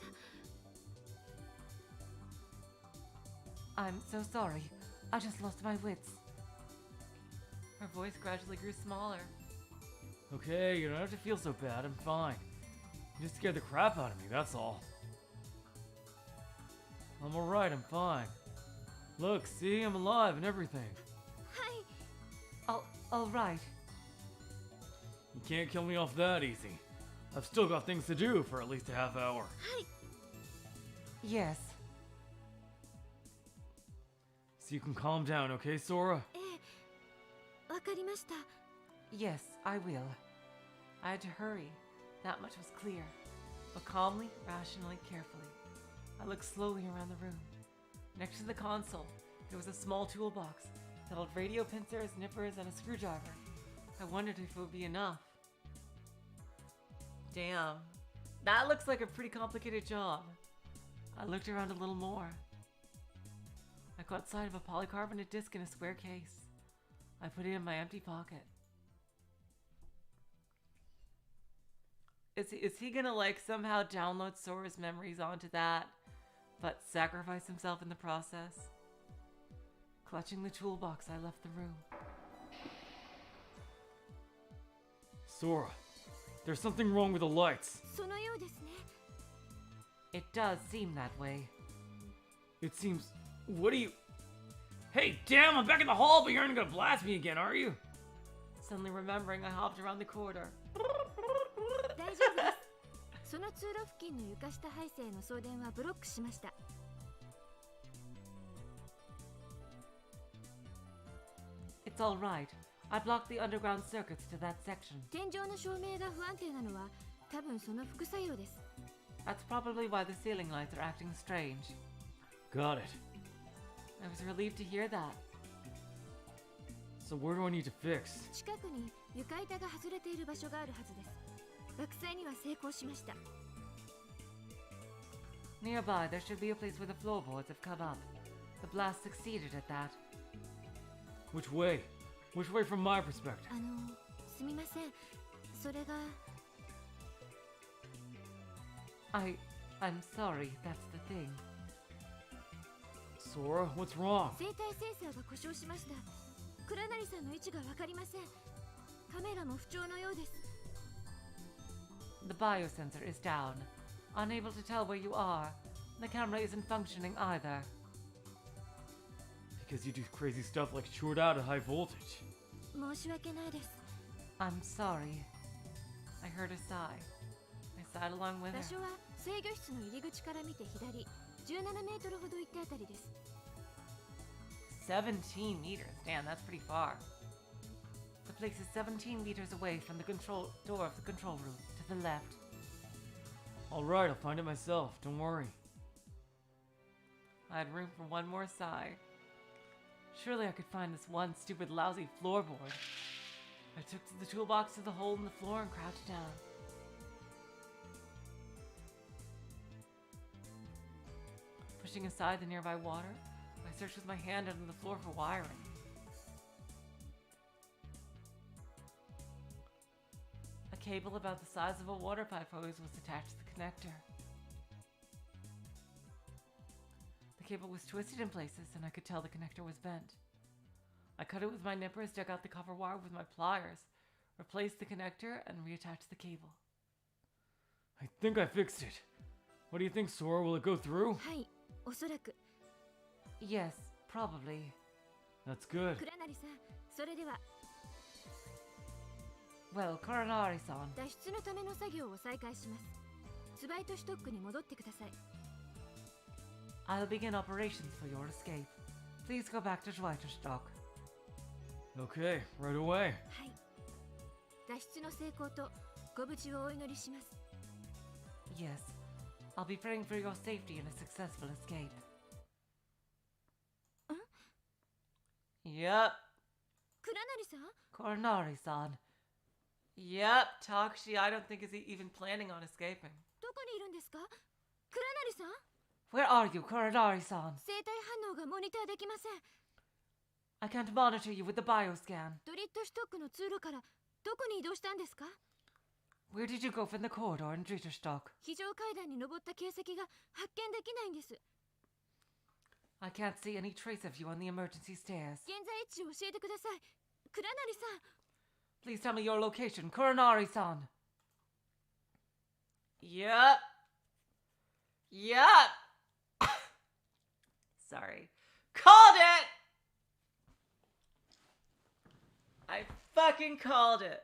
I'm so sorry. I just lost my wits. Her voice gradually grew smaller. Okay, you don't have to feel so bad. I'm fine. You just scared the crap out of me, that's all. I'm alright, I'm fine. Look, see, I'm alive and everything. はい。 All right. You can't kill me off that easy. I've still got things to do for at least a half hour. Yes. So you can calm down, okay, Sora? ええ、わかりました。 Yes, I will. I had to hurry. That much was clear. But calmly, rationally, carefully. I looked slowly around the room. Next to the console, there was a small toolbox that held radio pincers, nippers, and a screwdriver. I wondered if it would be enough. Damn. That looks like a pretty complicated job. I looked around a little more. I caught sight of a polycarbonate disc in a square case. I put it in my empty pocket. Is he gonna like somehow download Sora's memories onto that, but sacrifice himself in the process? Clutching the toolbox, I left the room. Sora, there's something wrong with the lights. そのようですね。 It does seem that way. It seems... What are you... Hey, damn, I'm back in the hall, but you aren't gonna blast me again, are you? Suddenly remembering, I hopped around the corridor. 大丈夫です。その通路付近の床下配線の送電はブロックしました。 It's all right. I blocked the underground circuits to that section. 天井の照明が不安定なのは多分その副作用です。 That's probably why the ceiling lights are acting strange. Got it. I was relieved to hear that. So where do I need to fix? 近くに床板が外れている場所があるはずです。爆砕には成功しました。 Nearby, there should be a place where the floorboards have come up. The blast succeeded at that. Which way? Which way from my perspective? すみません。それが I'm sorry, that's the thing. Sora, what's wrong? 生体センサーが故障しました。倉成さんの位置がわかりません。カメラも不調のようです。 The biosensor is down. Unable to tell where you are. The camera isn't functioning either. Because you do crazy stuff like short out at high voltage. 申し訳ないです。 I'm sorry. I heard a sigh. I sighed along with 場 her. 所は制御室の入り口から見て左、17メートルほど行ったあたりです。 17 meters. Damn, that's pretty far. The place is 17 meters away from the control door of the control room, to the left. Alright, I'll find it myself, don't worry. I had room for one more sigh. Surely I could find this one stupid lousy floorboard. I took the toolbox to the hole in the floor and crouched down. Pushing aside the nearby water, I searched with my hand under the floor for wiring. A cable about the size of a water pipe hose was attached to the connector. The cable was twisted in places, and I could tell the connector was bent. I cut it with my nippers, dug out the copper wire with my pliers, replaced the connector, and reattached the cable. I think I fixed it. What do you think, Sora? Will it go through? はい、おそらく。 Yes, probably. That's good. 倉成さん、それでは Well, Koronari-san, 脱出のための作業を再開します。ツバイトシュトックに戻ってください。 I'll begin operations for your escape. Please go back to Schweiterstock. Okay, right away. はい。脱出の成功とご無事をお祈りします。 Yes, I'll be praying for your safety and a successful escape. Yep, 倉成さん、 Koronari-san. Yep, Takashi, I don't think is even planning on escaping. どこにいるんですか？倉成さん、 Where are you, Koronari-san? 生体反応がモニターできません。 I can't monitor you with the bioscan. ドリットシュトックの通路からどこに移動したんですか？ Where did you go from the corridor in Dritterstock? 非常階段に登った形跡が発見できないんです。 I can't see any trace of you on the emergency stairs. 現在位置を教えてください。倉成さん、 Please tell me your location, Koronari-san. Yep. Yep. Sorry. Called it! I fucking called it.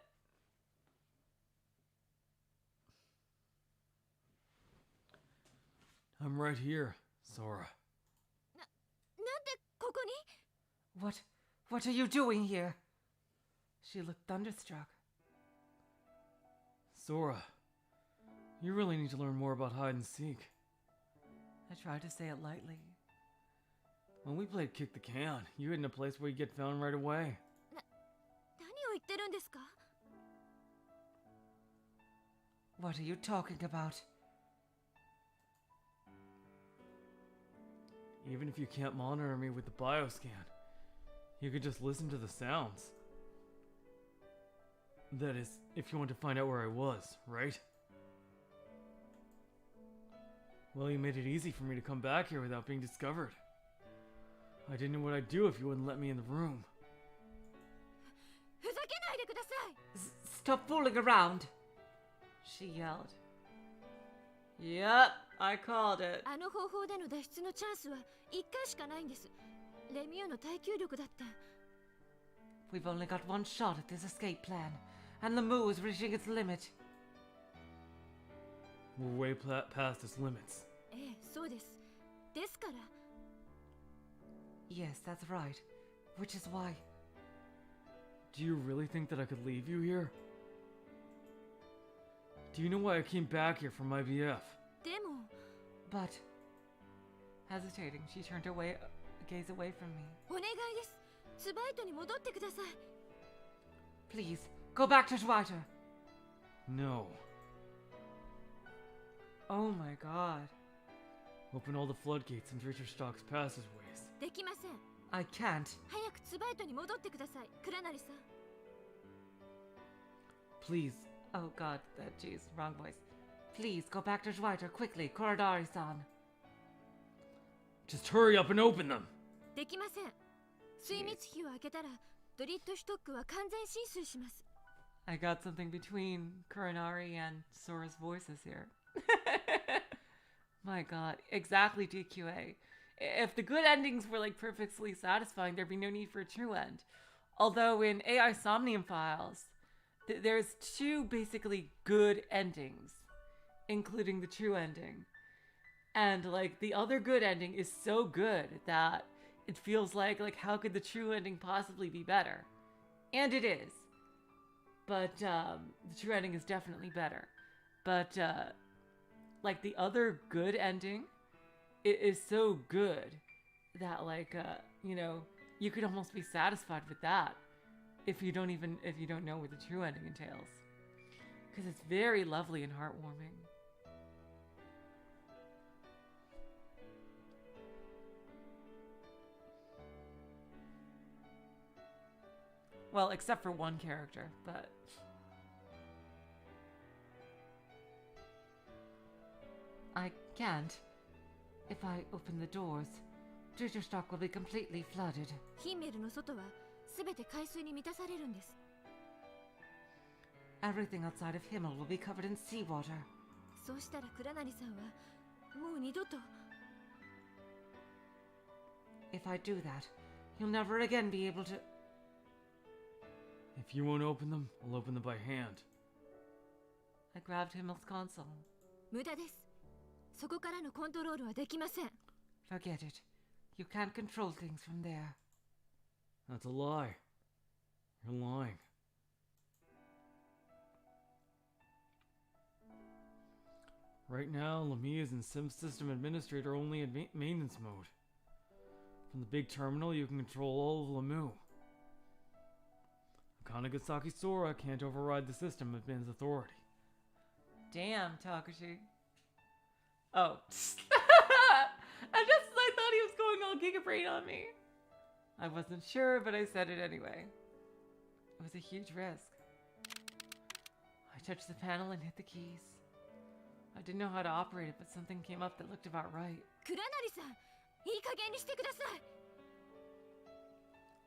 I'm right here, Sora. なんでここに？ What are you doing here? She looked thunderstruck. Sora, you really need to learn more about hide and seek. I tried to say it lightly. When we played Kick the Can, you hid in a place where you get found right away. 何を言ってるんですか？ What are you talking about? Even if you can't monitor me with the bioscan, you could just listen to the sounds. That is, if you want to find out where I was, right? Well, you made it easy for me to come back here without being discovered. I didn't know what I'd do if you wouldn't let me in the room. ふざけないでください。 Stop fooling around! She yelled. Yep, I called it. あの方法での脱出のチャンスは1回しかないんです。レミオの耐久力だって。 We've only got one shot at this escape plan, and the Moo is reaching its limit. We're way past its limits. ええ、そうです。ですから。 Yes, that's right. Which is why. Do you really think that I could leave you here? Do you know why I came back here from IVF? でも、 But. Hesitating, she turned her gaze away from me. お願いです。ツバイトに戻ってください。 Please, go back to Schweiter. No. Oh my god. Open all the floodgates in Dritterstock's passageways. できません。 I can't. 早くツバイトに戻ってください。倉成さん。 Please. Oh god, jeez, wrong voice. Please, go back to Schweiter quickly, Korodari-san. Just hurry up and open them. できません。水密費を開けたら、ドリットシュトックは完全浸水します。 I got something between Koronari and Sora's voices here. My god, exactly DQA. If the good endings were like perfectly satisfying, there'd be no need for a true end. Although in AI Somnium Files, there's two basically good endings, including the true ending. And like the other good ending is so good that it feels like how could the true ending possibly be better? And it is. But the true ending is definitely better. But like the other good ending, it is so good that you you could almost be satisfied with that if you don't know what the true ending entails. Because it's very lovely and heartwarming. Well, except for one character, but... I can't. If I open the doors, treasure stock will be completely flooded. ヒンメルの外は全て海水に満たされるんです。 Everything outside of Himmel will be covered in seawater. そうしたらクラナリさんはもう二度と If I do that, you'll never again be able to... If you won't open them, I'll open them by hand. I grabbed Himmel's console. 無駄です。そこからのコントロールはできません。 Forget it. You can't control things from there. That's a lie. You're lying. Right now, Lemmy is in Sim System Administrator only in maintenance mode. From the big terminal, you can control all of Lemu. Akanagasaki Sora can't override the system of Ben's authority. Damn, Takashi. Oh. I thought he was going all Giga Brain on me. I wasn't sure, but I said it anyway. It was a huge risk. I touched the panel and hit the keys. I didn't know how to operate it, but something came up that looked about right. クラナリさん、いい加減にしてください。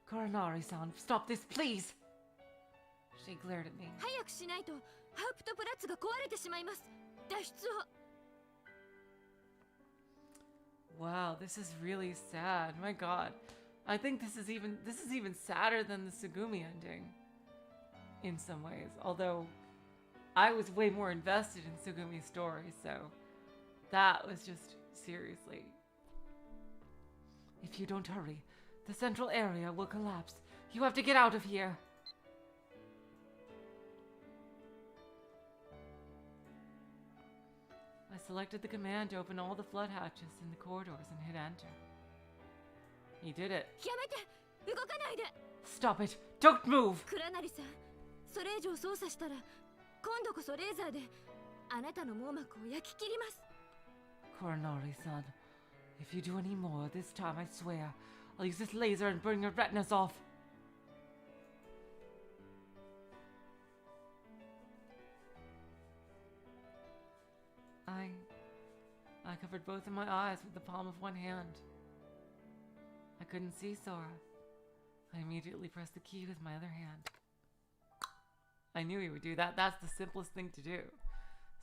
Koronari-san, stop this, please! She glared at me. 早くしないとハウプトプラッツが壊れてしまいます。脱出を。 Wow, this is really sad. My god. I think this is even sadder than the Sugumi ending. In some ways. Although I was way more invested in Sugumi's story, so that was just seriously. If you don't hurry, the central area will collapse. You have to get out of here. I selected the command to open all the flood hatches in the corridors and hit enter. He did it. やめて、動かないで。 Stop it! Don't move! クラナリさん、それ以上操作したら、今度こそレーザーであなたの網膜を焼き切ります。 Koronari-san, if you do any more this time, I swear, I'll use this laser and burn your retinas off. I covered both of my eyes with the palm of one hand. I couldn't see Sora. I immediately pressed the key with my other hand. I knew he would do that. That's the simplest thing to do.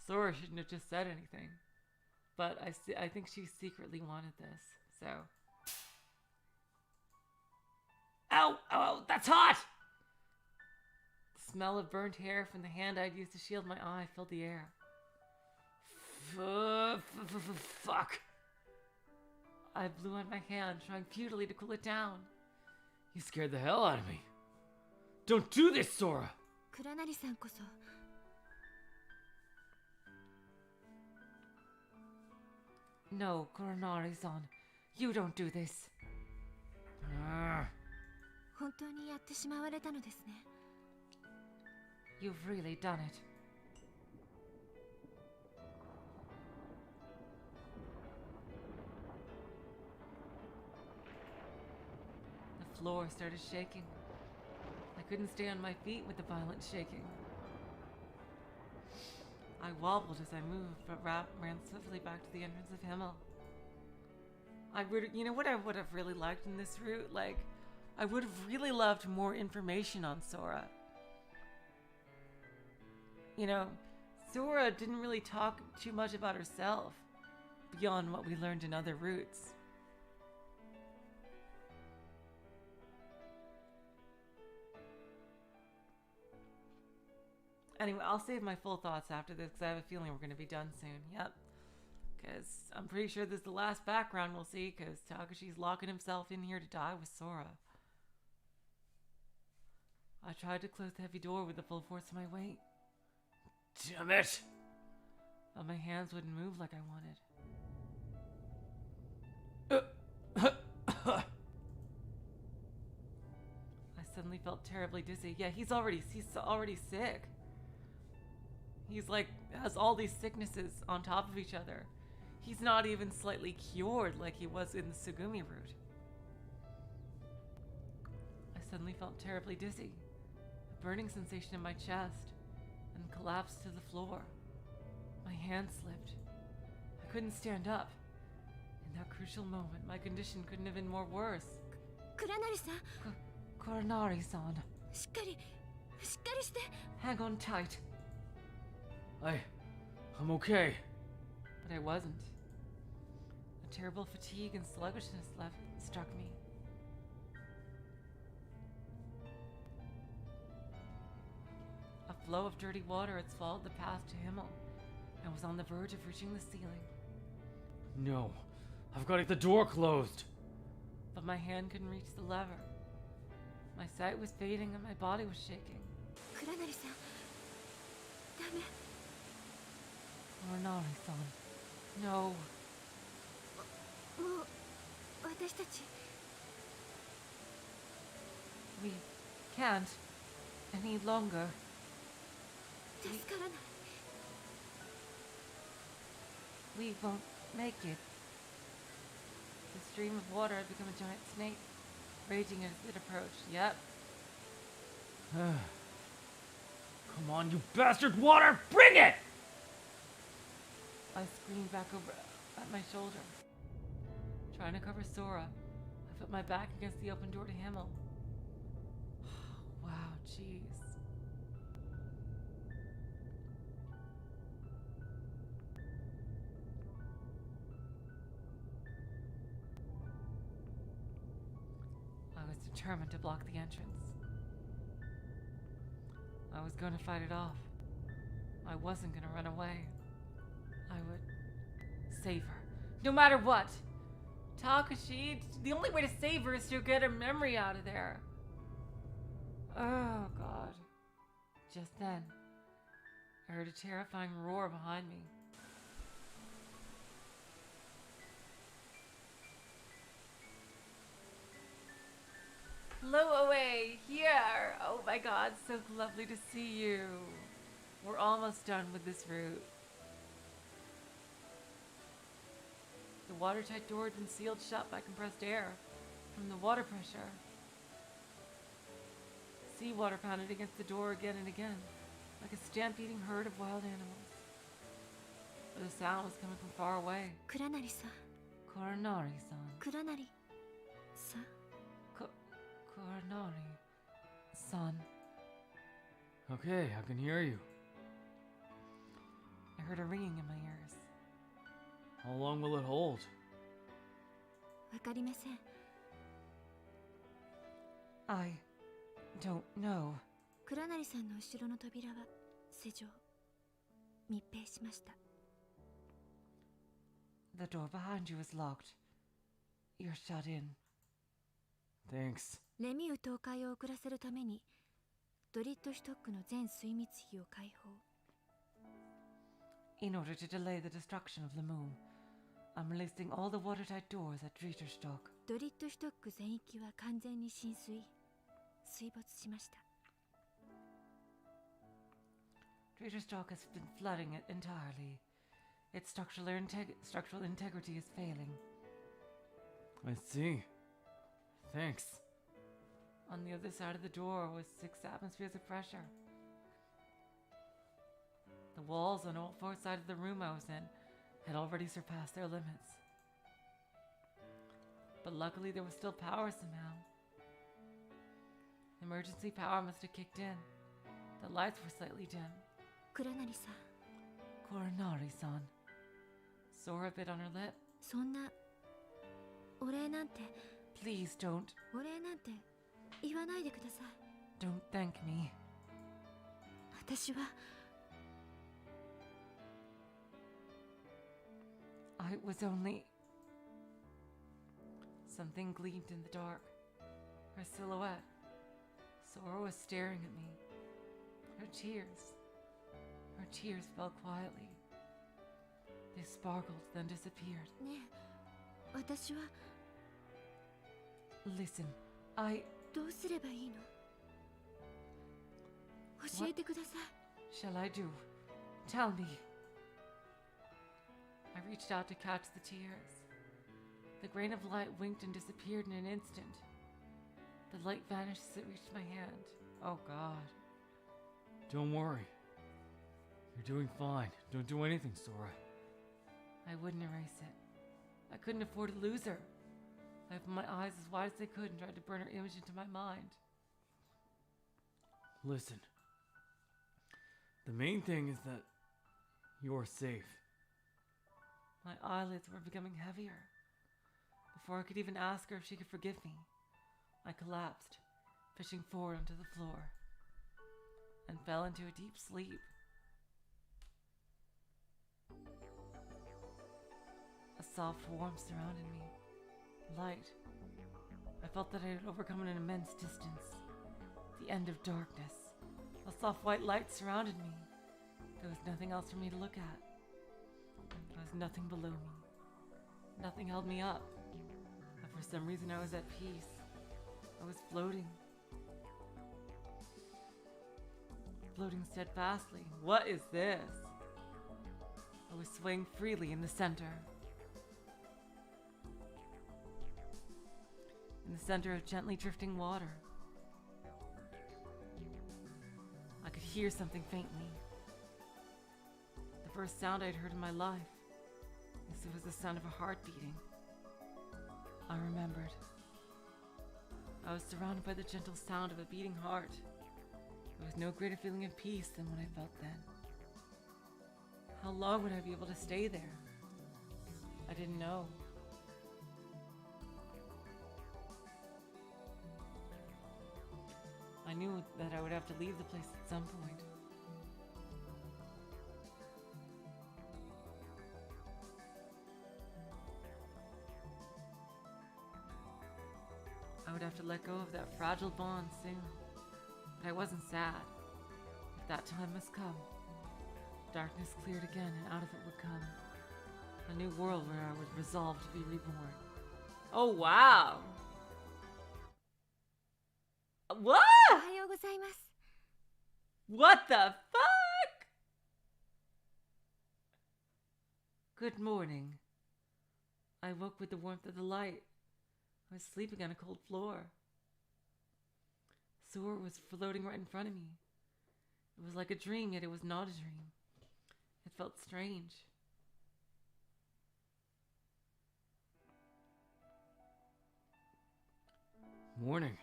Sora shouldn't have just said anything. But I think she secretly wanted this, so... Ow! Ow! Ow! That's hot! The smell of burnt hair from the hand I'd used to shield my eye filled the air. Fuck. I blew on my hand, trying futilely to cool it down. You scared the hell out of me. Don't do this, Sora! クラナリさんこそ。 No, Koronari-san. You don't do this. 本当にやってしまわれたのですね。 You've really done it. The floor started shaking. I couldn't stay on my feet with the violent shaking. I wobbled as I moved, but ran swiftly back to the entrance of Himmel. You know what I would have really liked in this route? Like, I would have really loved more information on Sora. You know, Sora didn't really talk too much about herself beyond what we learned in other routes. Anyway, I'll save my full thoughts after this because I have a feeling we're going to be done soon. Yep. Because I'm pretty sure this is the last background we'll see because Takashi's locking himself in here to die with Sora. I tried to close the heavy door with the full force of my weight. Damn it! But my hands wouldn't move like I wanted. suddenly felt terribly dizzy. Yeah, he's already sick. He's like, has all these sicknesses on top of each other. He's not even slightly cured like he was in the Sugumi route. I suddenly felt terribly dizzy, a burning sensation in my chest, and collapsed to the floor. My hand slipped. I couldn't stand up. In that crucial moment, my condition couldn't have been more worse. 倉成さん Koronari-san, しっかりして hang on tight. I'm okay. But I wasn't. A terrible fatigue and sluggishness struck me. A flow of dirty water had swallowed the path to Himmel. I was on the verge of reaching the ceiling, No, I've got to get the door closed. but my hand couldn't reach the lever. My sight was fading and my body was shaking. 倉成さんダメ Koronari-san, no. もう私たち We can't any longer. 助からない We won't make it. The stream of water had become a giant snake, raging as it approached. Yep. Come on, you bastard water! Bring it! I screamed back over at my shoulder. Trying to cover Sora, I put my back against the open door to Himmel. Wow, jeez. I was determined to block the entrance. I was going to fight it off. I wasn't going to run away. I would save her, no matter what. Takashi, the only way to save her is to get her memory out of there. Oh, God. Just then, I heard a terrifying roar behind me. Hello, away here. Oh my God, so lovely to see you. We're almost done with this route. The watertight door had been sealed shut by compressed air from the water pressure. Seawater pounded against the door again and again, like a stampeding herd of wild animals. But the sound was coming from far away. 倉成さん Koronari-san. 倉成さん Koronari-san. Okay, I can hear you. I heard a ringing in my ears. How long will it hold? わかりません I don't know. 倉成さんの後ろの扉は施錠密閉しました The door behind you is locked. You're shut in. Thanks. レミュー倒壊を遅らせるためにドリッドシュトックの全水密費を解放 In order to delay the destruction of the moon, I'm releasing all the watertight doors at Drieterstock. ドリッドシュトック全域は完全に浸水水没しました Drieterstock has been flooding it entirely. Its structural integrity is failing. I see. Thanks. On the other side of the door was 6 atmospheres of pressure. The walls on all 4 sides of the room I was in had already surpassed their limits. But luckily there was still power somehow. Emergency power must have kicked in. The lights were slightly dim. 倉成さん Koronari-san. Sora bit on her lip. そんなお礼なんて Please don't お礼なんて言わないでください Don't thank me. 私は I was only... Something gleamed in the dark. Her silhouette. Sora was staring at me. Her tears fell quietly. They sparkled, then disappeared. ねえ私は Listen, どうすればいいの教えてください。 Shall I do? Tell me. I reached out to catch the tears. The grain of light winked and disappeared in an instant. The light vanished as it reached my hand. Oh God. Don't worry. You're doing fine. Don't do anything, Sora. I wouldn't erase it. I couldn't afford to lose her. I opened my eyes as wide as I could and tried to burn her image into my mind. Listen. The main thing is that you're safe. My eyelids were becoming heavier. Before I could even ask her if she could forgive me, I collapsed, pitching forward onto the floor, and fell into a deep sleep. A soft warmth surrounded me. Light. I felt that I had overcome an immense distance. The end of darkness. A soft white light surrounded me. There was nothing else for me to look at. There was nothing below me. Nothing held me up. But for some reason I was at peace. I was floating. Floating steadfastly. What is this? I was swaying freely in the center. In the center of gently drifting water. I could hear something faintly. The first sound I'd heard in my life. This was the sound of a heart beating. I remembered. I was surrounded by the gentle sound of a beating heart. There was no greater feeling of peace than what I felt then. How long would I be able to stay there? I didn't know. I knew that I would have to leave the place at some point. I would have to let go of that fragile bond soon. But I wasn't sad. If that time must come, darkness cleared again and out of it would come a new world where I would resolve to be reborn. Oh wow! What? おはようございます。 What the fuck? Good morning. I woke with the warmth of the light. I was sleeping on a cold floor. Sora was floating right in front of me. It was like a dream, yet it was not a dream. It felt strange. Morning.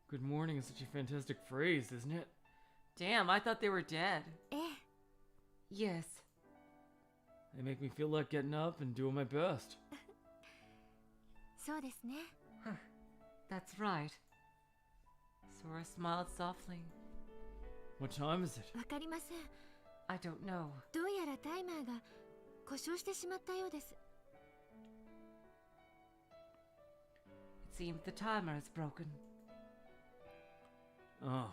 Good morning is such a fantastic phrase, isn't it? Damn, I thought they were dead. ええ、 Yes. They make me feel like getting up and doing my best. そうですね。 That's right. Sora smiled softly. What time is it? わかりません。 I don't know. どうやらタイマーが故障してしまったようです。 It seems the timer is broken. Oh.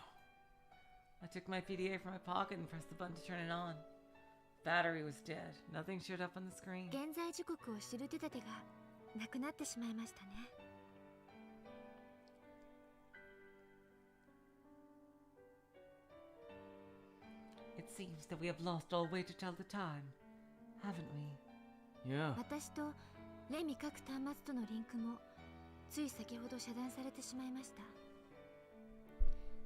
I took my PDA from my pocket and pressed the button to turn it on. Battery was dead. Nothing showed up on the screen. 現在時刻を知る手立てがなくなってしまいましたね。 It seems that we have lost all way to tell the time, haven't we? Yeah. 私とレミ各端末とのリンクもつい先ほど遮断されてしまいました。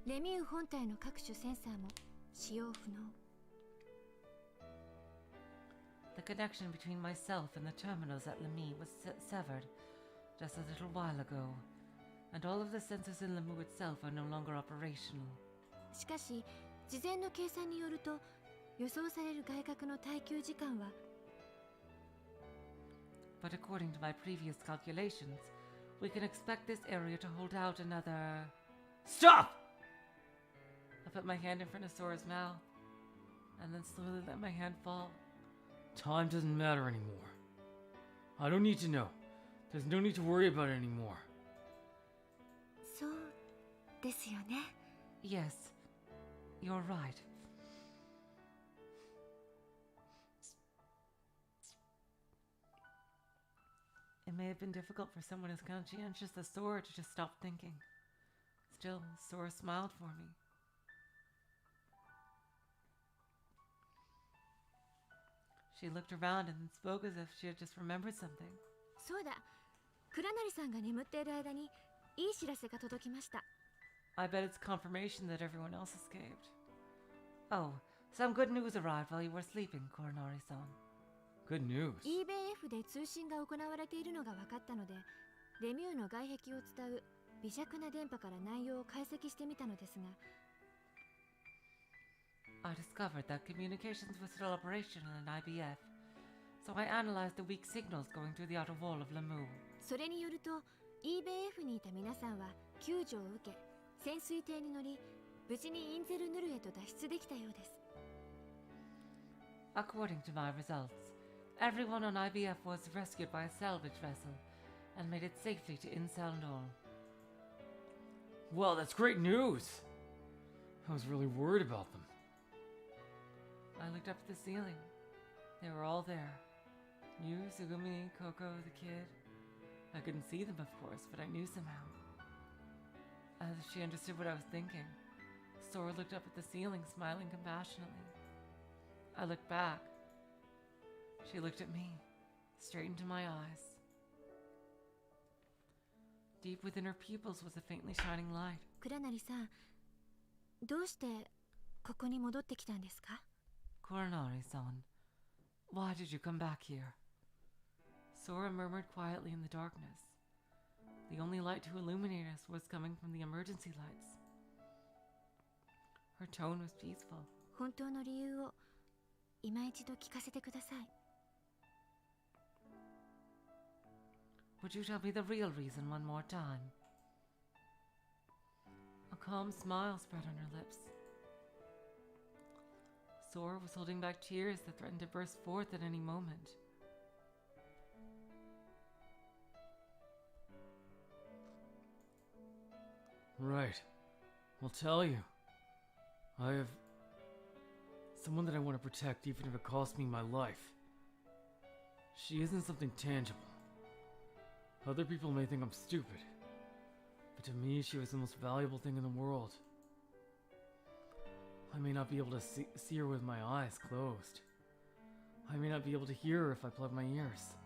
レミウ本体の各種センサーも使用不能。 The connection between myself and the terminals at Lemi was severed just a little while ago, and all of the sensors in Lemu itself are no longer operational. しかし事前の計算によると予想される外角の耐久時間は But according to my previous calculations, we can expect this area to hold out another... Stop! I put my hand in front of Sora's mouth, and then slowly let my hand fall. Time doesn't matter anymore. I don't need to know. There's no need to worry about it anymore. そうですよね。 Yes, you're right. It may have been difficult for someone as conscientious as Sora to just stop thinking. Still, Sora smiled for me. She looked around and then spoke as if she had just remembered something. そうだ、倉成さんが眠っている間にいい知らせが届きました。 I bet it's confirmation that everyone else escaped. Oh, some good news arrived while you were sleeping, Koronari-san. Good news. EBF で通信が行われているのが分かったので、レミューの外壁を伝う微弱な電波から内容を解析してみたのですが、 I discovered that communications were still operational in IBF, so I analyzed the weak signals going through the outer wall of Lamu. それによると EBF にいた皆さんは救助を受け、潜水艇に乗り、無事にインゼルヌルへと脱出できたようです。 According to my results, everyone on IBF was rescued by a salvage vessel and made it safely to Incel Knoll. Well, that's great news. I was really worried about them. I looked up at the ceiling. They were all there. You, Sugumi, Coco, the kid. I couldn't see them, of course, but I knew somehow. As if she understood what I was thinking, Sora looked up at the ceiling, smiling compassionately. I looked back. She looked at me, straight into my eyes. Deep within her pupils was a faintly shining light. 倉成さん、どうしてここに戻ってきたんですか？ Koronari-san, why did you come back here? Sora murmured quietly in the darkness. The only light to illuminate us was coming from the emergency lights. Her tone was peaceful. 本当の理由を今一度聞かせてください。 Would you tell me the real reason one more time? A calm smile spread on her lips. Sora was holding back tears that threatened to burst forth at any moment. Right. I'll tell you. I have someone that I want to protect even if it costs me my life. She isn't something tangible. Other people may think I'm stupid, but to me she was the most valuable thing in the world. I may not be able to see her with my eyes closed. I may not be able to hear her if I plug my ears.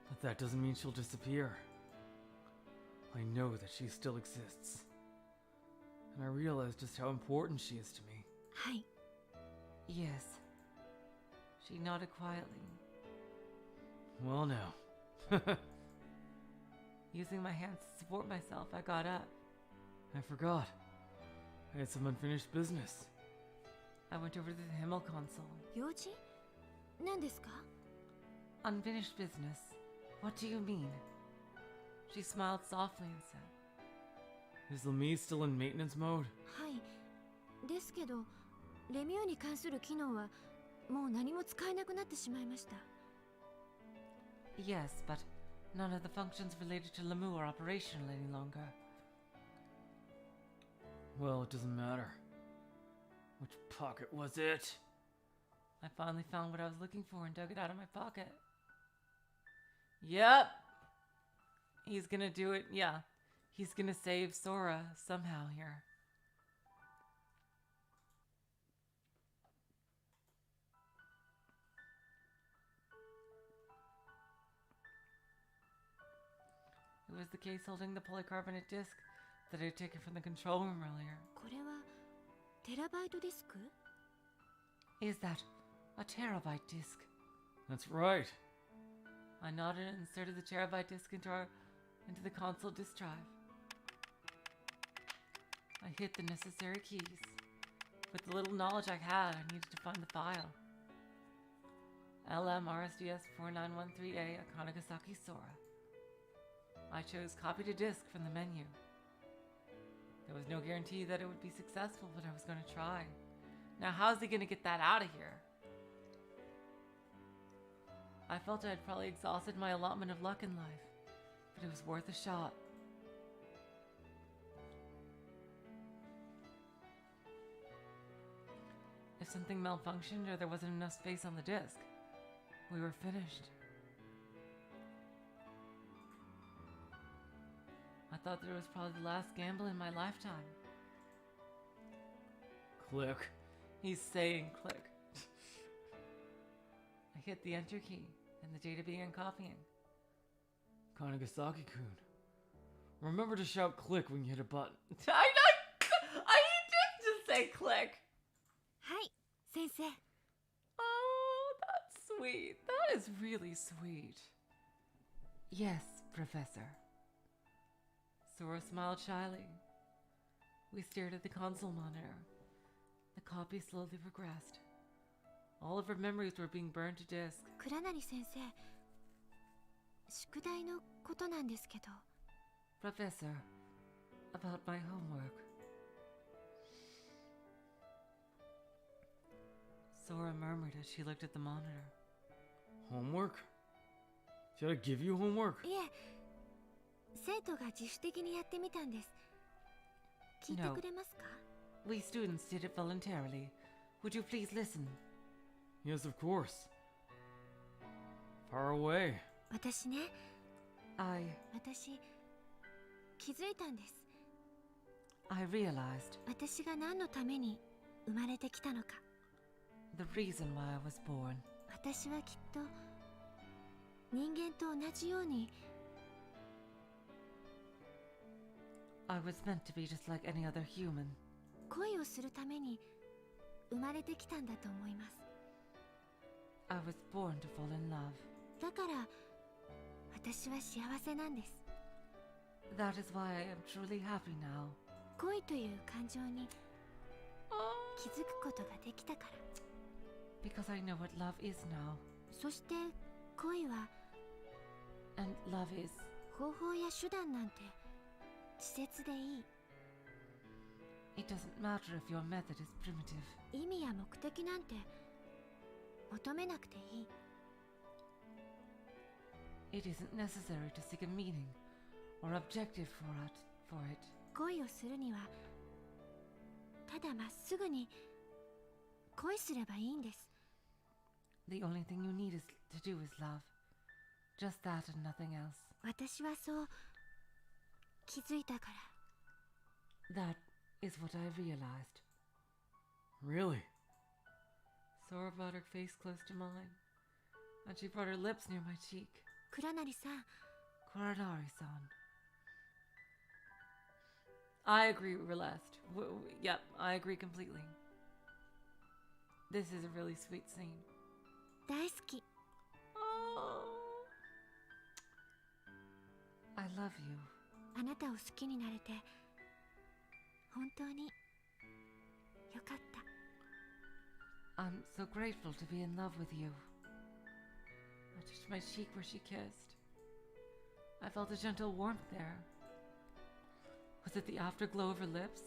But that doesn't mean she'll disappear. I know that she still exists. And I realize just how important she is to me. はい。 Yes. She nodded quietly. Well now. Using my hands to support myself, I got up. I forgot. I had some unfinished business. I went over to the Himmel console. 用事？何ですか？ Unfinished business? What do you mean? She smiled softly and said, Is Lemmy still in maintenance mode? はい。ですけど、レミューに関する機能はもう何も使えなくなってしまいました。 Yes, but none of the functions related to Lamu are operational any longer. Well, it doesn't matter. Which pocket was it? I finally found what I was looking for and dug it out of my pocket. Yep. He's gonna do it. Yeah. He's gonna save Sora somehow here. It was the case holding the polycarbonate disc that I had taken from the control room earlier. これはテラバイトディスク？ Is that a terabyte disc? That's right. I nodded and inserted the terabyte disc into the console disk drive. I hit the necessary keys. With the little knowledge I had, I needed to find the file. LMRSDS 4913A Akanagasaki Sora. I chose copy to disk from the menu. There was no guarantee that it would be successful, but I was going to try. Now how's he going to get that out of here? I felt I had probably exhausted my allotment of luck in life, but it was worth a shot. If something malfunctioned or there wasn't enough space on the disk, we were finished. I thought that it was probably the last gamble in my lifetime. Click. He's saying click. I hit the enter key, and the data began copying. Kanagasaki-kun, remember to shout click when you hit a button. I did just say click. はい先生。 Oh, that's sweet. That is really sweet. Yes, Professor. Sora smiled shyly. We stared at the console monitor. The copy slowly progressed. All of her memories were being burned to disk. 倉成先生、宿題のことなんですけど。 Professor, about my homework. Sora murmured as she looked at the monitor. Homework? Should I give you homework? いえ、生徒が自主的にやってみたんです。聞いてくれますか？ We students did it voluntarily. Would you please listen? Yes, of course. Far away. 私ね、 I 私気づいたんです。 realized 私が何のために生まれてきたのか。 the reason why I was born. 私はきっと人間と同じように I was meant to be just like any other human. 恋をするために生まれてきたんだと思います。 I was born to fall in love. だから私は幸せなんです。 That is why I am truly happy now. 恋という感情に気づくことができたから。 Because I know what love is now. そして恋は And love is 方法や手段なんて稚拙でいい。 it doesn't matter if your method is primitive. 意味や目的なんて求めなくていい。 It isn't necessary to seek a meaning or objective for it. 恋をするにはただまっすぐに恋すればいいんです。 The only thing you need to do is love. Just that and nothing else. 私はそう気づいたから。 That is what I realized. Really? Sora brought her face close to mine, and she brought her lips near my cheek. 倉成さん、 Koronari-san. I agree, Relest. Yep, I agree completely. This is a really sweet scene. 大好き。 Oh. I love you. あなたを好きになれて本当によかった。 I'm so grateful to be in love with you. I touched my cheek where she kissed. I felt a gentle warmth there. Was it the afterglow of her lips?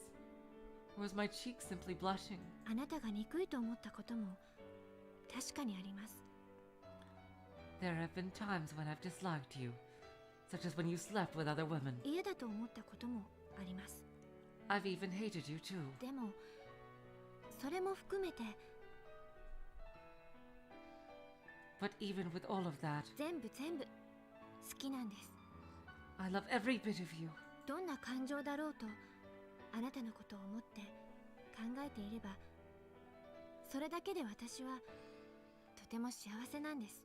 Or was my cheek simply blushing? あなたが憎いと思ったことも確かにあります。 There have been times when I've disliked you, such as when you slept with other women. 嫌だと思ったこともあります。 I've even hated you too. でもそれも含めて But even with all of that, 全部好きなんです。 I love every bit of you. どんな感情だろうとあなたのことを思って考えていればそれだけで私はとても幸せなんです。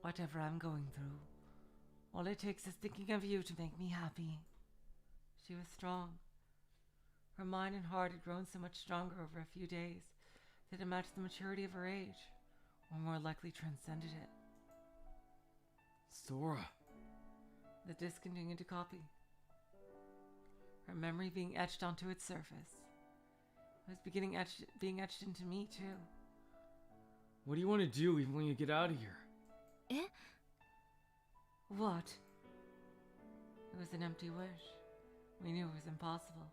Whatever I'm going through, all it takes is thinking of you to make me happy. She was strong. Her mind and heart had grown so much stronger over a few days that it matched the maturity of her age, or more likely transcended it. Sora. The disc continued to copy, her memory being etched onto its surface. It was being etched into me too. What do you want to do even when you get out of here? え？ What? It was an empty wish. We knew it was impossible.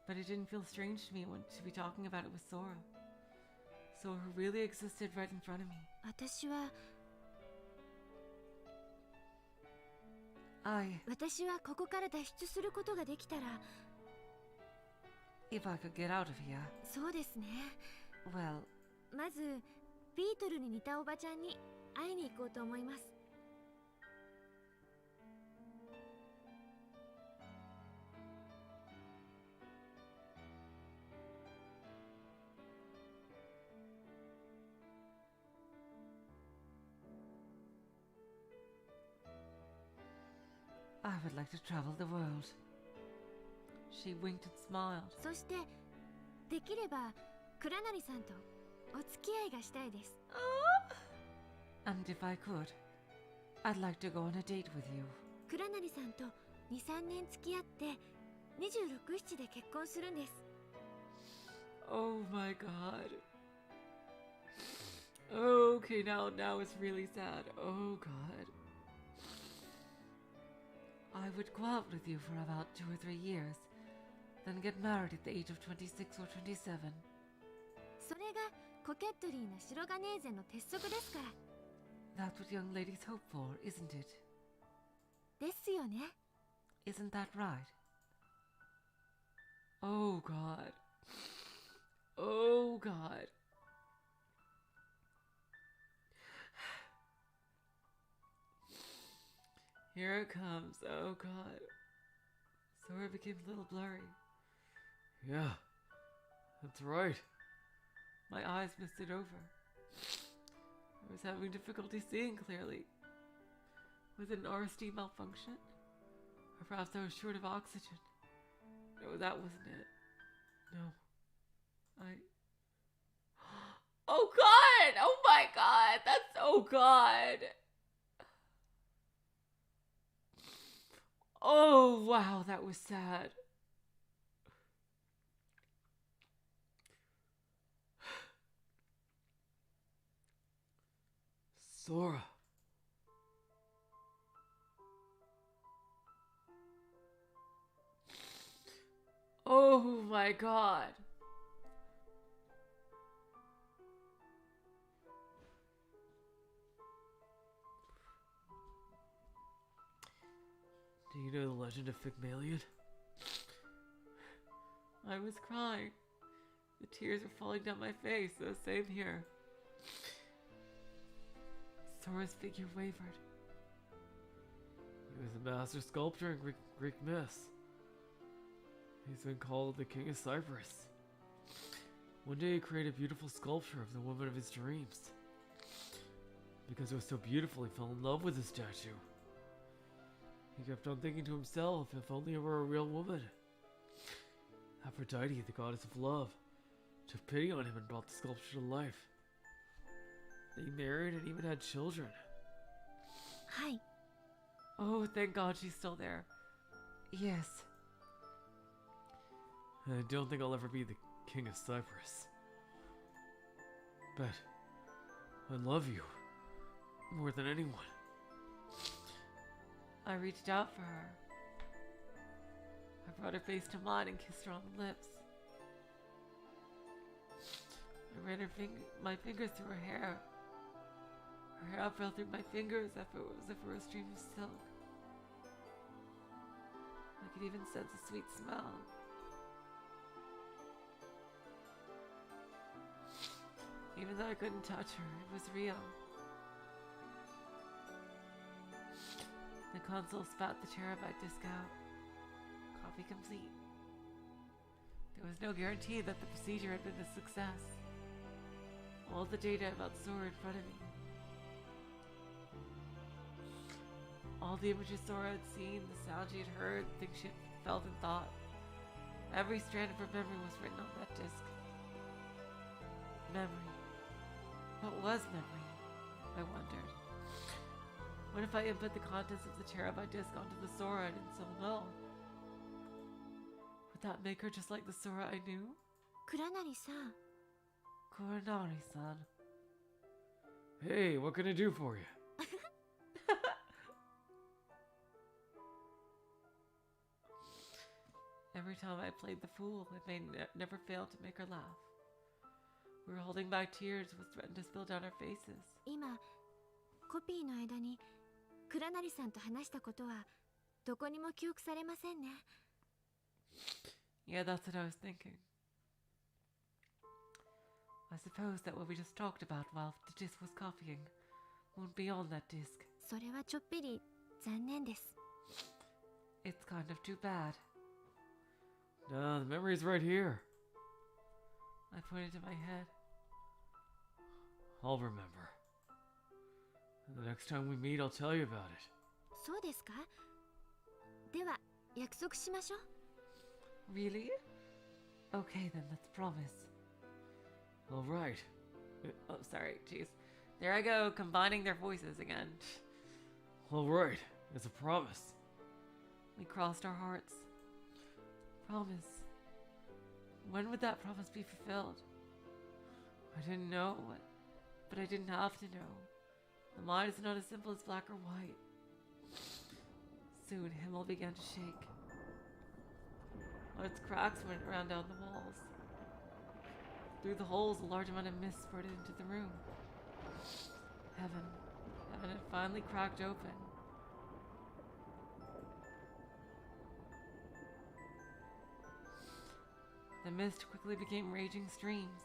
But it didn't feel strange to me to be talking about it with Sora. Sora really existed right in front of me. 私は I, 私はここから脱出することができたら if I could get out of here, そうですね。 well, まずビートルに似たおばちゃんに会いに行こうと思います。would like to travel the world. She winked and smiled. そしてできれば倉成さんとお付き合いがしたいです。 And if I could, I'd like to go on a date with you. 倉成さんと 2,3 年付き合って26、7で結婚するんです。 Oh my god. Okay, now it's really sad. Oh god. I would go out with you for about 2 or 3 years, then get married at the age of 26 or 27. それがコケットリーな白ガネーゼの鉄則ですから。 That's what young ladies hope for, isn't it? ですよね。 Isn't that right? Oh god. Oh god. Here it comes. Oh god. Sora became a little blurry. Yeah, that's right. My eyes misted over. I was having difficulty seeing clearly. Was it an RSD malfunction? Or perhaps I was short of oxygen. No, that wasn't it. No. Oh god! Oh my god! That's... Oh god! Oh wow, that was sad. Sora. Oh my god. Do you know the legend of Pygmalion? I was crying. The tears were falling down my face, so same here. Sora's figure wavered. He was a master sculptor in Greek myths. He's been called the King of Cyprus. One day he created a beautiful sculpture of the woman of his dreams. Because it was so beautiful, he fell in love with the statue. He kept on thinking to himself, if only it were a real woman. Aphrodite, the goddess of love, took pity on him and brought the sculpture to life. They married and even had children. はい。 Oh, thank God she's still there. Yes. I don't think I'll ever be the King of Cyprus. But I love you more than anyone. I reached out for her. I brought her face to mine and kissed her on the lips. I ran my fingers through her hair. Her hair fell through my fingers as if it were a stream of silk. I could even sense a sweet smell. Even though I couldn't touch her, it was real. The console spat the terabyte disk out. Copy complete. There was no guarantee that the procedure had been a success. All the data about Sora in front of me. All the images Sora had seen, the sounds she had heard, things she had felt and thought. Every strand of her memory was written on that disk. Memory. What was memory? I wondered. What if I input the contents of the terabyte disk onto the Sora and so know? Would that make her just like the Sora I knew? 倉成さん。 Kuranari-san. Hey, what can I do for you? Every time I played the fool, it never failed to make her laugh. We were holding back tears which threatened to spill down our faces. 今コピーの間に倉成さんと話したことはどこにも記憶されませんね。 Yeah, that's what I was thinking. I suppose that what we just talked about while the disc was copying won't be on that disc. それはちょっぴり残念です。 It's kind of too bad. No, the memory's right here. I pointed to my head. I'll remember. And the next time we meet, I'll tell you about it. そうですか？では約束しましょう。 Really? Okay, then let's promise. Alright. Oh, sorry, jeez. There I go, combining their voices again. Alright. It's a promise. We crossed our hearts. Promise. When would that promise be fulfilled? I didn't know, but I didn't have to know. The mind is not as simple as black or white. Soon, Himmel began to shake. Large cracks went around down the walls. Through the holes, a large amount of mist spurted into the room. Heaven had finally cracked open. The mist quickly became raging streams,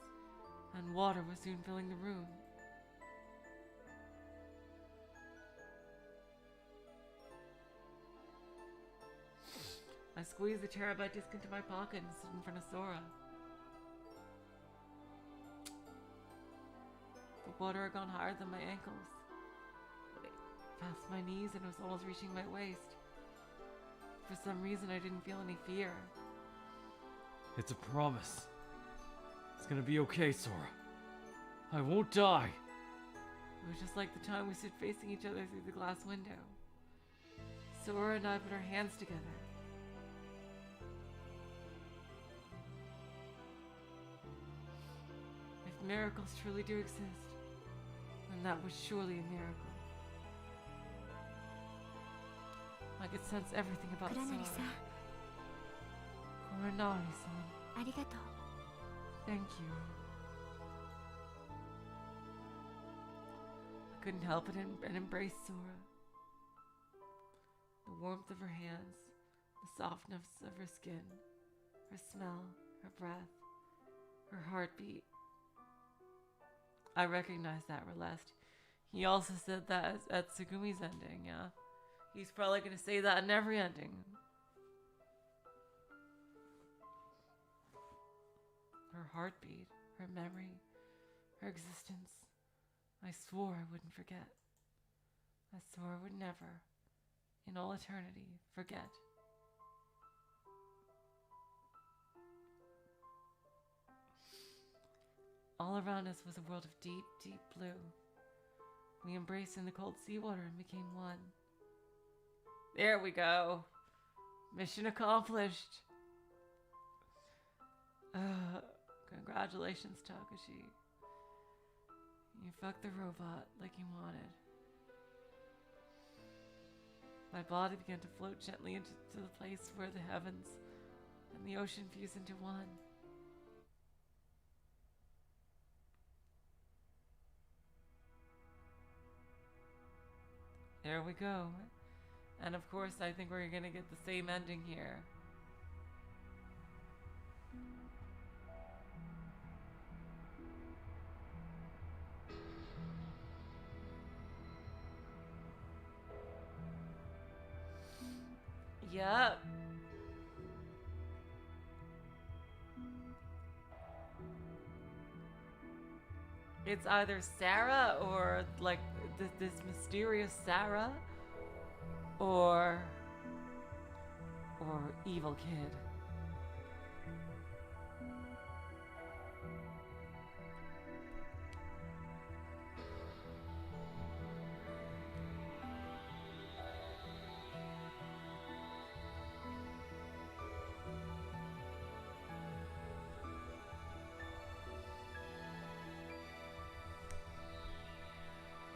and water was soon filling the room. I squeezed the terabyte disk into my pocket and stood in front of Sora. The water had gone higher than my ankles, past my knees, and was almost reaching my waist. For some reason, I didn't feel any fear. It's a promise. It's gonna be okay, Sora. I won't die. It was just like the time we stood facing each other through the glass window. Sora and I put our hands together. If miracles truly do exist, then that was surely a miracle. I could sense everything about 倉成 Sora. さん、 Coronari-san, ありがとう。 thank you. I couldn't help but embrace Sora. The warmth of her hands, the softness of her skin, her smell, her breath, her heartbeat. I recognized that Relest. He also said that at Tsugumi's ending, yeah. He's probably going to say that in every ending. Her heartbeat, her memory, her existence. I swore I wouldn't forget. I swore I would never, in all eternity, forget. All around us was a world of deep, deep blue. We embraced in the cold seawater and became one. There we go. Mission accomplished. Congratulations, Takashi. You fucked the robot like you wanted. My body began to float gently into the place where the heavens and the ocean fused into one. There we go. And of course, I think we're gonna get the same ending here. Yep. It's either Sarah or like this mysterious Sarah or evil kid.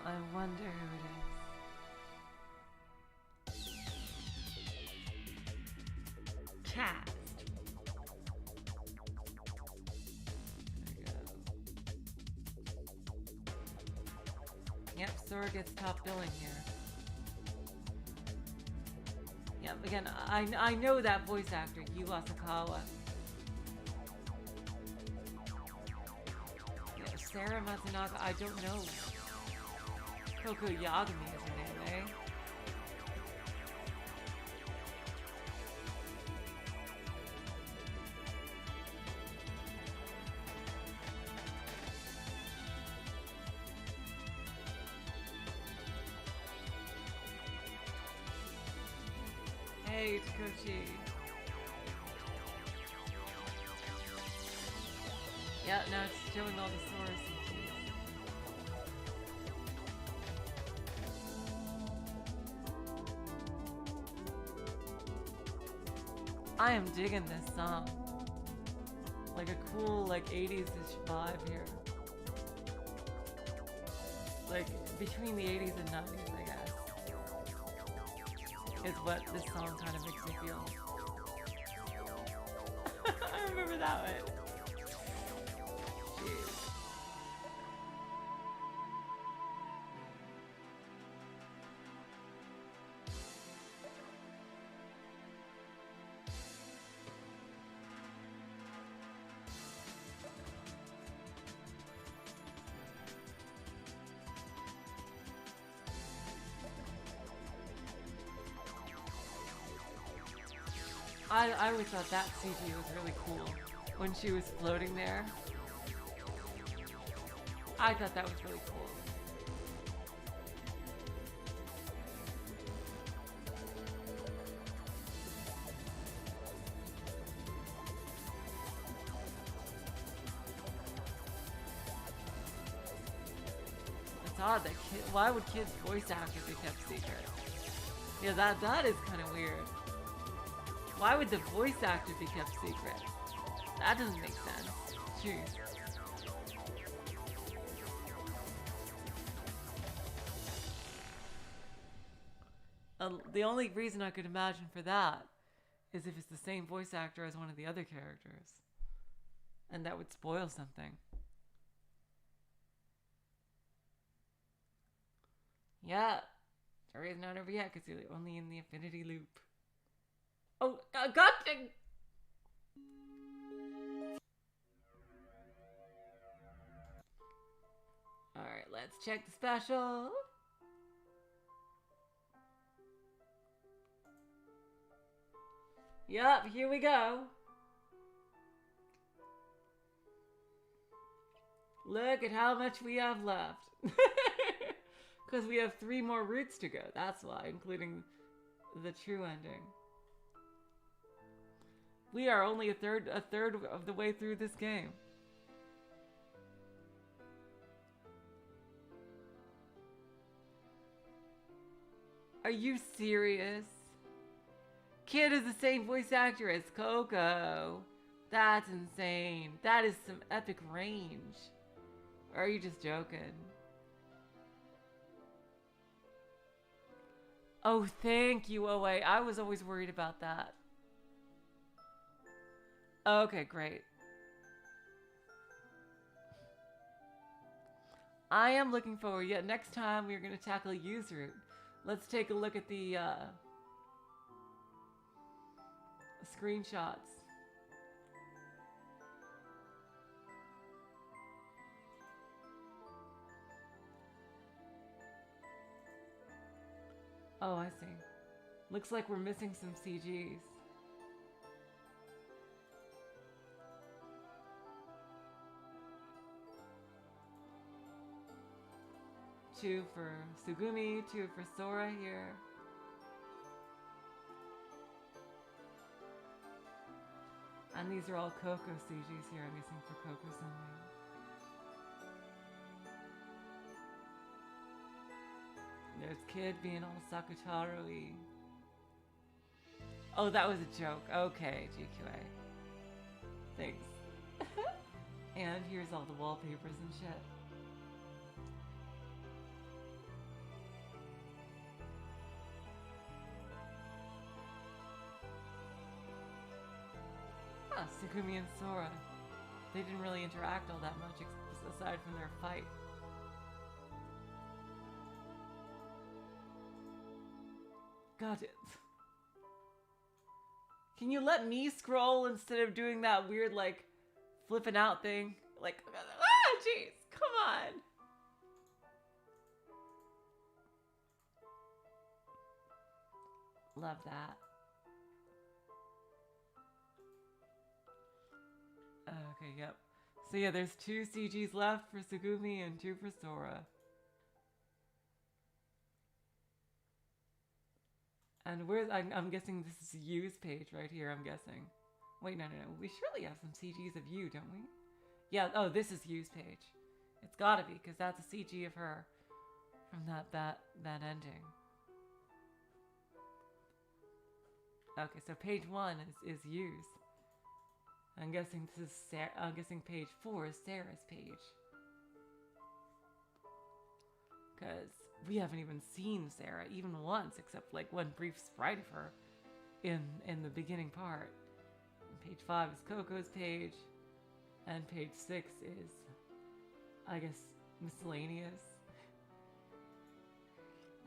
I wonder who it is. Cast. There we go. Yep, Sora gets top billing here. Yep, again, I know that voice actor, Yu Asakawa. Yeah, Sarah Matsunaga, I don't know. Koko Yagami is her name, eh? Hey, Yay, Takochi. Yeah, now it's showing all the Sora CGs. I am digging this song. Like a cool, like 80s-ish vibe here. Like between the 80s and 90s, I guess, is what this song kind of makes me feel. I remember that one. Jeez. I always thought that CG was really cool when she was floating there. I thought that was really cool. It's odd that why would kids' voice actors be kept secret? Yeah, that is kind of weird. Why would the voice actor be kept secret? That doesn't make sense. Jeez. The only reason I could imagine for that is if it's the same voice actor as one of the other characters. And that would spoil something. Yeah. Story's not over yet because you're only in the infinity loop. Oh, gotcha! Alright, let's check the special. Yup, here we go. Look at how much we have left. Because we have 3 more routes to go, that's why, including the true ending. We are only a third of the way through this game. Are you serious? Kid is the same voice actor as Coco. That's insane. That is some epic range. Or are you just joking? Oh, thank you, OA. I was always worried about that. Okay, great. I am looking forward. Yeah, next time we're going to tackle Yu's route. Let's take a look at the screenshots. Oh, I see. Looks like we're missing some CGs. Two for Sugumi, 2 for Sora here. And these are all Coco CGs here, I'm guessing for Coco's only. There's Kid being all Sakutaro-y. Oh, that was a joke. Okay, GQA. Thanks. And here's all the wallpapers and shit. Huh, Sugumi and Sora. They didn't really interact all that much aside from their fight. Got it. Can you let me scroll instead of doing that weird, like, flipping out thing? Like, ah, jeez, come on. Love that. Okay, yep. So yeah, there's 2 CGs left for Sugumi and 2 for Sora. And where's I'm guessing this is Yu's page right here. I'm guessing. Wait, no. We surely have some CGs of Yu, don't we? Yeah. Oh, this is Yu's page. It's gotta be because that's a CG of her from that ending. Okay, so page 1 is Yu's. I'm guessing this is I'm guessing page 4 is Sarah's page. Because we haven't even seen Sarah even once, except like one brief sprite of her in the beginning part. And page 5 is Coco's page, and page 6 is, I guess, miscellaneous.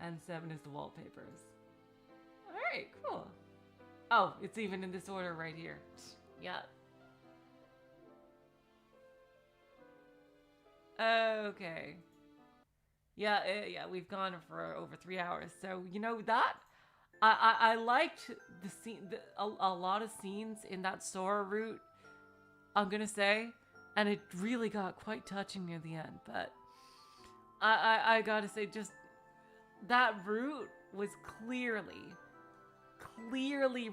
And 7 is the wallpapers. Alright, cool. Oh, it's even in this order right here. Yeah. Okay. Yeah, we've gone for over 3 hours. So, you know that? I liked the scene, a lot of scenes in that Sora route, I'm gonna say. And it really got quite touching near the end. But I gotta say, just that route was clearly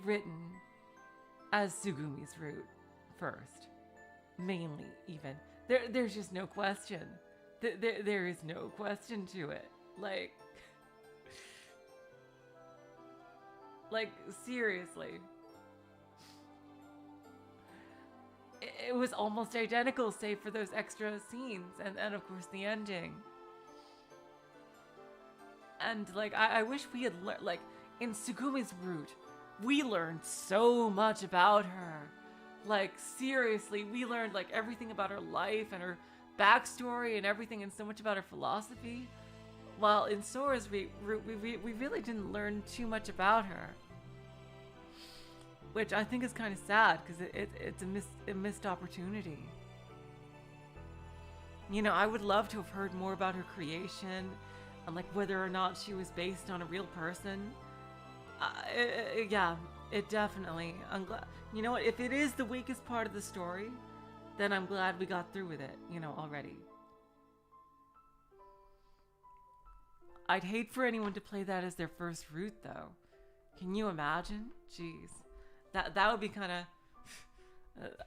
written as Tsugumi's route first. Mainly, even. There's just no question. There is no question to it. Like seriously. It was almost identical, save for those extra scenes, and of course the ending. And like, I wish we had learned, like, in Tsugumi's route, we learned so much about her. Like, seriously, we learned like everything about her life and her backstory and everything, and so much about her philosophy. While in Sora's route, we really didn't learn too much about her. Which I think is kind of sad, because it's a missed opportunity. You know, I would love to have heard more about her creation, and like whether or not she was based on a real person. Yeah, it definitely. I'm glad. You know what? If it is the weakest part of the story, then I'm glad we got through with it, you know, already. I'd hate for anyone to play that as their first route, though. Can you imagine? Jeez. That would be kind of...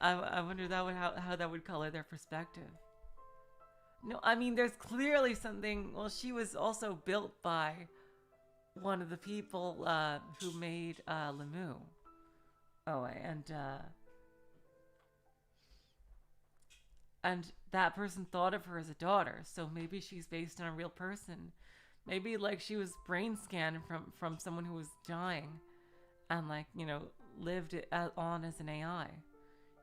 I wonder how that would color their perspective. No, I mean, there's clearly something... Well, she was also built by one of the people who made Lemu. Oh, and that person thought of her as a daughter, so maybe she's based on a real person. Maybe like she was brain scanned from someone who was dying, and like, you know, lived on as an AI,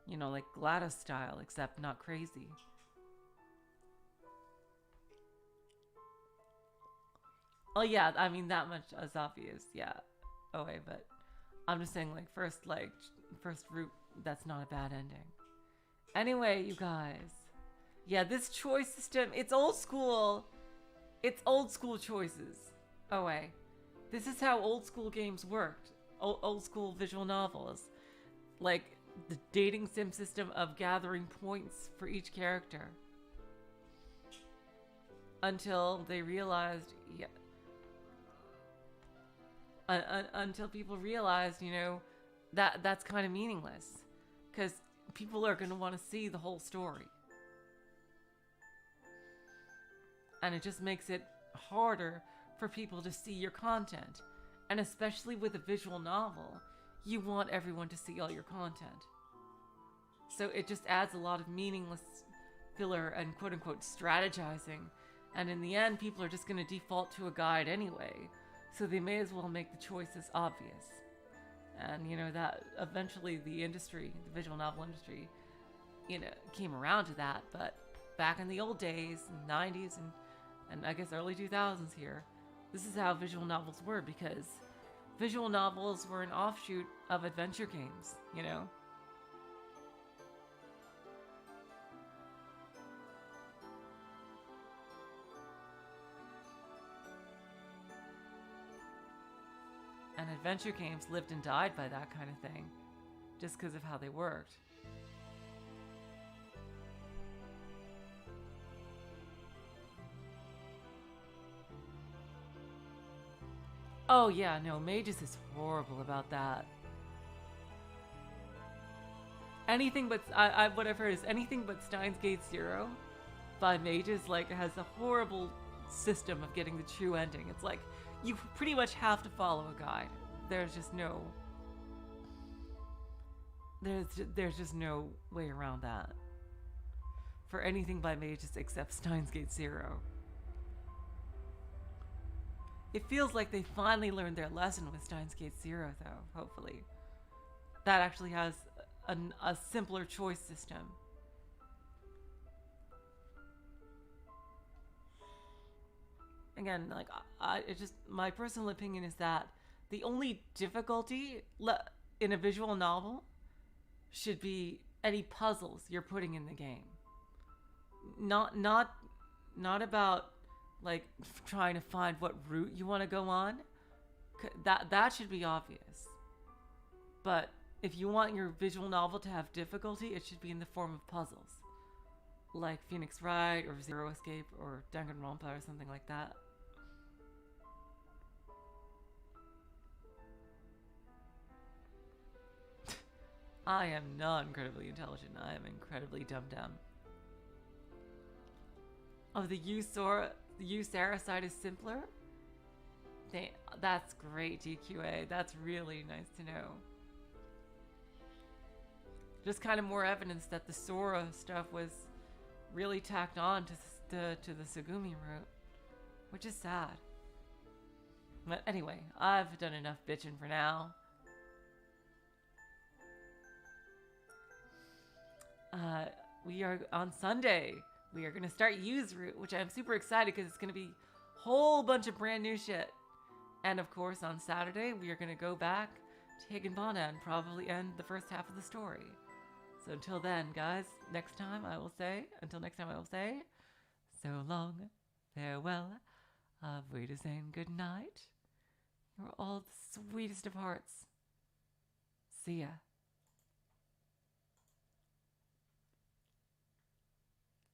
you know, like Gladys style, except not crazy. Oh yeah, I mean that much is obvious, yeah. Oh wait, but I'm just saying, like, first route, that's not a bad ending. Anyway, you guys. Yeah, this choice system, it's old school. It's old school choices. Oh wait. This is how old school games worked. Old school visual novels. Like, the dating sim system of gathering points for each character. Until they realized, yeah. Until people realized, you know, that's kind of meaningless, because people are going to want to see the whole story, and it just makes it harder for people to see your content. And especially with a visual novel, you want everyone to see all your content, so it just adds a lot of meaningless filler and quote-unquote strategizing, and in the end people are just going to default to a guide anyway. So they may as well make the choices obvious. And, you know, that eventually the industry, the visual novel industry, you know, came around to that. But back in the old days, in the 90s and I guess early 2000s here, this is how visual novels were, because visual novels were an offshoot of adventure games, you know? And adventure games lived and died by that kind of thing, just because of how they worked. Oh yeah, no, Magus is horrible about that. Anything but what I've heard is anything but Steins Gate Zero by Mages like has a horrible system of getting the true ending. It's like you pretty much have to follow a guide. There's just no there's just no way around that for anything by Mages except Steins Gate Zero. It feels like they finally learned their lesson with Steins Gate Zero, though, hopefully. That actually has a simpler choice system. Again, like, it's just, my personal opinion is that the only difficulty in a visual novel should be any puzzles you're putting in the game. Not about like trying to find what route you want to go on. That should be obvious. But if you want your visual novel to have difficulty, it should be in the form of puzzles, like Phoenix Wright or Zero Escape or Danganronpa or something like that. I am not incredibly intelligent. I am incredibly dumb. Oh, the Sarah side is simpler? That's great, DQA. That's really nice to know. Just kind of more evidence that the Sora stuff was really tacked on to the Sugumi route, which is sad. But anyway, I've done enough bitching for now. We are on Sunday. We are going to start Use Route, which I'm super excited because it's going to be a whole bunch of brand new shit. And of course, on Saturday, we are going to go back to Higginbana and probably end the first half of the story. So until then, guys, until next time I will say, so long, farewell, auf Wiedersehen, good night. You're all the sweetest of hearts. See ya.